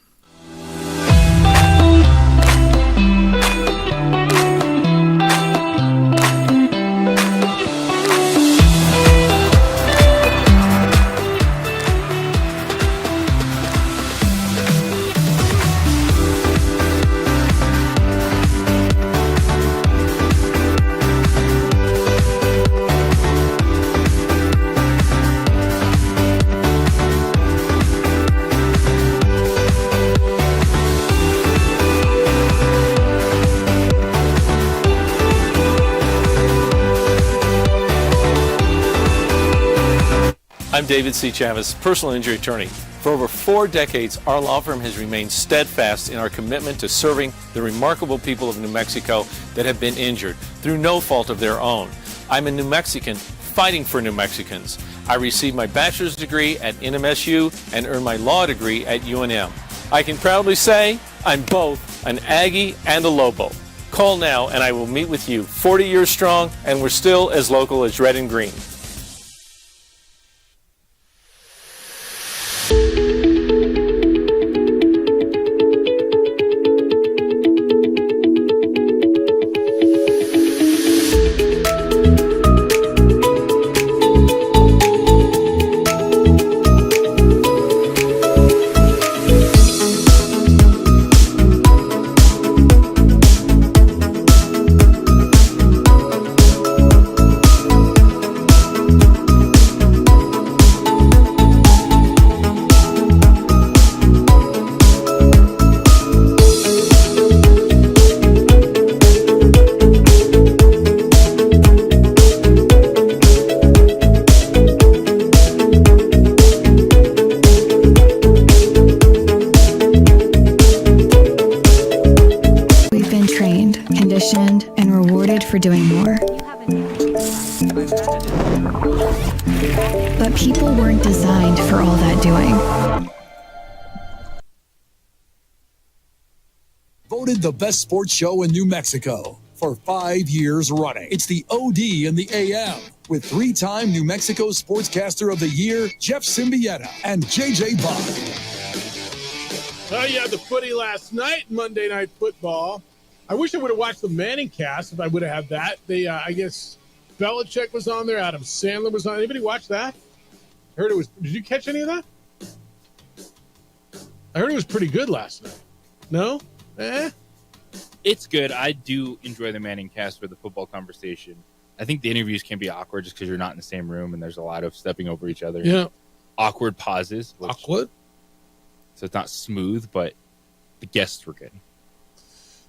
I'm David C. Chavez, personal injury attorney. For over 4 decades, our law firm has remained steadfast in our commitment to serving the remarkable people of New Mexico that have been injured through no fault of their own. I'm a New Mexican fighting for New Mexicans. I received my bachelor's degree at NMSU and earned my law degree at UNM. I can proudly say I'm both an Aggie and a Lobo. Call now and I will meet with you. 40 years strong, and we're still as local as red and green. For doing more. But people weren't designed for all that doing. Voted the best sports show in New Mexico for 5 years running. It's the OD in the AM with 3-time New Mexico Sportscaster of the Year, Jeff Symbieta and JJ Buck. Oh, you had the footy last night, Monday Night Football. I wish I would have watched the Manning cast if I would have had that. I guess Belichick was on there. Adam Sandler was on. Anybody watch that? I heard it was. Did you catch any of that? I heard it was pretty good last night. No? It's good. I do enjoy the Manning cast for the football conversation. I think the interviews can be awkward just because you're not in the same room and there's a lot of stepping over each other. Yeah. Awkward pauses. Awkward? So it's not smooth, but the guests were good.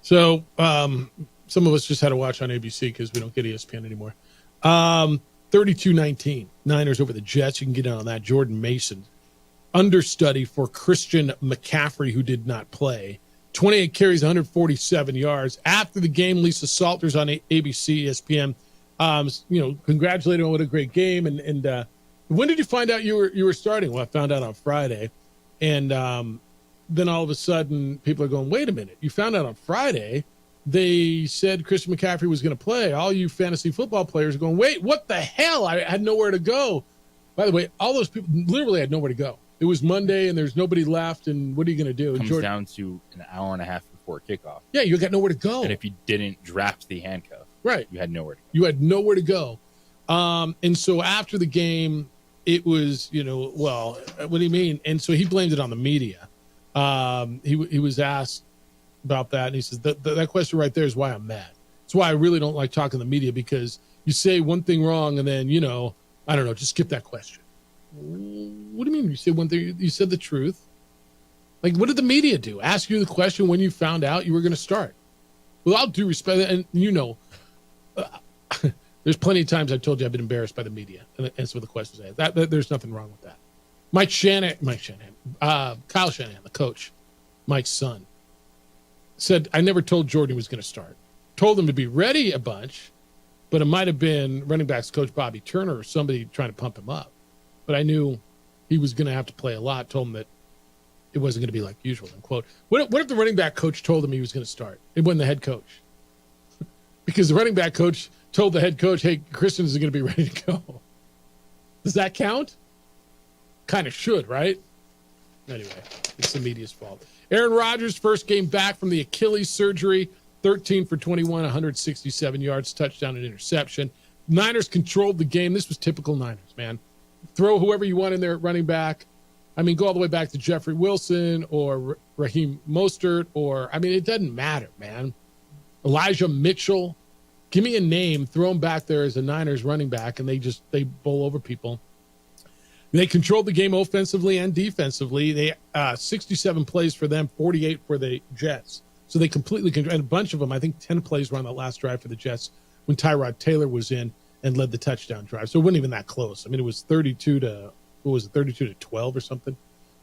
So some of us just had to watch on ABC because we don't get ESPN anymore. 32-19, Niners over the Jets. You can get in on that. Jordan Mason, understudy for Christian McCaffrey, who did not play. 28 carries, 147 yards. After the game, Lisa Salters on ABC, ESPN, congratulated on what a great game. And when did you find out you were starting? Well, I found out on Friday. And then all of a sudden, people are going, wait a minute. You found out on Friday they said Christian McCaffrey was going to play. All you fantasy football players are going, wait, what the hell? I had nowhere to go. By the way, all those people literally had nowhere to go. It was Monday, and there's nobody left, and what are you going to do? It comes down to an hour and a half before kickoff. Yeah, you got nowhere to go. And if you didn't draft the handcuff, right, you had nowhere to go. You had nowhere to go. And so after the game, it was, well, what do you mean? And so he blamed it on the media. He was asked about that, and he says that question right there is why I'm mad. It's why I really don't like talking to the media, because you say one thing wrong and then I don't know, just skip that question. What do you mean? You said one thing, you said the truth. Like, what did the media do? Ask you the question when you found out you were going to start. With all due respect, and there's plenty of times I've told you I've been embarrassed by the media and some of the questions I had. There's nothing wrong with that. Kyle Shanahan, the coach, Mike's son, said, I never told Jordan he was going to start. Told him to be ready a bunch, but it might have been running backs coach Bobby Turner or somebody trying to pump him up. But I knew he was going to have to play a lot. Told him that it wasn't going to be like usual, unquote. What if the running back coach told him he was going to start? It wasn't the head coach. Because the running back coach told the head coach, hey, Christian is going to be ready to go. Does that count? Kind of should, right? Anyway, it's the media's fault. Aaron Rodgers, first game back from the Achilles surgery, 13 for 21, 167 yards, touchdown and interception. Niners controlled the game. This was typical Niners, man. Throw whoever you want in there at running back. I mean, go all the way back to Jeffrey Wilson or Raheem Mostert it doesn't matter, man. Elijah Mitchell. Give me a name, throw him back there as a Niners running back, and they bowl over people. They controlled the game offensively and defensively. They 67 plays for them, 48 for the Jets. So they completely controlled, and a bunch of them, I think 10 plays were on that last drive for the Jets when Tyrod Taylor was in and led the touchdown drive. So it wasn't even that close. I mean, it was 32 to 12 or something.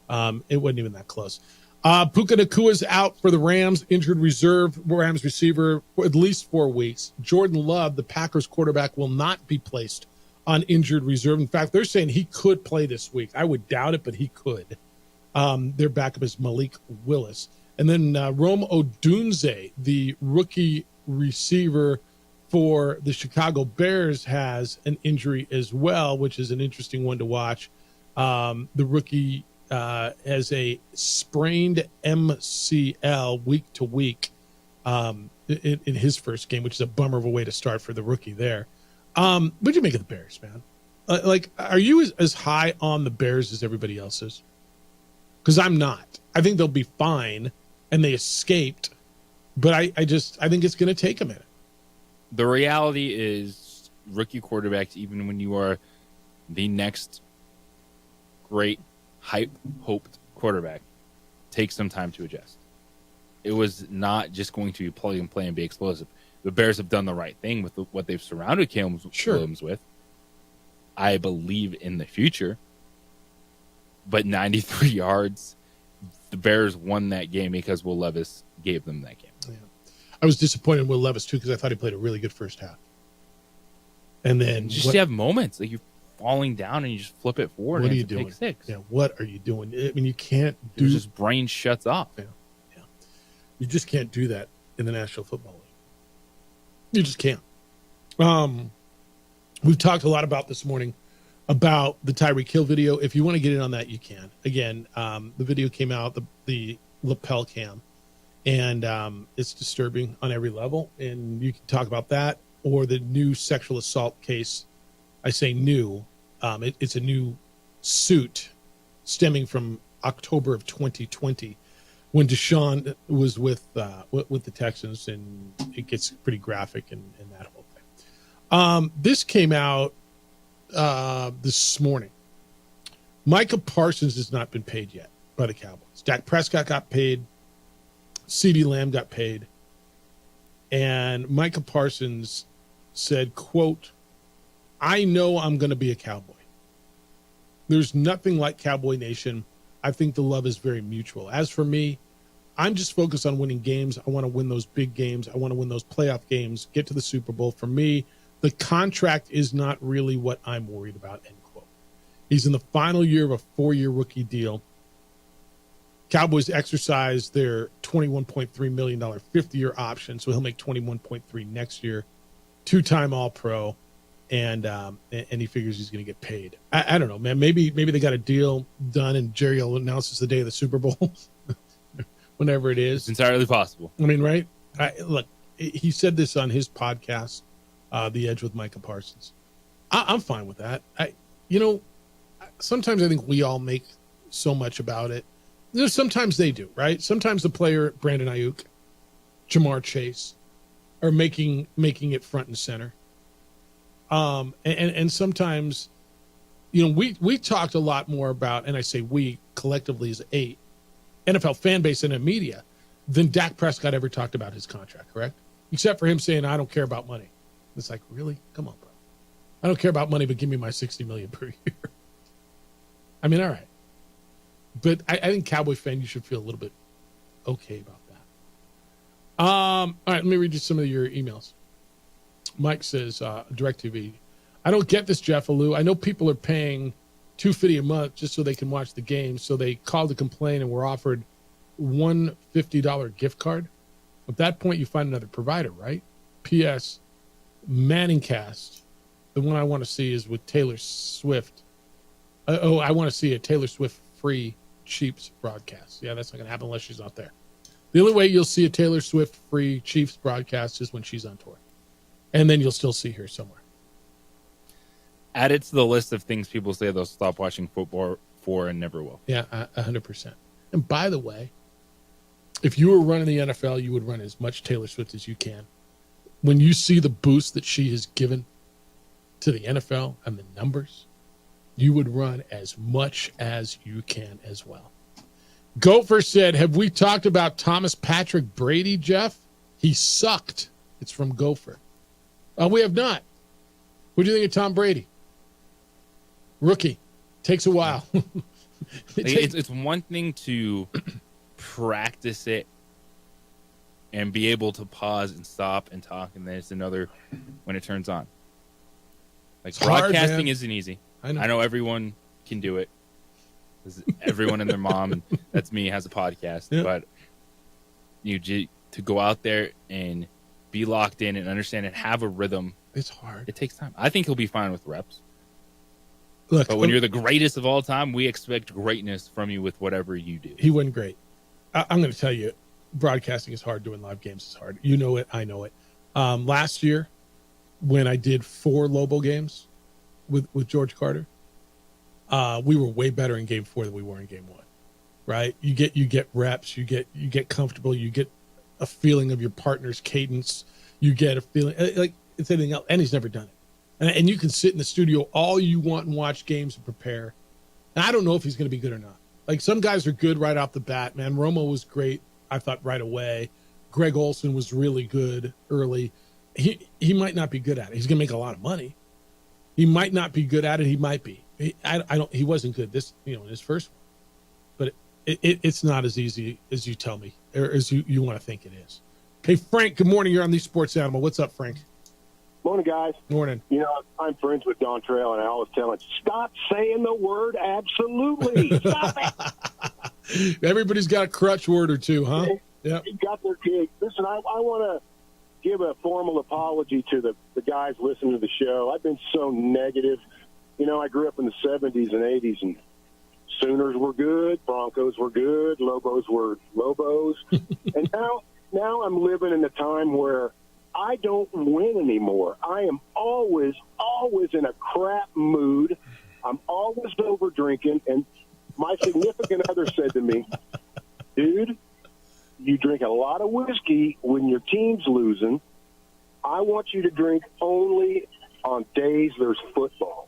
It wasn't even that close. Puka Nakua's out for the Rams, injured reserve Rams receiver for at least 4 weeks. Jordan Love, the Packers quarterback, will not be placed on injured reserve. In fact, they're saying he could play this week. I would doubt it, but he could. Their backup is Malik Willis. And then Rome Odunze, the rookie receiver for the Chicago Bears, has an injury as well, which is an interesting one to watch. The rookie has a sprained MCL week to week in his first game, which is a bummer of a way to start for the rookie there. What'd you make of the Bears, man? Are you as high on the Bears as everybody else is? Because I'm not. I think they'll be fine, and they escaped, but I think it's going to take a minute. The reality is, rookie quarterbacks, even when you are the next great hoped quarterback, takes some time to adjust. It was not just going to be plug and play and be explosive. The Bears have done the right thing with what they've surrounded Caleb Williams with. I believe in the future, but 93 yards, the Bears won that game because Will Levis gave them that game. Yeah. I was disappointed in Will Levis too, because I thought he played a really good first half. And then you have moments like you're falling down and you just flip it forward. What and are you it's a doing? pick six. Yeah, what are you doing? I mean, you can't do. His brain shuts off. Yeah. You just can't do that in the National Football League. You just can't. We've talked a lot about this morning about the Tyreek Hill video. If you want to get in on that, you can. Again, the video came out, the lapel cam, and it's disturbing on every level. And you can talk about that or the new sexual assault case. I say new. It's a new suit stemming from October of 2020 when Deshaun was with the Texans, and it gets pretty graphic in that whole thing. This came out this morning. Micah Parsons has not been paid yet by the Cowboys. Dak Prescott got paid. CeeDee Lamb got paid. And Micah Parsons said, quote, "I know I'm going to be a Cowboy. There's nothing like Cowboy Nation. I think the love is very mutual. As for me, I'm just focused on winning games. I want to win those big games. I want to win those playoff games, get to the Super Bowl. For me, the contract is not really what I'm worried about," end quote. He's in the final year of a 4-year rookie deal. Cowboys exercised their $21.3 million fifth-year option, so he'll make $21.3 next year. 2-time All-Pro, and he figures he's going to get paid. I don't know, man. Maybe they got a deal done, and Jerry will announce it's the day of the Super Bowl, whenever it is. It's entirely possible. I mean, right? Look, he said this on his podcast, The Edge with Micah Parsons. I'm fine with that. Sometimes I think we all make so much about it. Sometimes they do, right? Sometimes the player, Brandon Ayuk, Jamar Chase, are making it front and center. And sometimes, we talked a lot more about, and I say we collectively as a NFL fan base and a media, than Dak Prescott ever talked about his contract, correct? Except for him saying, "I don't care about money." It's like, really? Come on, bro. I don't care about money, but give me my $60 million per year. I mean, all right. But I think Cowboy fan, you should feel a little bit okay about that. All right, let me read you some of your emails. Mike says, DirecTV, "I don't get this, Jeff Alou. I know people are paying $250 a month just so they can watch the game, so they called to complain and were offered one $50 gift card. At that point, you find another provider, right? P.S. Manningcast, the one I want to see is with Taylor Swift. I want to see a Taylor Swift free Chiefs broadcast. Yeah, that's not going to happen unless she's not there. The only way you'll see a Taylor Swift free Chiefs broadcast is when she's on tour. And then you'll still see her somewhere." Add it to the list of things people say they'll stop watching football for and never will. Yeah, 100%. And by the way, if you were running the NFL, you would run as much Taylor Swift as you can. When you see the boost that she has given to the NFL and the numbers, you would run as much as you can as well. Gopher said, "Have we talked about Thomas Patrick Brady, Jeff? He sucked." It's from Gopher. We have not. What do you think of Tom Brady? Rookie. Takes a while. It's one thing to practice it and be able to pause and stop and talk, and then it's another when it turns on. Like, broadcasting isn't easy. I know everyone can do it. Everyone and their mom, and that's me, has a podcast. Yep. But to go out there and be locked in and understand and have a rhythm, it's hard. It takes time. I think he'll be fine with reps. Look, but when you're the greatest of all time, we expect greatness from you with whatever you do. He went great. I'm going to tell you, broadcasting is hard. Doing live games is hard. You know it. I know it. Last year, when I did 4 Lobo games with George Carter, we were way better in game 4 than we were in game 1. Right? You get reps. You get comfortable. You get a feeling of your partner's cadence. You get a feeling like it's anything else. And he's never done it. And you can sit in the studio all you want and watch games and prepare. And I don't know if he's going to be good or not. Like, some guys are good right off the bat, man. Romo was great, I thought, right away. Greg Olsen was really good early. He might not be good at it. He's going to make a lot of money. He might not be good at it. He might be. He wasn't good in his first one. But it's not as easy as you tell me, or as you want to think it is. Hey, Frank, good morning. You're on the Sports Animal. What's up, Frank? Morning, guys. Morning. You know, I'm friends with Don Trail, and I always tell him, stop saying the word absolutely. Stop it. Everybody's got a crutch word or two, huh? Yeah. Got their gig. Listen, I want to give a formal apology to the guys listening to the show. I've been so negative. You know, I grew up in the 70s and 80s, and Sooners were good, Broncos were good, Lobos were Lobos. And now I'm living in a time where I don't win anymore. I am always in a crap mood. I'm always over drinking. And my significant other said to me, dude, you drink a lot of whiskey when your team's losing. I want you to drink only on days there's football.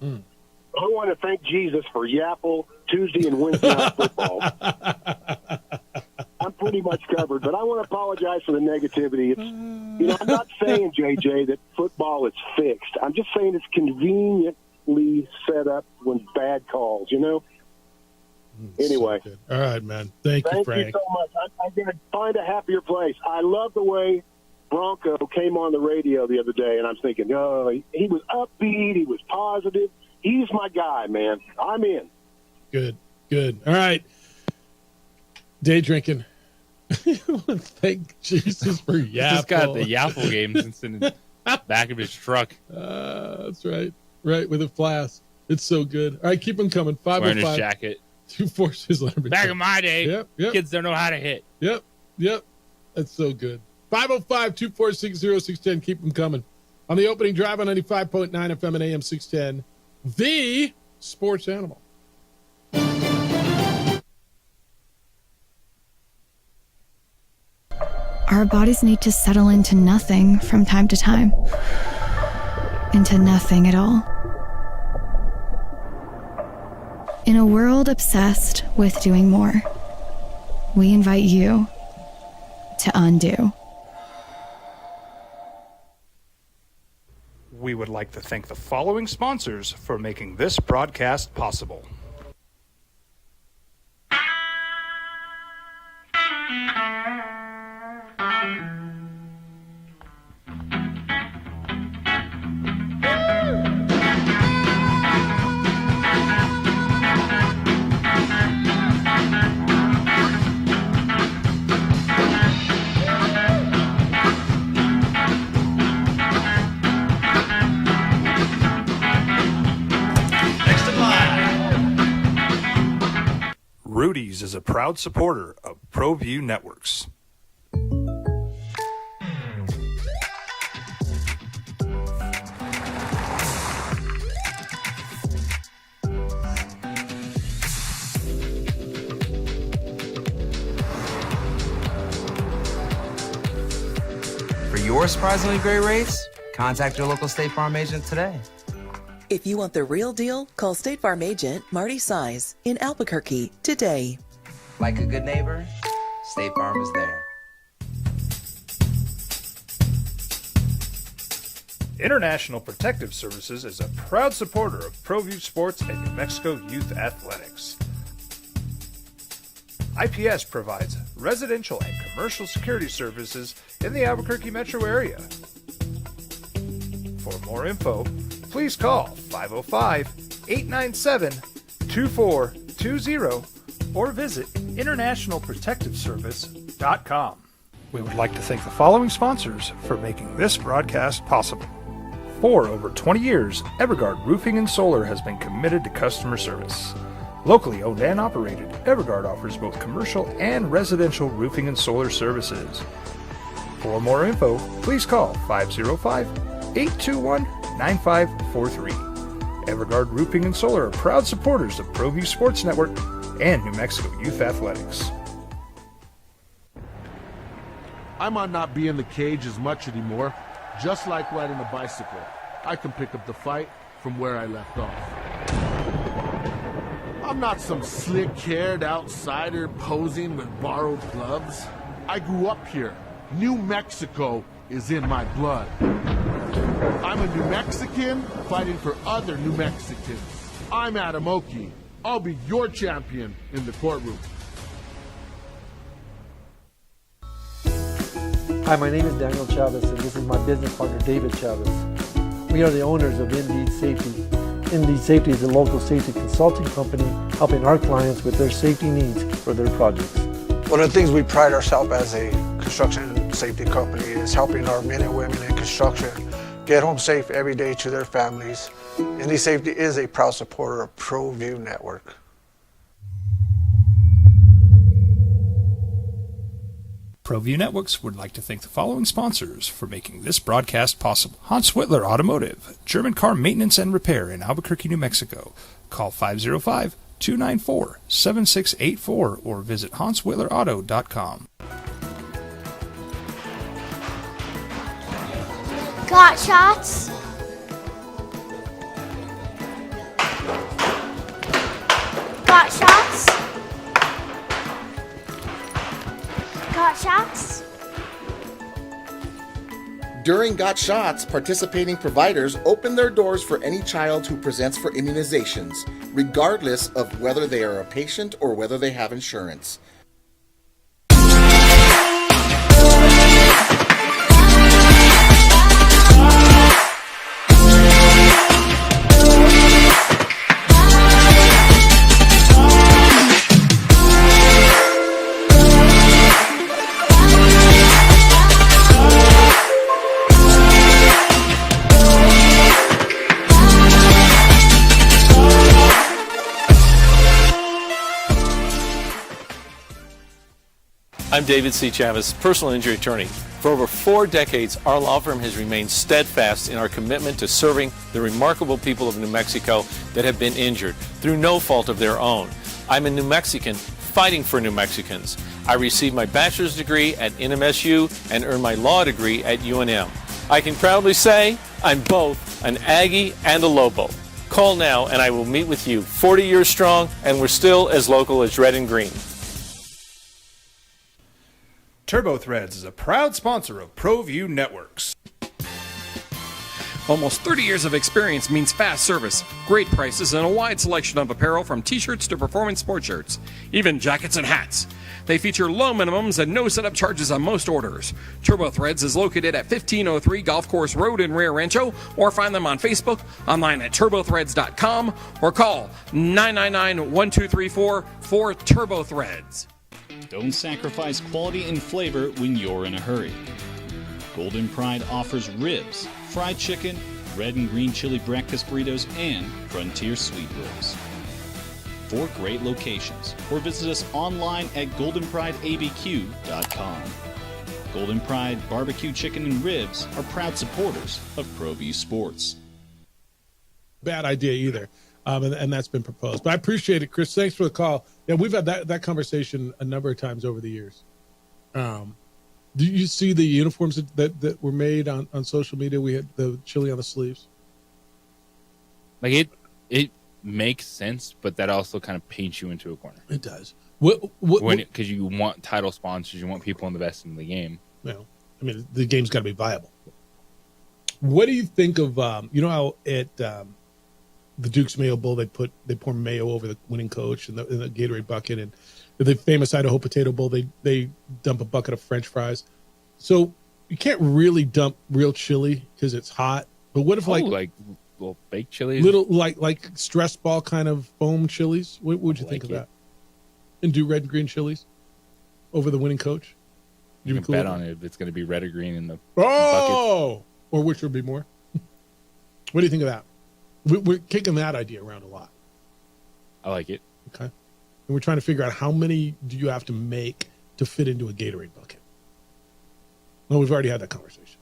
I want to thank Jesus for Yapple, Tuesday and Wednesday night football. I'm pretty much covered, but I want to apologize for the negativity. It's, I'm not saying, JJ, that football is fixed. I'm just saying it's conveniently set up when bad calls, Anyway. So all right, man. Thank you, Frank. Thank you so much. I'm going to find a happier place. I love the way Bronco came on the radio the other day, and I'm thinking, he was upbeat. He was positive. He's my guy, man. I'm in. Good. All right. Day drinking. Thank Jesus for Yapple. Just got the Yapple games in the back of his truck. That's right. Right, with a flask. It's so good. All right, keep them coming. 505. Wearing his jacket. 246. Back in my day, yep. Kids don't know how to hit. Yep. That's so good. 505-246-0610. Keep them coming. On the opening drive on 95.9 FM and AM 610, the Sports Animal. Our bodies need to settle into nothing from time to time. Into nothing at all. In a world obsessed with doing more, we invite you to undo. We would like to thank the following sponsors for making this broadcast possible. Rudy's is a proud supporter of ProView Networks. For your surprisingly great rates, contact your local State Farm agent today. If you want the real deal, call State Farm agent Marty Size in Albuquerque today. Like a good neighbor, State Farm is there. International Protective Services is a proud supporter of ProView Sports and New Mexico Youth Athletics. IPS provides residential and commercial security services in the Albuquerque metro area. For more info, please call 505-897-2420 or visit internationalprotectiveservice.com. We would like to thank the following sponsors for making this broadcast possible. For over 20 years, Evergard Roofing and Solar has been committed to customer service. Locally owned and operated, Evergard offers both commercial and residential roofing and solar services. For more info, please call 505-821-9543. Evergard Roofing and Solar are proud supporters of ProView Sports Network and New Mexico Youth Athletics. I might not be in the cage as much anymore. Just like riding a bicycle, I can pick up the fight from where I left off. I'm not some slick-haired outsider posing with borrowed gloves. I grew up here. New Mexico is in my blood. I'm a New Mexican fighting for other New Mexicans. I'm Adam Oki. I'll be your champion in the courtroom. Hi, my name is Daniel Chavez, and this is my business partner, David Chavez. We are the owners of Indeed Safety. Indeed Safety is a local safety consulting company helping our clients with their safety needs for their projects. One of the things we pride ourselves as a construction safety company is helping our men and women in construction get home safe every day to their families. Indeed Safety is a proud supporter of ProView Network. ProView Networks would like to thank the following sponsors for making this broadcast possible. Hans Whitler Automotive, German car maintenance and repair in Albuquerque, New Mexico. Call 505-294-7684 or visit HansWhitlerAuto.com. Got shots? Got shots? Got shots? During Got Shots, participating providers open their doors for any child who presents for immunizations, regardless of whether they are a patient or whether they have insurance. I'm David C. Chavez, personal injury attorney. For over 4 decades, our law firm has remained steadfast in our commitment to serving the remarkable people of New Mexico that have been injured through no fault of their own. I'm a New Mexican fighting for New Mexicans. I received my bachelor's degree at NMSU and earned my law degree at UNM. I can proudly say I'm both an Aggie and a Lobo. Call now and I will meet with you. 40 years strong, and we're still as local as red and green. Turbo Threads is a proud sponsor of ProView Networks. Almost 30 years of experience means fast service, great prices, and a wide selection of apparel from t-shirts to performance sport shirts, even jackets and hats. They feature low minimums and no setup charges on most orders. Turbo Threads is located at 1503 Golf Course Road in Rio Rancho, or find them on Facebook, online at turbothreads.com, or call 999-1234 for Turbo Threads. Don't sacrifice quality and flavor when you're in a hurry. Golden Pride offers ribs, fried chicken, red and green chili breakfast burritos, and Frontier sweet rolls. 4 great locations, or visit us online at goldenprideabq.com. Golden Pride Barbecue Chicken and Ribs are proud supporters of ProView Sports. Bad idea either. And that's been proposed. But I appreciate it, Chris. Thanks for the call. Yeah, we've had that conversation a number of times over the years. Do you see the uniforms that were made on social media? We had the chili on the sleeves. Like it makes sense, but that also kind of paints you into a corner. It does. Because you want title sponsors, you want people investing in the game. Well, I mean, the game's got to be viable. What do you think of you know how at the Duke's Mayo Bowl they pour mayo over the winning coach in the Gatorade bucket, and the famous Idaho Potato Bowl they dump a bucket of French fries. So you can't really dump real chili because it's hot. But what if like little baked chilies, little like stress ball kind of foam chilies? What would you think of that? And do red and green chilies over the winning coach? You can bet on it if it's going to be red or green in the bucket. Or which would be more? What do you think of that? We're kicking that idea around a lot. I like it. Okay. And we're trying to figure out how many do you have to make to fit into a Gatorade bucket? Well, we've already had that conversation.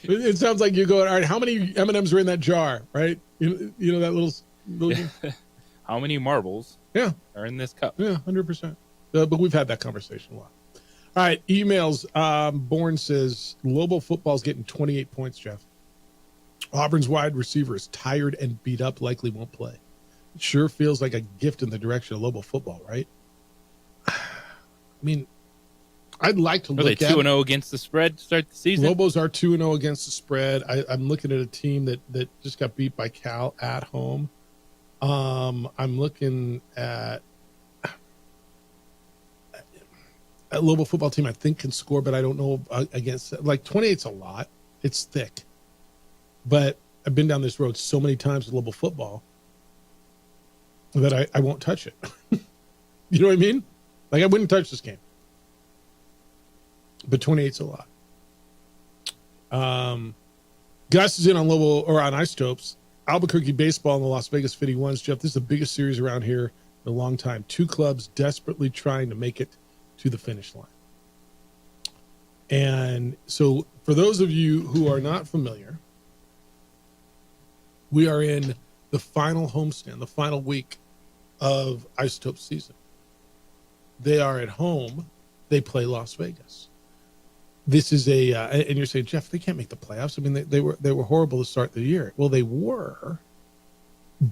It sounds like you're going, all right, how many M&Ms are in that jar, right? You know that little How many marbles are in this cup? Yeah, 100%. But we've had that conversation a lot. All right, emails. Bourne says, Lobo football's getting 28 points, Jeff. Auburn's wide receiver is tired and beat up, likely won't play. It sure feels like a gift in the direction of Lobo football, right? I mean, I'd like to look at... Are they 2-0 against the spread to start the season? Lobos are 2-0 against the spread. I'm looking at a team that just got beat by Cal at home. I'm looking at a Lobo football team I think can score, but I don't know against, like 28's a lot. It's thick. But I've been down this road so many times with Lobo football that I won't touch it. You know what I mean? Like I wouldn't touch this game. But 28's a lot. Gus is in on Lobo or on Isotopes. Albuquerque baseball and the Las Vegas 51s. Jeff, this is the biggest series around here in a long time. Two clubs desperately trying to make it to the finish line. And so for those of you who are not familiar, we are in the final homestand, the final week of Isotope season. They are at home. They play Las Vegas. This is and you're saying, Jeff, they can't make the playoffs. I mean, they were horrible to start the year. Well, they were,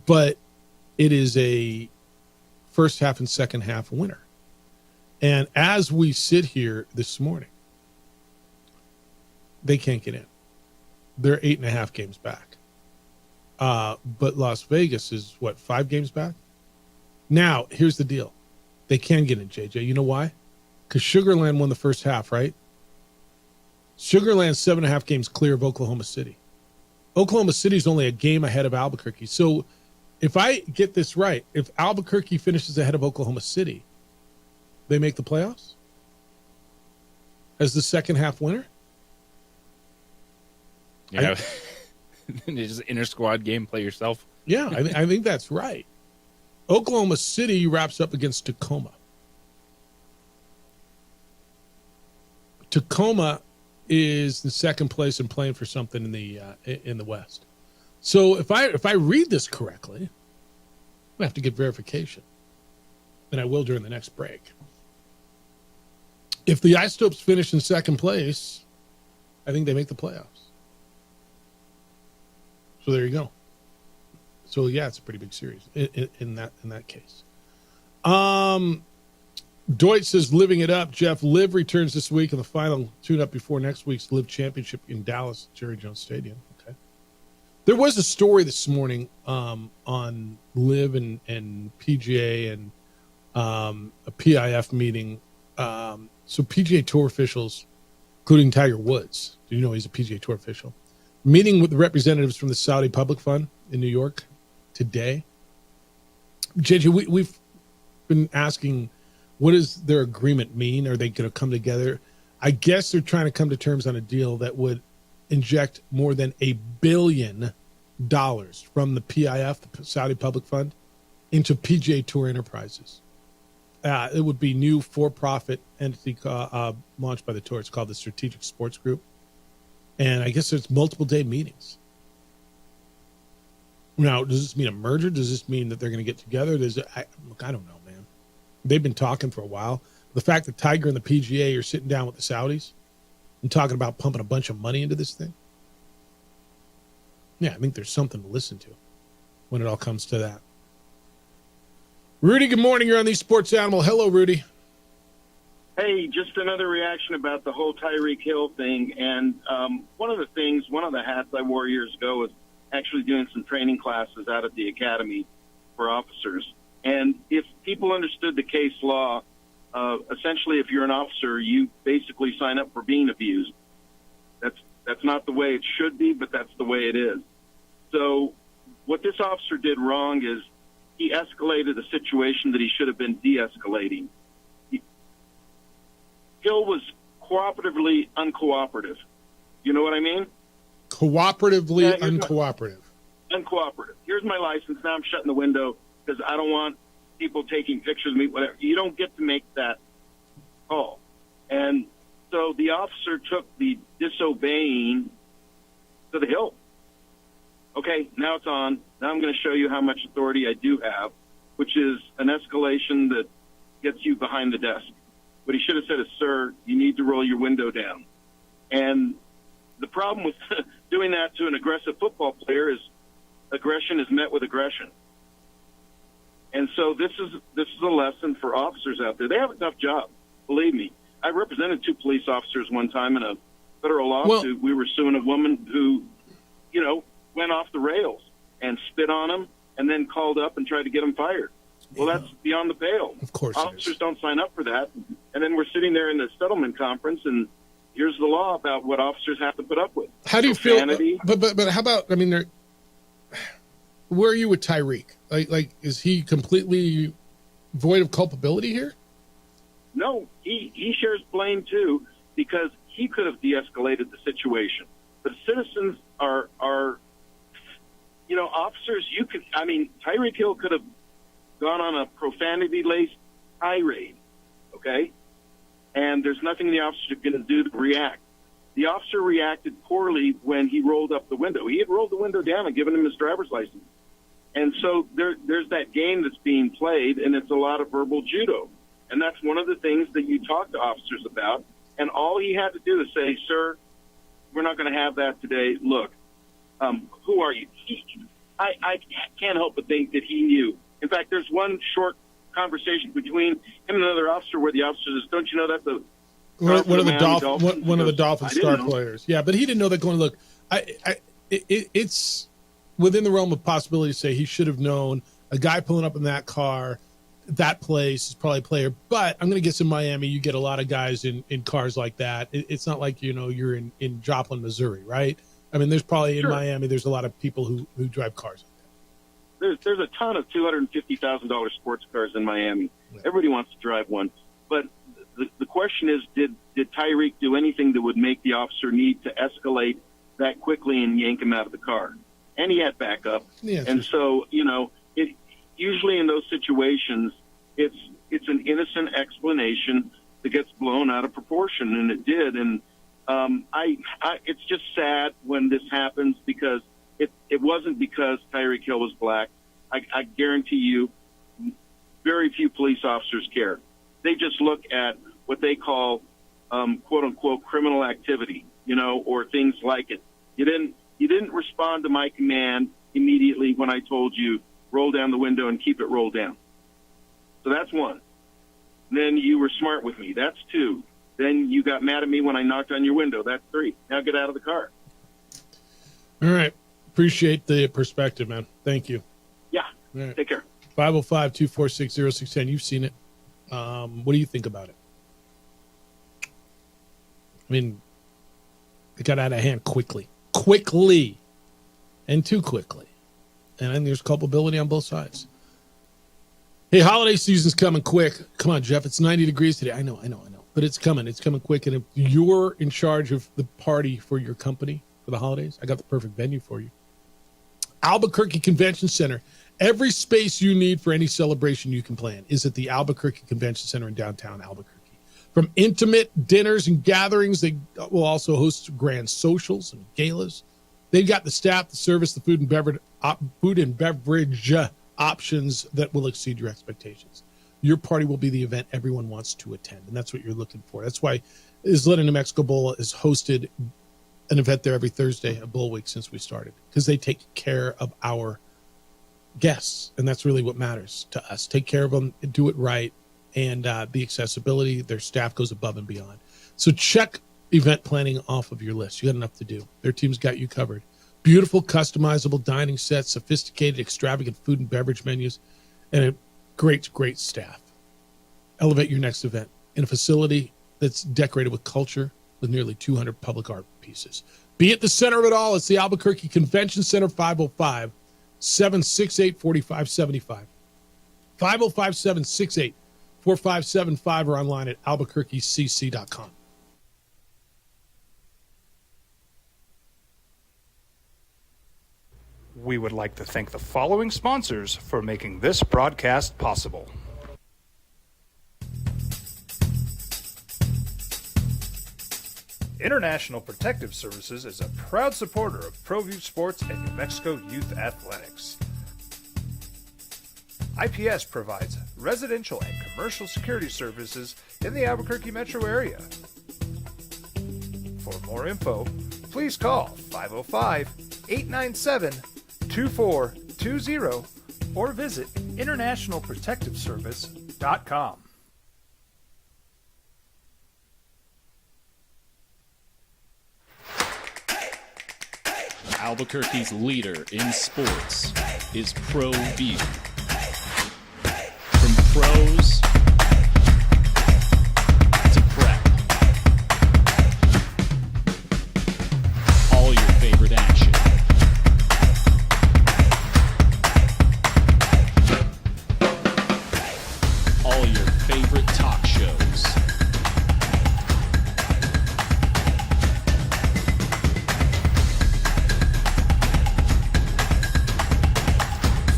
but it is a first half and second half winner. And as we sit here this morning, they can't get in. They're 8.5 games back. But Las Vegas is, 5 games back? Now, here's the deal. They can get in, JJ. You know why? Because Sugar Land won the first half, right? Sugar Land's 7.5 games clear of Oklahoma City. Oklahoma City's only a game ahead of Albuquerque. So if I get this right, if Albuquerque finishes ahead of Oklahoma City, they make the playoffs as the second half winner? Yeah. Just inter squad game, play yourself. Yeah, I think that's right. Oklahoma City wraps up against Tacoma. Tacoma is in second place and playing for something in the West. So if I read this correctly, I have to get verification, and I will during the next break. If the Isotopes finish in second place, I think they make the playoffs. So there you go. So yeah, it's a pretty big series in that case. Deutsch says, living it up. Jeff, Liv returns this week in the final tune-up before next week's Liv Championship in Dallas, Jerry Jones Stadium. Okay. There was a story this morning on Liv and PGA and a PIF meeting. So PGA Tour officials, including Tiger Woods, do you know he's a PGA Tour official, meeting with the representatives from the Saudi Public Fund in New York today. JJ, we've been asking, what does their agreement mean? Are they going to come together? I guess they're trying to come to terms on a deal that would inject more than $1 billion from the PIF, the Saudi Public Fund, into PGA Tour enterprises. It would be new for-profit entity launched by the tour. It's called the Strategic Sports Group. And I guess there's multiple day meetings. Now, does this mean a merger? Does this mean that they're going to get together? I don't know, man. They've been talking for a while. The fact that Tiger and the PGA are sitting down with the Saudis and talking about pumping a bunch of money into this thing. Yeah, I think there's something to listen to when it all comes to that. Rudy, good morning. You're on the Sports Animal. Hello, Rudy. Hey, just another reaction about the whole Tyreek Hill thing. And one of the hats I wore years ago was actually doing some training classes out at the academy for officers. And if people understood the case law, essentially if you're an officer, you basically sign up for being abused. That's not the way it should be, but that's the way it is. So what this officer did wrong is he escalated a situation that he should have been de-escalating. Hill was cooperatively uncooperative. You know what I mean? Cooperatively uncooperative. Uncooperative. Here's my license. Now I'm shutting the window because I don't want people taking pictures of me, whatever. You don't get to make that call. And so the officer took the disobeying to the hilt. Okay, now it's on. Now I'm going to show you how much authority I do have, which is an escalation that gets you behind the desk. What he should have said is, sir, you need to roll your window down. And the problem with doing that to an aggressive football player is aggression is met with aggression. And so this is a lesson for officers out there. They have a tough job, believe me. I represented 2 police officers one time in a federal lawsuit. We were suing a woman who, went off the rails and spit on him and then called up and tried to get him fired. Well, that's beyond the pale. Of course. Officers don't sign up for that. And then we're sitting there in the settlement conference, and here's the law about what officers have to put up with. How do you feel? But how about, where are you with Tyreek? Like, is he completely void of culpability here? No, he shares blame too, because he could have de-escalated the situation. But citizens are officers, Tyreek Hill could have gone on a profanity-laced tirade, okay? And there's nothing the officer can do to react. The officer reacted poorly when he rolled up the window. He had rolled the window down and given him his driver's license. And so there's that game that's being played, and it's a lot of verbal judo. And that's one of the things that you talk to officers about. And all he had to do is say, sir, we're not going to have that today. Look, who are you? I can't help but think that he knew. In fact, there's one short conversation between him and another officer where the officer says, don't you know that's a one of the Dolphins star players. Yeah, but he didn't know that going, look, it's within the realm of possibility to say he should have known a guy pulling up in that car, that place is probably a player. But I'm going to guess in Miami, you get a lot of guys in cars like that. It's not like, you're in Joplin, Missouri, right? There's probably in Miami, there's a lot of people who drive cars like that. There's a ton of $250,000 sports cars in Miami. Yeah. Everybody wants to drive one. But the question is, did Tyreek do anything that would make the officer need to escalate that quickly and yank him out of the car? And he had backup. Yeah, and so, it usually in those situations, it's an innocent explanation that gets blown out of proportion, and it did. And it's just sad when this happens because it wasn't because Tyreek Hill was black. I guarantee you, very few police officers care. They just look at what they call, quote unquote, criminal activity, or things like it. You didn't respond to my command immediately when I told you roll down the window and keep it rolled down. So that's one. Then you were smart with me. That's 2. Then you got mad at me when I knocked on your window. That's 3. Now get out of the car. All right. Appreciate the perspective, man. Thank you. Yeah. Right. Take care. 505-246-0610. You've seen it. What do you think about it? It got out of hand quickly, and too quickly. And then there's culpability on both sides. Hey, holiday season's coming quick. Come on, Jeff. It's 90 degrees today. I know. But it's coming. It's coming quick. And if you're in charge of the party for your company for the holidays, I got the perfect venue for you. Albuquerque Convention Center. Every space you need for any celebration you can plan is at the Albuquerque Convention Center in downtown Albuquerque. From intimate dinners and gatherings, they will also host grand socials and galas. They've got the staff, the service, the food and beverage options that will exceed your expectations. Your party will be the event everyone wants to attend, and that's what you're looking for. That's why Isleta New Mexico Bowl has hosted an event there every Thursday, a Bowl Week, since we started, because they take care of our guests, and that's really what matters to us. Take care of them, do it right, and the accessibility. Their staff goes above and beyond. So check event planning off of your list. You got enough to do. Their team's got you covered. Beautiful, customizable dining sets, sophisticated, extravagant food and beverage menus, and a great, great staff. Elevate your next event in a facility that's decorated with culture with nearly 200 public art pieces. Be at the center of it all. It's the Albuquerque Convention Center, 505-768-4575. 505-768-4575 or online at albuquerquecc.com. We would like to thank the following sponsors for making this broadcast possible. International Protective Services is a proud supporter of ProView Sports and New Mexico Youth Athletics. IPS provides residential and commercial security services in the Albuquerque metro area. For more info, please call 505-897-2420 or visit internationalprotectiveservice.com. Albuquerque's leader in sports is ProView. From pros to prep, all your favorite action. All your favorite talk shows.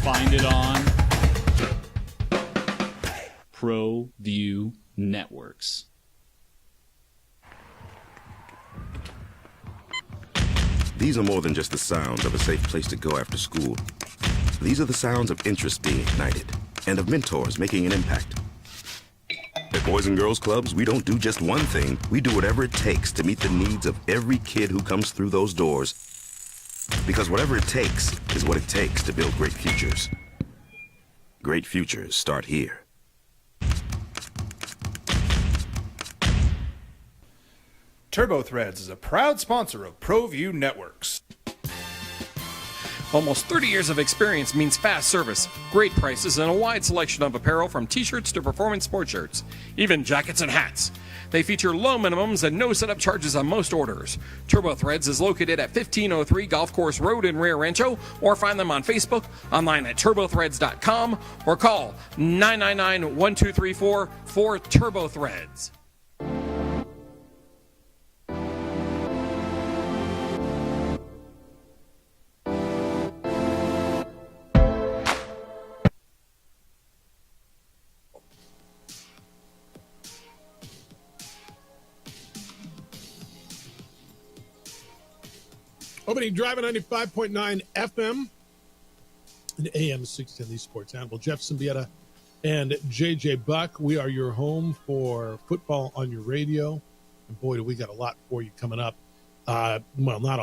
Find it on ProView Networks. These are more than just the sounds of a safe place to go after school. These are the sounds of interest being ignited and of mentors making an impact. At Boys and Girls Clubs, we don't do just one thing. We do whatever it takes to meet the needs of every kid who comes through those doors. Because whatever it takes is what it takes to build great futures. Great futures start here. TurboThreads is a proud sponsor of ProView Networks. Almost 30 years of experience means fast service, great prices, and a wide selection of apparel from t-shirts to performance sports shirts, even jackets and hats. They feature low minimums and no setup charges on most orders. TurboThreads is located at 1503 Golf Course Road in Rio Rancho, or find them on Facebook, online at turbothreads.com, or call 999-1234 for TurboThreads. Opening drive at 95.9 FM and AM 610 These Sports Animal. Jeff Symbieta and JJ Buck. We are your home for football on your radio. And boy, do we got a lot for you coming up. Well, not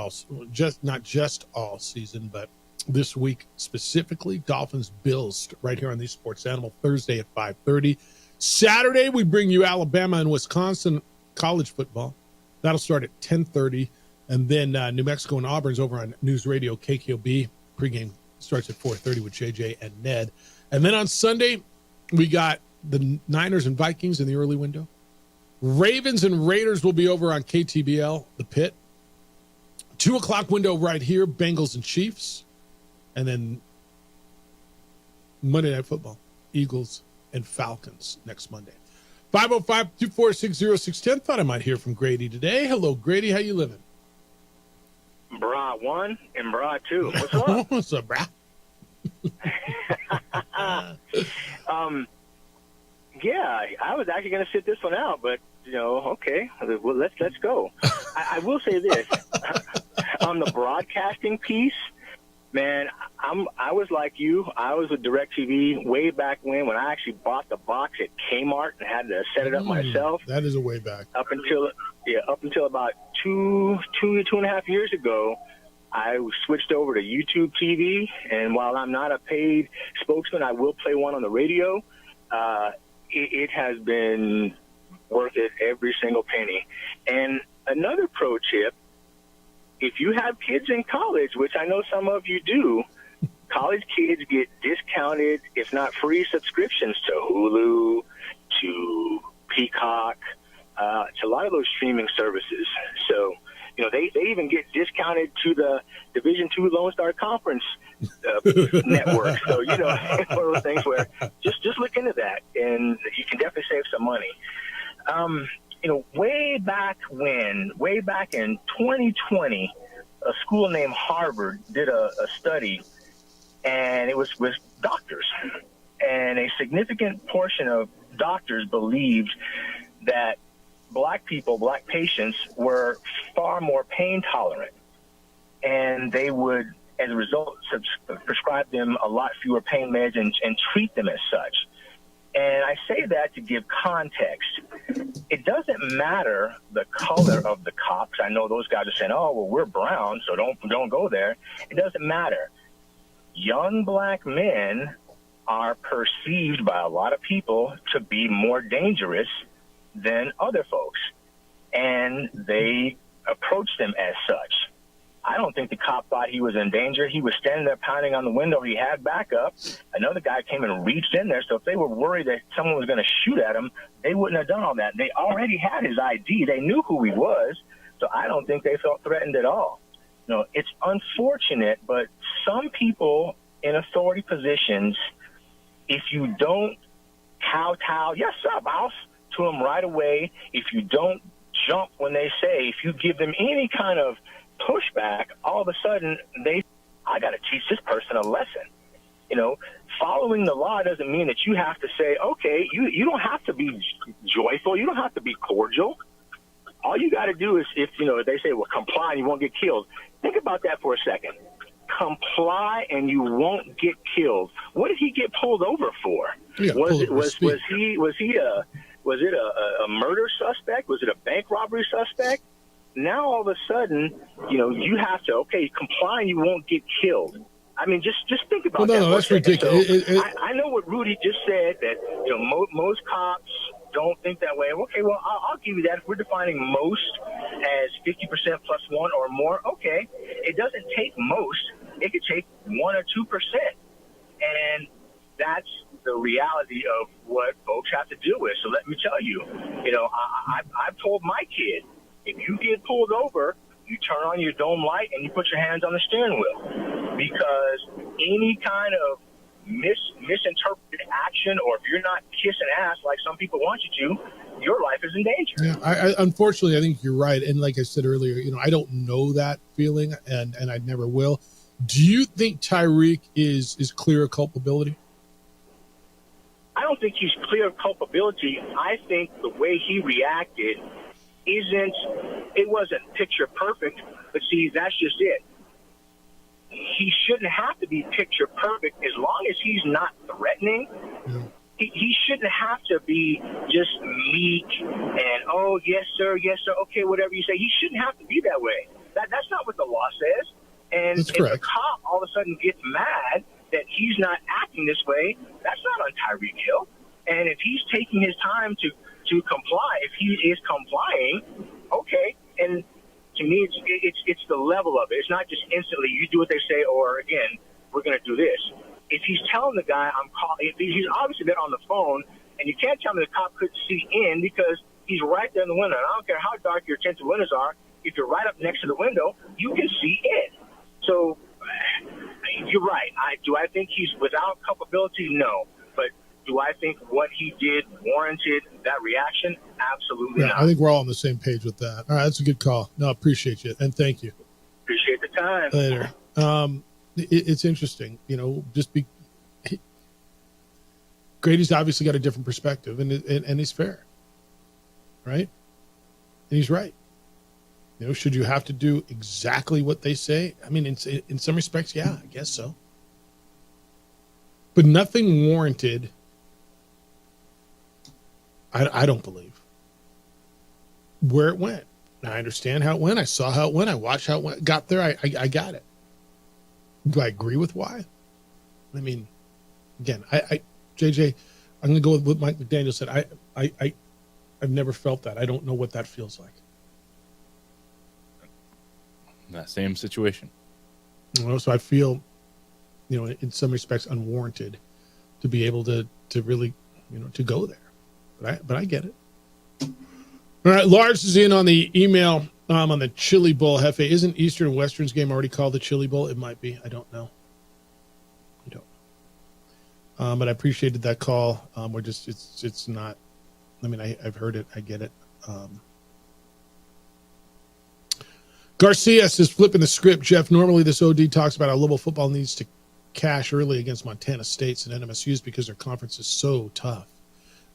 just all season, but this week specifically, Dolphins Bills right here on These Sports Animal Thursday at 5:30. Saturday, we bring you Alabama and Wisconsin college football. That'll start at 10:30. And then New Mexico and Auburn's over on News Radio KKOB. Pregame starts at 4:30 with JJ and Ned. And then on Sunday, we got the Niners and Vikings in the early window. Ravens and Raiders will be over on KTBL, The Pit. 2 o'clock window right here, Bengals and Chiefs. And then Monday Night Football, Eagles and Falcons next Monday. 505-246-0610. Thought I might hear from Grady today. Hello, Grady. How you living? Bra 1 and Bra 2. What's up? What's up, brah? Yeah, I was actually going to sit this one out, but okay, well, let's go. I will say this on the broadcasting piece, man. I was like you. I was with DirecTV way back when I actually bought the box at Kmart and had to set it up myself. That is a way back. Up until about two and a half years ago, I switched over to YouTube TV, and while I'm not a paid spokesman, I will play one on the radio. it has been worth it every single penny. And another pro tip, if you have kids in college, which I know some of you do, college kids get discounted, if not free, subscriptions to Hulu, to Peacock, to a lot of those streaming services. So, they even get discounted to the Division II Lone Star Conference network. So, one of those things where just look into that, and you can definitely save some money. Way back in 2020, a school named Harvard did a study, and it was with doctors. And a significant portion of doctors believed that black patients were far more pain tolerant. And they would, as a result, prescribe them a lot fewer pain meds and treat them as such. And I say that to give context. It doesn't matter the color of the cops. I know those guys are saying, oh, well, we're brown, so don't go there. It doesn't matter. Young black men are perceived by a lot of people to be more dangerous than other folks, and they approach them as such. I don't think the cop thought he was in danger. He was standing there pounding on the window. He had backup. Another guy came and reached in there. So if they were worried that someone was going to shoot at him, they wouldn't have done all that. They already had his ID. They knew who he was. So I don't think they felt threatened at all. It's unfortunate, but some people in authority positions, if you don't kowtow, yes, sir, boss, to them right away, if you don't jump when they say, if you give them any kind of pushback, all of a sudden I got to teach this person a lesson. Following the law doesn't mean that you have to say, okay, you don't have to be joyful. You don't have to be cordial. All you got to do is, if they say, well, comply and you won't get killed. Think about that for a second. Comply and you won't get killed. What did he get pulled over for? Was it a murder suspect? Was it a bank robbery suspect? Now all of a sudden, you have to, comply and you won't get killed. I mean, just think about that. No, that's ridiculous. So I know what Rudy just said, that most cops don't think that way. Okay, well, I'll give you that. If we're defining most as 50% plus one or more, okay, it doesn't take most. It could take 1 or 2%. And that's the reality of what folks have to deal with. So let me tell you, I've told my kid, if you get pulled over, you turn on your dome light and you put your hands on the steering wheel, because any kind of misinterpreted action, or if you're not kissing ass like some people want you to, your life is in danger. Yeah, unfortunately, I think you're right. And like I said earlier, I don't know that feeling, and I never will. Do you think Tyreek is clear of culpability? I don't think he's clear of culpability. I think the way he reacted it wasn't picture perfect, but see, that's just it. He shouldn't have to be picture perfect as long as he's not threatening. Yeah. He shouldn't have to be just meek and, oh, yes, sir, okay, whatever you say. He shouldn't have to be that way. That's not what the law says. And if a cop all of a sudden gets mad that he's not acting this way, that's not on Tyreek Hill. And if he's taking his time to comply, if he is complying, okay. And to me, it's the level of it. It's not just instantly you do what they say, or again, we're going to do this. If he's telling the guy, if he's obviously been on the phone, and you can't tell me the cop couldn't see in because he's right there in the window. And I don't care how dark your tinted windows are. If you're right up next to the window, you can see in. So you're right. Do I think he's without culpability? No. But do I think what he did warranted that reaction? Absolutely not. I think we're all on the same page with that. All right, that's a good call. No, appreciate you, and thank you. Appreciate the time. Later. It's interesting, Grady's obviously got a different perspective, and he's fair, right? And he's right. Should you have to do exactly what they say? I mean, in some respects, yeah, I guess so. But nothing warranted, I don't believe, where it went. I understand how it went. I saw how it went. I watched how it went. Got there. I got it. Do I agree with why? I mean, again, JJ, I'm going to go with what Mike McDaniel said. I've never felt that. I don't know what that feels like. That same situation. So I feel, in some respects unwarranted to be able to really, to go there. But I get it. All right, Lars is in on the email on the Chili Bowl. Hefe, isn't Eastern and Western's game already called the Chili Bowl? It might be. I don't know. But I appreciated that call. We're just it's not. I mean, I've heard it. I get it. Garcia says, flipping the script, Jeff, normally this OD talks about how Louisville football needs to cash early against Montana States and NMSU's because their conference is so tough.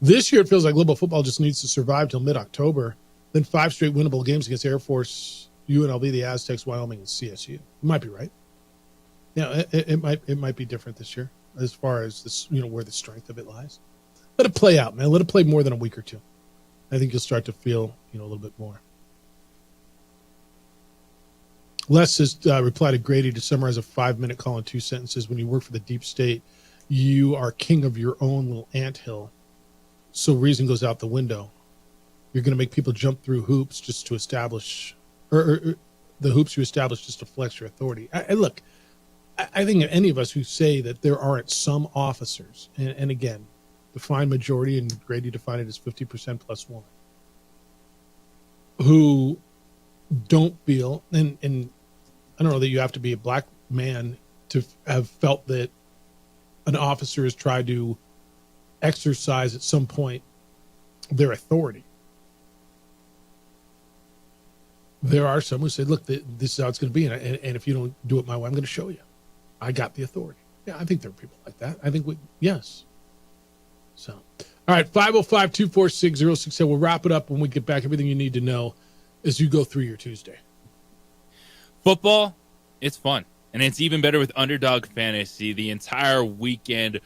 This year, it feels like Louisville football just needs to survive till mid-October, then 5 straight winnable games against Air Force, UNLV, the Aztecs, Wyoming, and CSU. You might be right. Yeah, it might be different this year as far as this, where the strength of it lies. Let it play out, man. Let it play more than a week or two. I think you'll start to feel, a little bit more. Les has replied to Grady to summarize a 5-minute call in 2 sentences. When you work for the deep state, you are king of your own little anthill. So reason goes out the window. You're going to make people jump through hoops just to establish, or the hoops you establish just to flex your authority. Look, I think any of us who say that there aren't some officers, and again, define majority, and Grady defined it as 50% plus one, who don't feel, and I don't know that you have to be a black man to have felt that an officer has tried to exercise at some point their authority. There are some who say, look, this is how it's going to be, and if you don't do it my way, I'm going to show you. I got the authority. Yeah, I think there are people like that. I think yes. So, all right, 505-246-06. We'll wrap it up when we get back. Everything you need to know as you go through your Tuesday. Football, it's fun. And it's even better with Underdog Fantasy. The entire weekend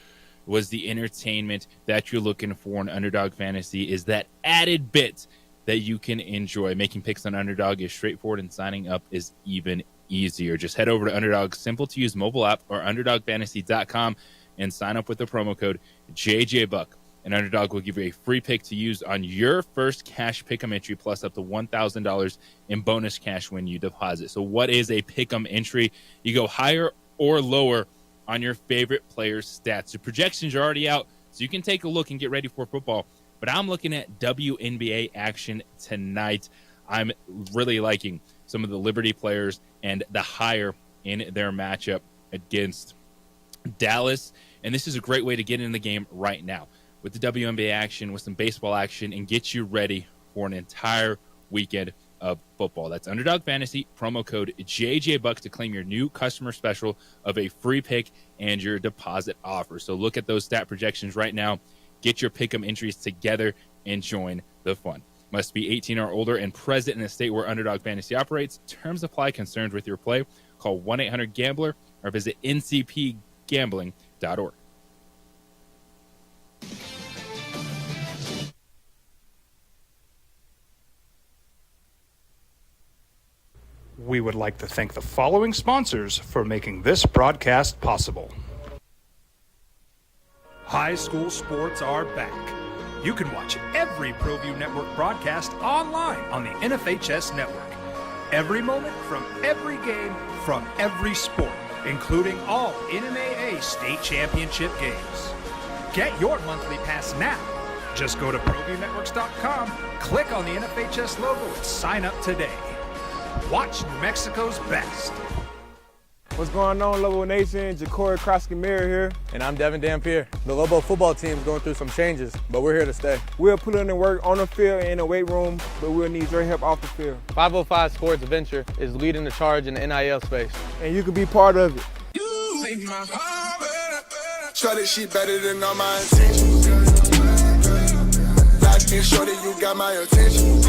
was the entertainment that you're looking for in Underdog Fantasy is that added bit that you can enjoy. Making picks on Underdog is straightforward, and signing up is even easier. Just head over to Underdog's simple-to-use mobile app or UnderdogFantasy.com and sign up with the promo code JJBuck. And Underdog will give you a free pick to use on your first cash pick'em entry, plus up to $1,000 in bonus cash when you deposit. So what is a pick'em entry? You go higher or lower on your favorite player's stats. The projections are already out, so you can take a look and get ready for football. But I'm looking at WNBA action tonight. I'm really liking some of the Liberty players and the higher in their matchup against Dallas. And this is a great way to get in the game right now with the WNBA action, with some baseball action, and get you ready for an entire weekend of football. That's Underdog Fantasy, promo code JJBucks to claim your new customer special of a free pick and your deposit offer. So look at those stat projections right now. Get your pick'em entries together and join the fun. Must be 18 or older and present in a state where Underdog Fantasy operates. Terms apply. Concerns with your play? Call 1-800-GAMBLER or visit ncpgambling.org. We would like to thank the following sponsors for making this broadcast possible. High school sports are back. You can watch every ProView Network broadcast online on the NFHS Network. Every moment from every game from every sport, including all NMAA state championship games. Get your monthly pass now. Just go to ProViewNetworks.com, click on the NFHS logo, and sign up today. Watch New Mexico's best. What's going on, Lobo Nation? Ja'Cory Krosky-Miller here. And I'm Devin Dampier. The Lobo football team is going through some changes, but we're here to stay. We'll put in the work on the field and in the weight room, but we'll need your help off the field. 505 Sports Adventure is leading the charge in the NIL space. And you can be part of it. You make my heart better. Try this shit better than all my intentions. Locked in, shorty, you got my attention.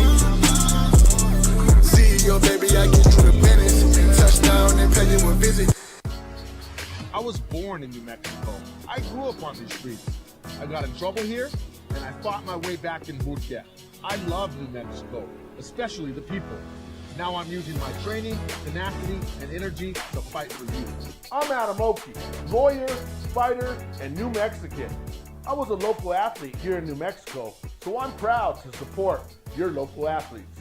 See your baby, I get you the business. Touchdown and pay you a visit. I was born in New Mexico. I grew up on these streets. I got in trouble here, and I fought my way back in boot camp. I love New Mexico, especially the people. Now I'm using my training, tenacity, and energy to fight for you. I'm Adam Oki, lawyer, fighter, and New Mexican. I was a local athlete here in New Mexico, so I'm proud to support your local athletes.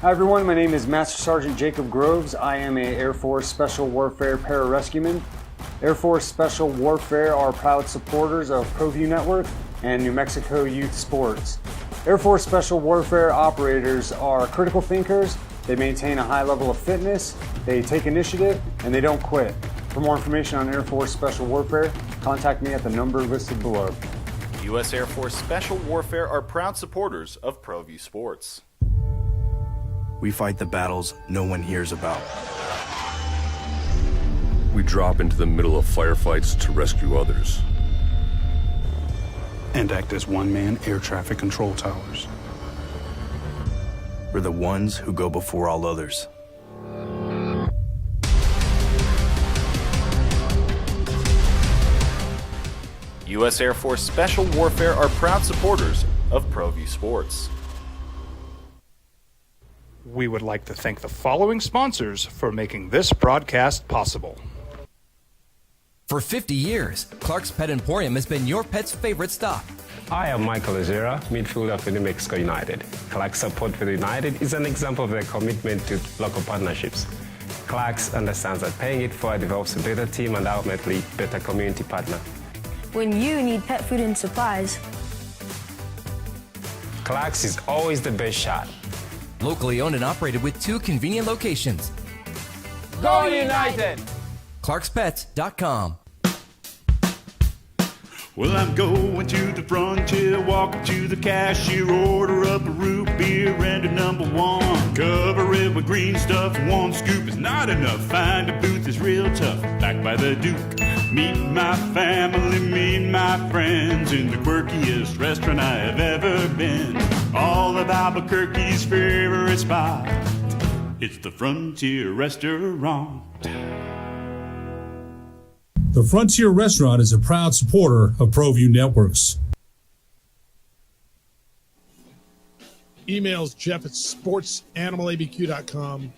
Hi everyone, my name is Master Sergeant Jacob Groves. I am an Air Force Special Warfare Pararescueman. Air Force Special Warfare are proud supporters of ProView Network and New Mexico Youth Sports. Air Force Special Warfare operators are critical thinkers. They maintain a high level of fitness, they take initiative, and they don't quit. For more information on Air Force Special Warfare, contact me at the number listed below. U.S. Air Force Special Warfare are proud supporters of ProView Sports. We fight the battles no one hears about. We drop into the middle of firefights to rescue others. And act as one-man air traffic control towers. We're the ones who go before all others. U.S. Air Force Special Warfare are proud supporters of ProView Sports. We would like to thank the following sponsors for making this broadcast possible. For 50 years, Clark's Pet Emporium has been your pet's favorite stop. I am Michael Ozera, midfielder for New Mexico United. Clark's support for the United is an example of their commitment to local partnerships. Clark's understands that paying it forward develops a better team and ultimately better community partner. When you need pet food and supplies, Clark's is always the best shot. Locally owned and operated with 2 convenient locations. Go United! ClarksPets.com. Well, I'm going to the frontier, walk up to the cashier, order up a root beer and a number 1. Cover it with green stuff, 1 scoop is not enough. Find a booth is real tough, back by the Duke. Meet my family, meet my friends in the quirkiest restaurant I have ever been. All of Albuquerque's favorite spot, it's the Frontier Restaurant. The Frontier Restaurant is a proud supporter of ProView Networks. Emails Jeff at sportsanimалabq.com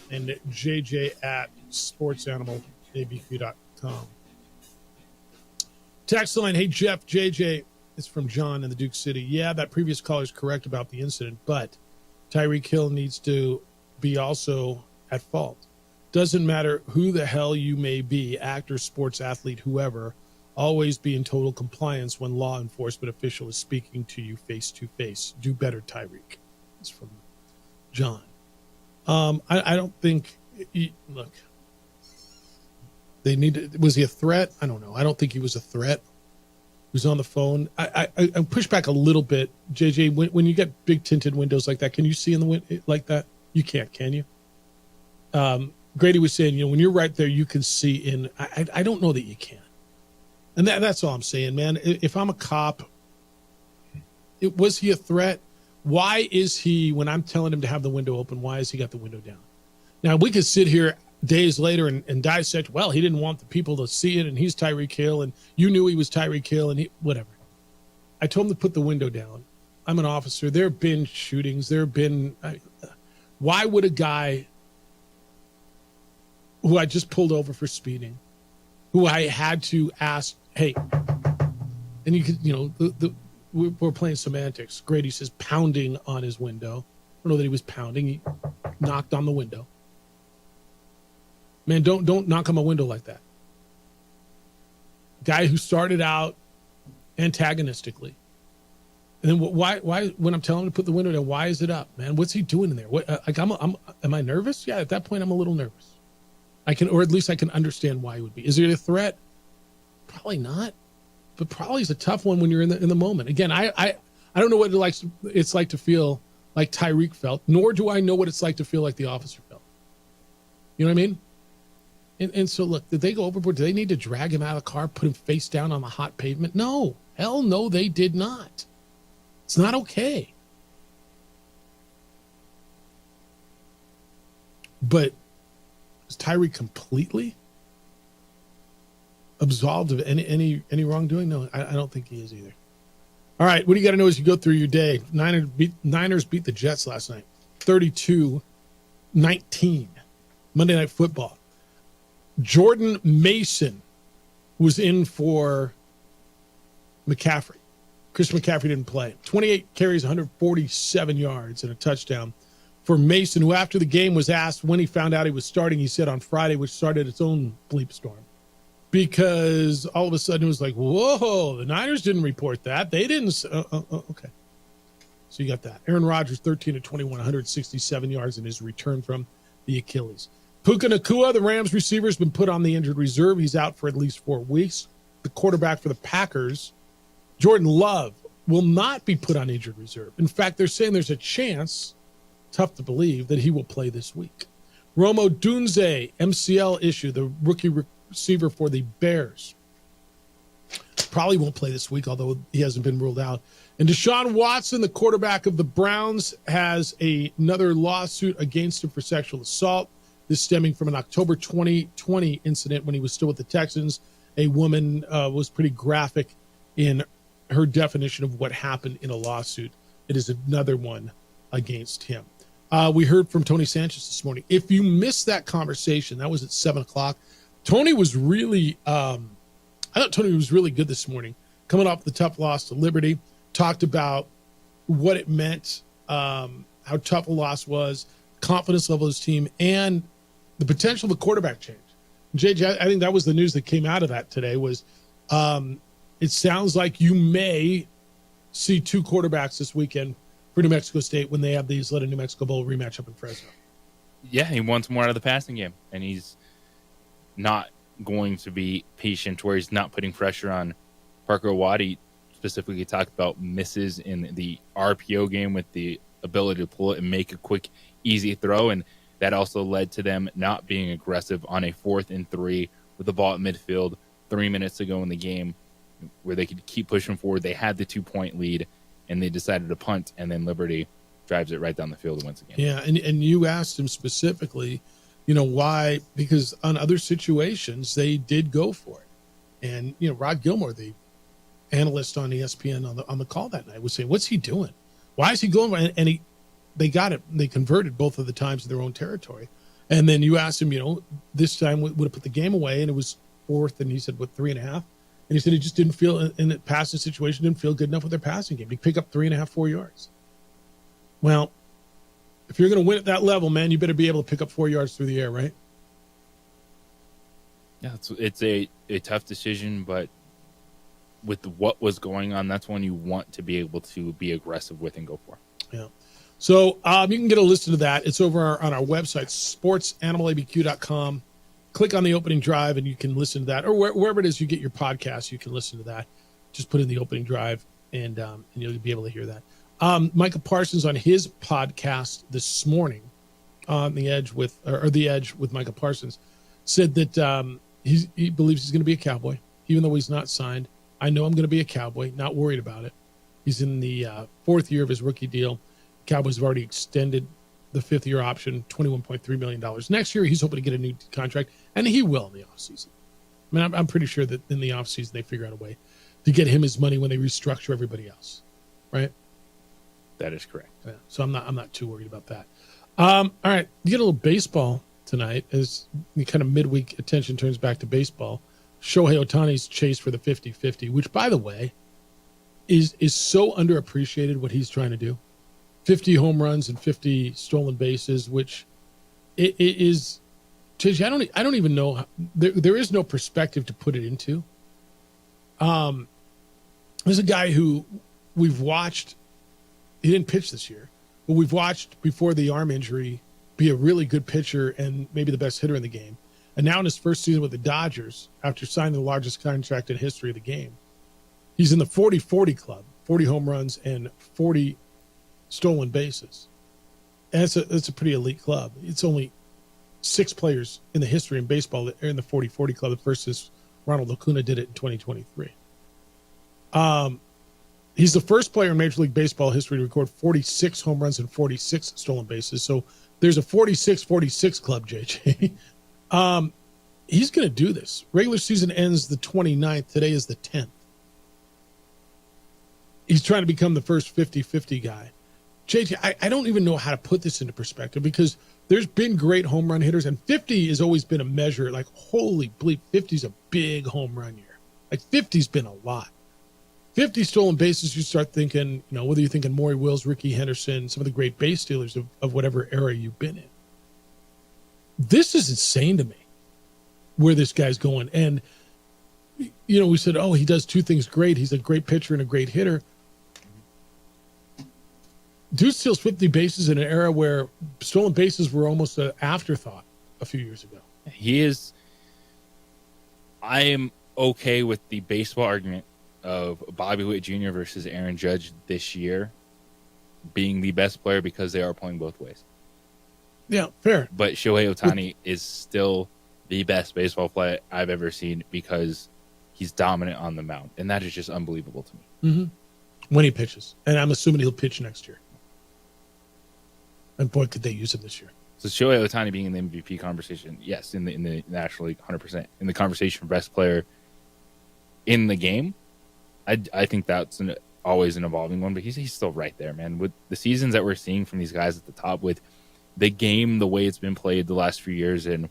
and JJ at sportsanimалabq.com. Text line, hey Jeff, JJ, it's from John in the Duke City. Yeah, that previous caller is correct about the incident, but Tyreek Hill needs to be also at fault. Doesn't matter who the hell you may be, actor, sports athlete, whoever, always be in total compliance when law enforcement official is speaking to you face to face. Do better, Tyreek. It's from John. I don't think, look, they need to, was he a threat? I don't know. I don't think he was a threat. He was on the phone. I push back a little bit. JJ, when you get big tinted windows like that, can you see in the window like that? You can't, can you? Grady was saying, when you're right there, you can see in. I don't know that you can, and that's all I'm saying, man. If I'm a cop, was he a threat? Why is he? When I'm telling him to have the window open, why has he got the window down? Now we could sit here days later and dissect. Well, he didn't want the people to see it, and he's Tyreek Hill, and you knew he was Tyreek Hill, and whatever. I told him to put the window down. I'm an officer. There have been shootings. There have been. Why would a guy who I just pulled over for speeding, who I had to ask, hey, and you could, we're playing semantics. Grady says pounding on his window. I don't know that he was pounding. He knocked on the window. Man, don't knock on my window like that. Guy who started out antagonistically. And then why when I'm telling him to put the window down, why is it up, man? What's he doing in there? Am I nervous? Yeah, at that point I'm a little nervous. Or at least I can understand why it would be. Is it a threat? Probably not, but probably is a tough one when you're in the moment. Again, I don't know what it's like to feel like Tyreek felt, nor do I know what it's like to feel like the officer felt. You know what I mean? And so look, did they go overboard? Do they need to drag him out of the car, put him face down on the hot pavement? No, hell no, they did not. It's not okay. But is Tyreek completely absolved of any wrongdoing? No, I don't think he is either. All right, what do you got to know as you go through your day? Niners beat the Jets last night, 32-19. Monday Night Football. Jordan Mason was in for McCaffrey. Chris McCaffrey didn't play. 28 carries, 147 yards, and a touchdown for Mason, who after the game was asked when he found out he was starting, he said on Friday, which started its own bleep storm. Because all of a sudden it was like, whoa, the Niners didn't report that. They didn't. Okay. So you got that. Aaron Rodgers, 13 of 21, 167 yards in his return from the Achilles. Puka Nacua, the Rams receiver, has been put on the injured reserve. He's out for at least 4 weeks. The quarterback for the Packers, Jordan Love, will not be put on injured reserve. In fact, they're saying there's a chance, tough to believe, that he will play this week. Rome Odunze, MCL issue, the rookie receiver for the Bears, probably won't play this week, although he hasn't been ruled out. And Deshaun Watson, the quarterback of the Browns, has another lawsuit against him for sexual assault. This stemming from an October 2020 incident when he was still with the Texans. A woman was pretty graphic in her definition of what happened in a lawsuit. It is another one against him. We heard from Tony Sanchez this morning. If you missed that conversation, that was at 7 o'clock. Tony was really, I thought Tony was really good this morning, coming off the tough loss to Liberty, talked about what it meant, how tough a loss was, confidence level of his team, and the potential of a quarterback change. JJ, I think that was the news that came out of that today was it sounds like you may see 2 quarterbacks this weekend for New Mexico State when they have the Isleta New Mexico Bowl rematch up in Fresno. Yeah, he wants more out of the passing game, and he's not going to be patient where he's not putting pressure on Parker Owadi. Specifically talked about misses in the RPO game with the ability to pull it and make a quick, easy throw, and that also led to them not being aggressive on a 4th and 3 with the ball at midfield, 3 minutes to go in the game, where they could keep pushing forward. They had the 2-point lead, and they decided to punt, and then Liberty drives it right down the field once again. Yeah, and you asked him specifically, why? Because on other situations, they did go for it. And, Rod Gilmore, the analyst on ESPN on the call that night, was saying, what's he doing? Why is he going? And they got it. They converted both of the times in their own territory. And then you asked him, this time would have put the game away, and it was 4th, and he said, 3.5? And he said he just didn't feel, in the passing situation, didn't feel good enough with their passing game to pick up 3.5, 4 yards. Well, if you're going to win at that level, man, you better be able to pick up 4 yards through the air, right? Yeah, it's a tough decision, but with what was going on, that's one you want to be able to be aggressive with and go for. Yeah. So you can get a listen to that. It's over on our website, sportsanimalabq.com. Click on the opening drive and you can listen to that. Or wherever it is you get your podcast, you can listen to that. Just put in the opening drive and you'll be able to hear that. Micah Parsons on his podcast this morning on The Edge with Micah Parsons said that he believes he's going to be a Cowboy, even though he's not signed. I know I'm going to be a Cowboy, not worried about it. He's in the 4th year of his rookie deal. Cowboys have already extended the 5th-year option, $21.3 million. Next year, he's hoping to get a new contract, and he will in the offseason. I mean, I'm pretty sure that in the offseason they figure out a way to get him his money when they restructure everybody else, right? That is correct. Yeah, so I'm not too worried about that. All right, you get a little baseball tonight as the kind of midweek attention turns back to baseball. Shohei Ohtani's chase for the 50-50, which, by the way, is so underappreciated what he's trying to do. 50 home runs and 50 stolen bases, which it is. I don't even know. There is no perspective to put it into. There's a guy who we've watched. He didn't pitch this year, but we've watched before the arm injury be a really good pitcher and maybe the best hitter in the game. And now in his first season with the Dodgers, after signing the largest contract in history of the game, he's in the 40-40 club, 40 home runs and 40 stolen bases. And it's a pretty elite club. It's only 6 players in the history in baseball that are in the 40-40 club. The first is Ronald Acuna did it in 2023. He's the first player in Major League Baseball history to record 46 home runs and 46 stolen bases. So there's a 46-46 club, JJ. He's going to do this. Regular season ends the 29th. Today is the 10th. He's trying to become the first 50-50 guy. JT, I don't even know how to put this into perspective because there's been great home run hitters, and 50 has always been a measure. Like, holy bleep, 50's a big home run year. Like, 50's been a lot. 50 stolen bases, you start thinking, whether you're thinking Maury Wills, Ricky Henderson, some of the great base stealers of whatever era you've been in. This is insane to me, where this guy's going. And, we said, oh, he does two things great. He's a great pitcher and a great hitter. Dude steals 50 bases in an era where stolen bases were almost an afterthought a few years ago. He is. I am okay with the baseball argument of Bobby Witt Jr. versus Aaron Judge this year being the best player because they are playing both ways. Yeah, fair. But Shohei Ohtani is still the best baseball player I've ever seen because he's dominant on the mound. And that is just unbelievable to me. Mm-hmm. When he pitches. And I'm assuming he'll pitch next year. And boy, could they use him this year. So Shohei Ohtani being in the MVP conversation, yes, in the National League, 100%. In the conversation for best player in the game, I think that's always an evolving one, but he's still right there, man. With the seasons that we're seeing from these guys at the top, with the game the way it's been played the last few years, and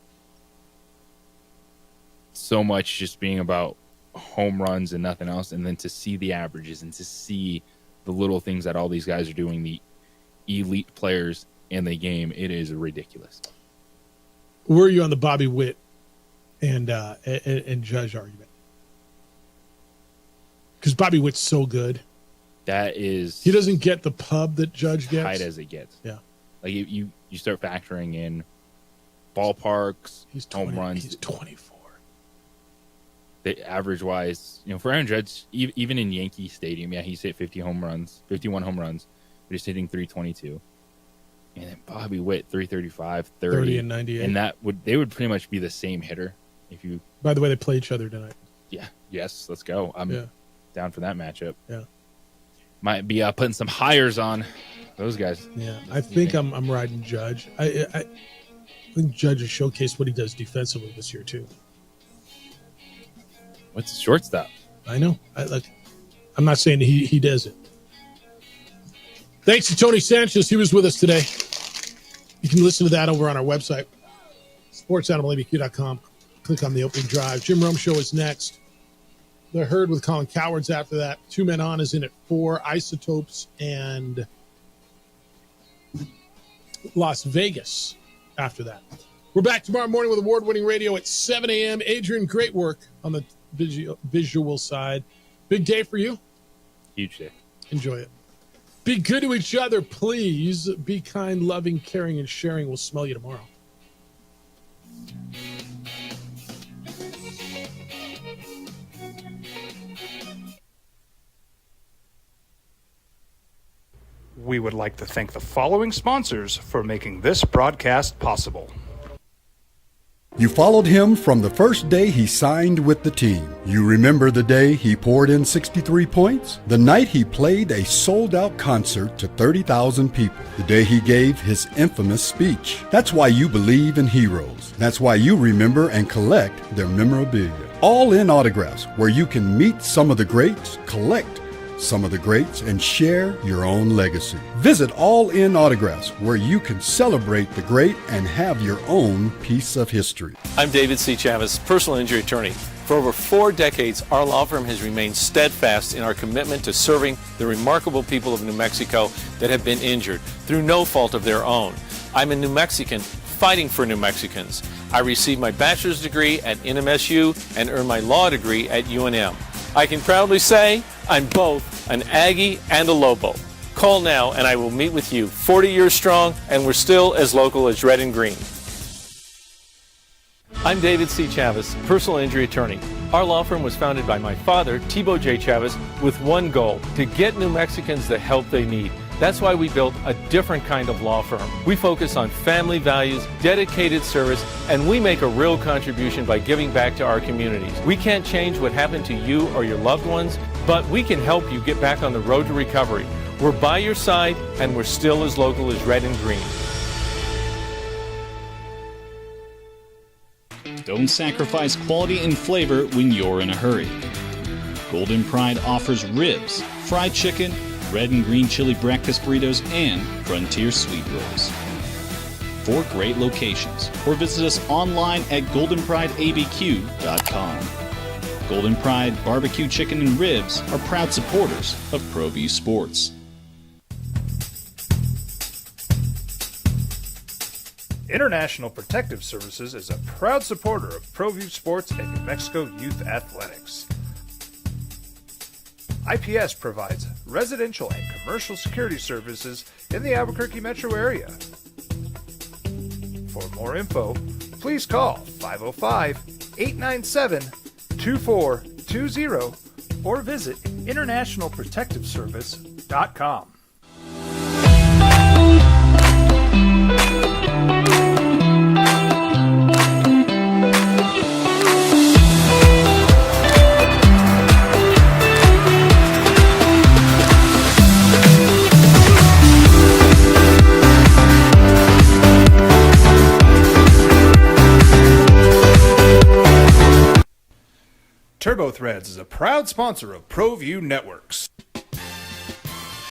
so much just being about home runs and nothing else, and then to see the averages and to see the little things that all these guys are doing, the elite players in the game, it is ridiculous. Where are you on the Bobby Witt and Judge argument? Because Bobby Witt's so good. That is... He doesn't get the pub that Judge gets. Tight as it gets. Yeah. Like, you start factoring in ballparks, home runs. He's 24. The average-wise, for Aaron Judge, even in Yankee Stadium, yeah, he's hit 51 home runs, but he's hitting 322. And then Bobby Witt, 335, 30 and 98. And they would pretty much be the same hitter. If you. By the way, they play each other tonight. Yeah. Yes, let's go. I'm down for that matchup. Yeah. Might be putting some hires on those guys. Yeah, I think I'm riding Judge. I think Judge has showcased what he does defensively this year too. What's the shortstop? I know. I'm not saying he does it. Thanks to Tony Sanchez. He was with us today. You can listen to that over on our website, sportsanimalabq.com. Click on the opening drive. Jim Rome Show is next. The Herd with Colin Cowards after that. Two Men On is in at 4. Isotopes and Las Vegas after that. We're back tomorrow morning with award-winning radio at 7 a.m. Adrian, great work on the visual side. Big day for you. Huge day. Enjoy it. Be good to each other, please. Be kind, loving, caring, and sharing. We'll smell you tomorrow. We would like to thank the following sponsors for making this broadcast possible. You followed him from the first day he signed with the team. You remember the day he poured in 63 points? The night he played a sold-out concert to 30,000 people. The day he gave his infamous speech. That's why you believe in heroes. That's why you remember and collect their memorabilia. All in Autographs, where you can meet some of the greats, collect some of the greats, and share your own legacy. Visit All In Autographs, where you can celebrate the great and have your own piece of history. I'm David C. Chavez, personal injury attorney. For over 4 decades, our law firm has remained steadfast in our commitment to serving the remarkable people of New Mexico that have been injured through no fault of their own. I'm a New Mexican fighting for New Mexicans. I received my bachelor's degree at NMSU and earned my law degree at UNM. I can proudly say I'm both an Aggie and a Lobo. Call now and I will meet with you. 40 years strong, and we're still as local as red and green. I'm David C. Chavez, personal injury attorney. Our law firm was founded by my father, Thibaut J. Chavez, with one goal: to get New Mexicans the help they need. That's why we built a different kind of law firm. We focus on family values, dedicated service, and we make a real contribution by giving back to our communities. We can't change what happened to you or your loved ones, but we can help you get back on the road to recovery. We're by your side, and we're still as local as red and green. Don't sacrifice quality and flavor when you're in a hurry. Golden Pride offers ribs, fried chicken, red and green chili breakfast burritos, and Frontier Sweet Rolls. 4 great locations, or visit us online at goldenprideabq.com. Golden Pride Barbecue Chicken and Ribs are proud supporters of ProView Sports. International Protective Services is a proud supporter of ProView Sports and New Mexico Youth Athletics. IPS provides residential and commercial security services in the Albuquerque metro area. For more info, please call 505-897-2420 or visit internationalprotectiveservice.com. TurboThreads is a proud sponsor of ProView Networks.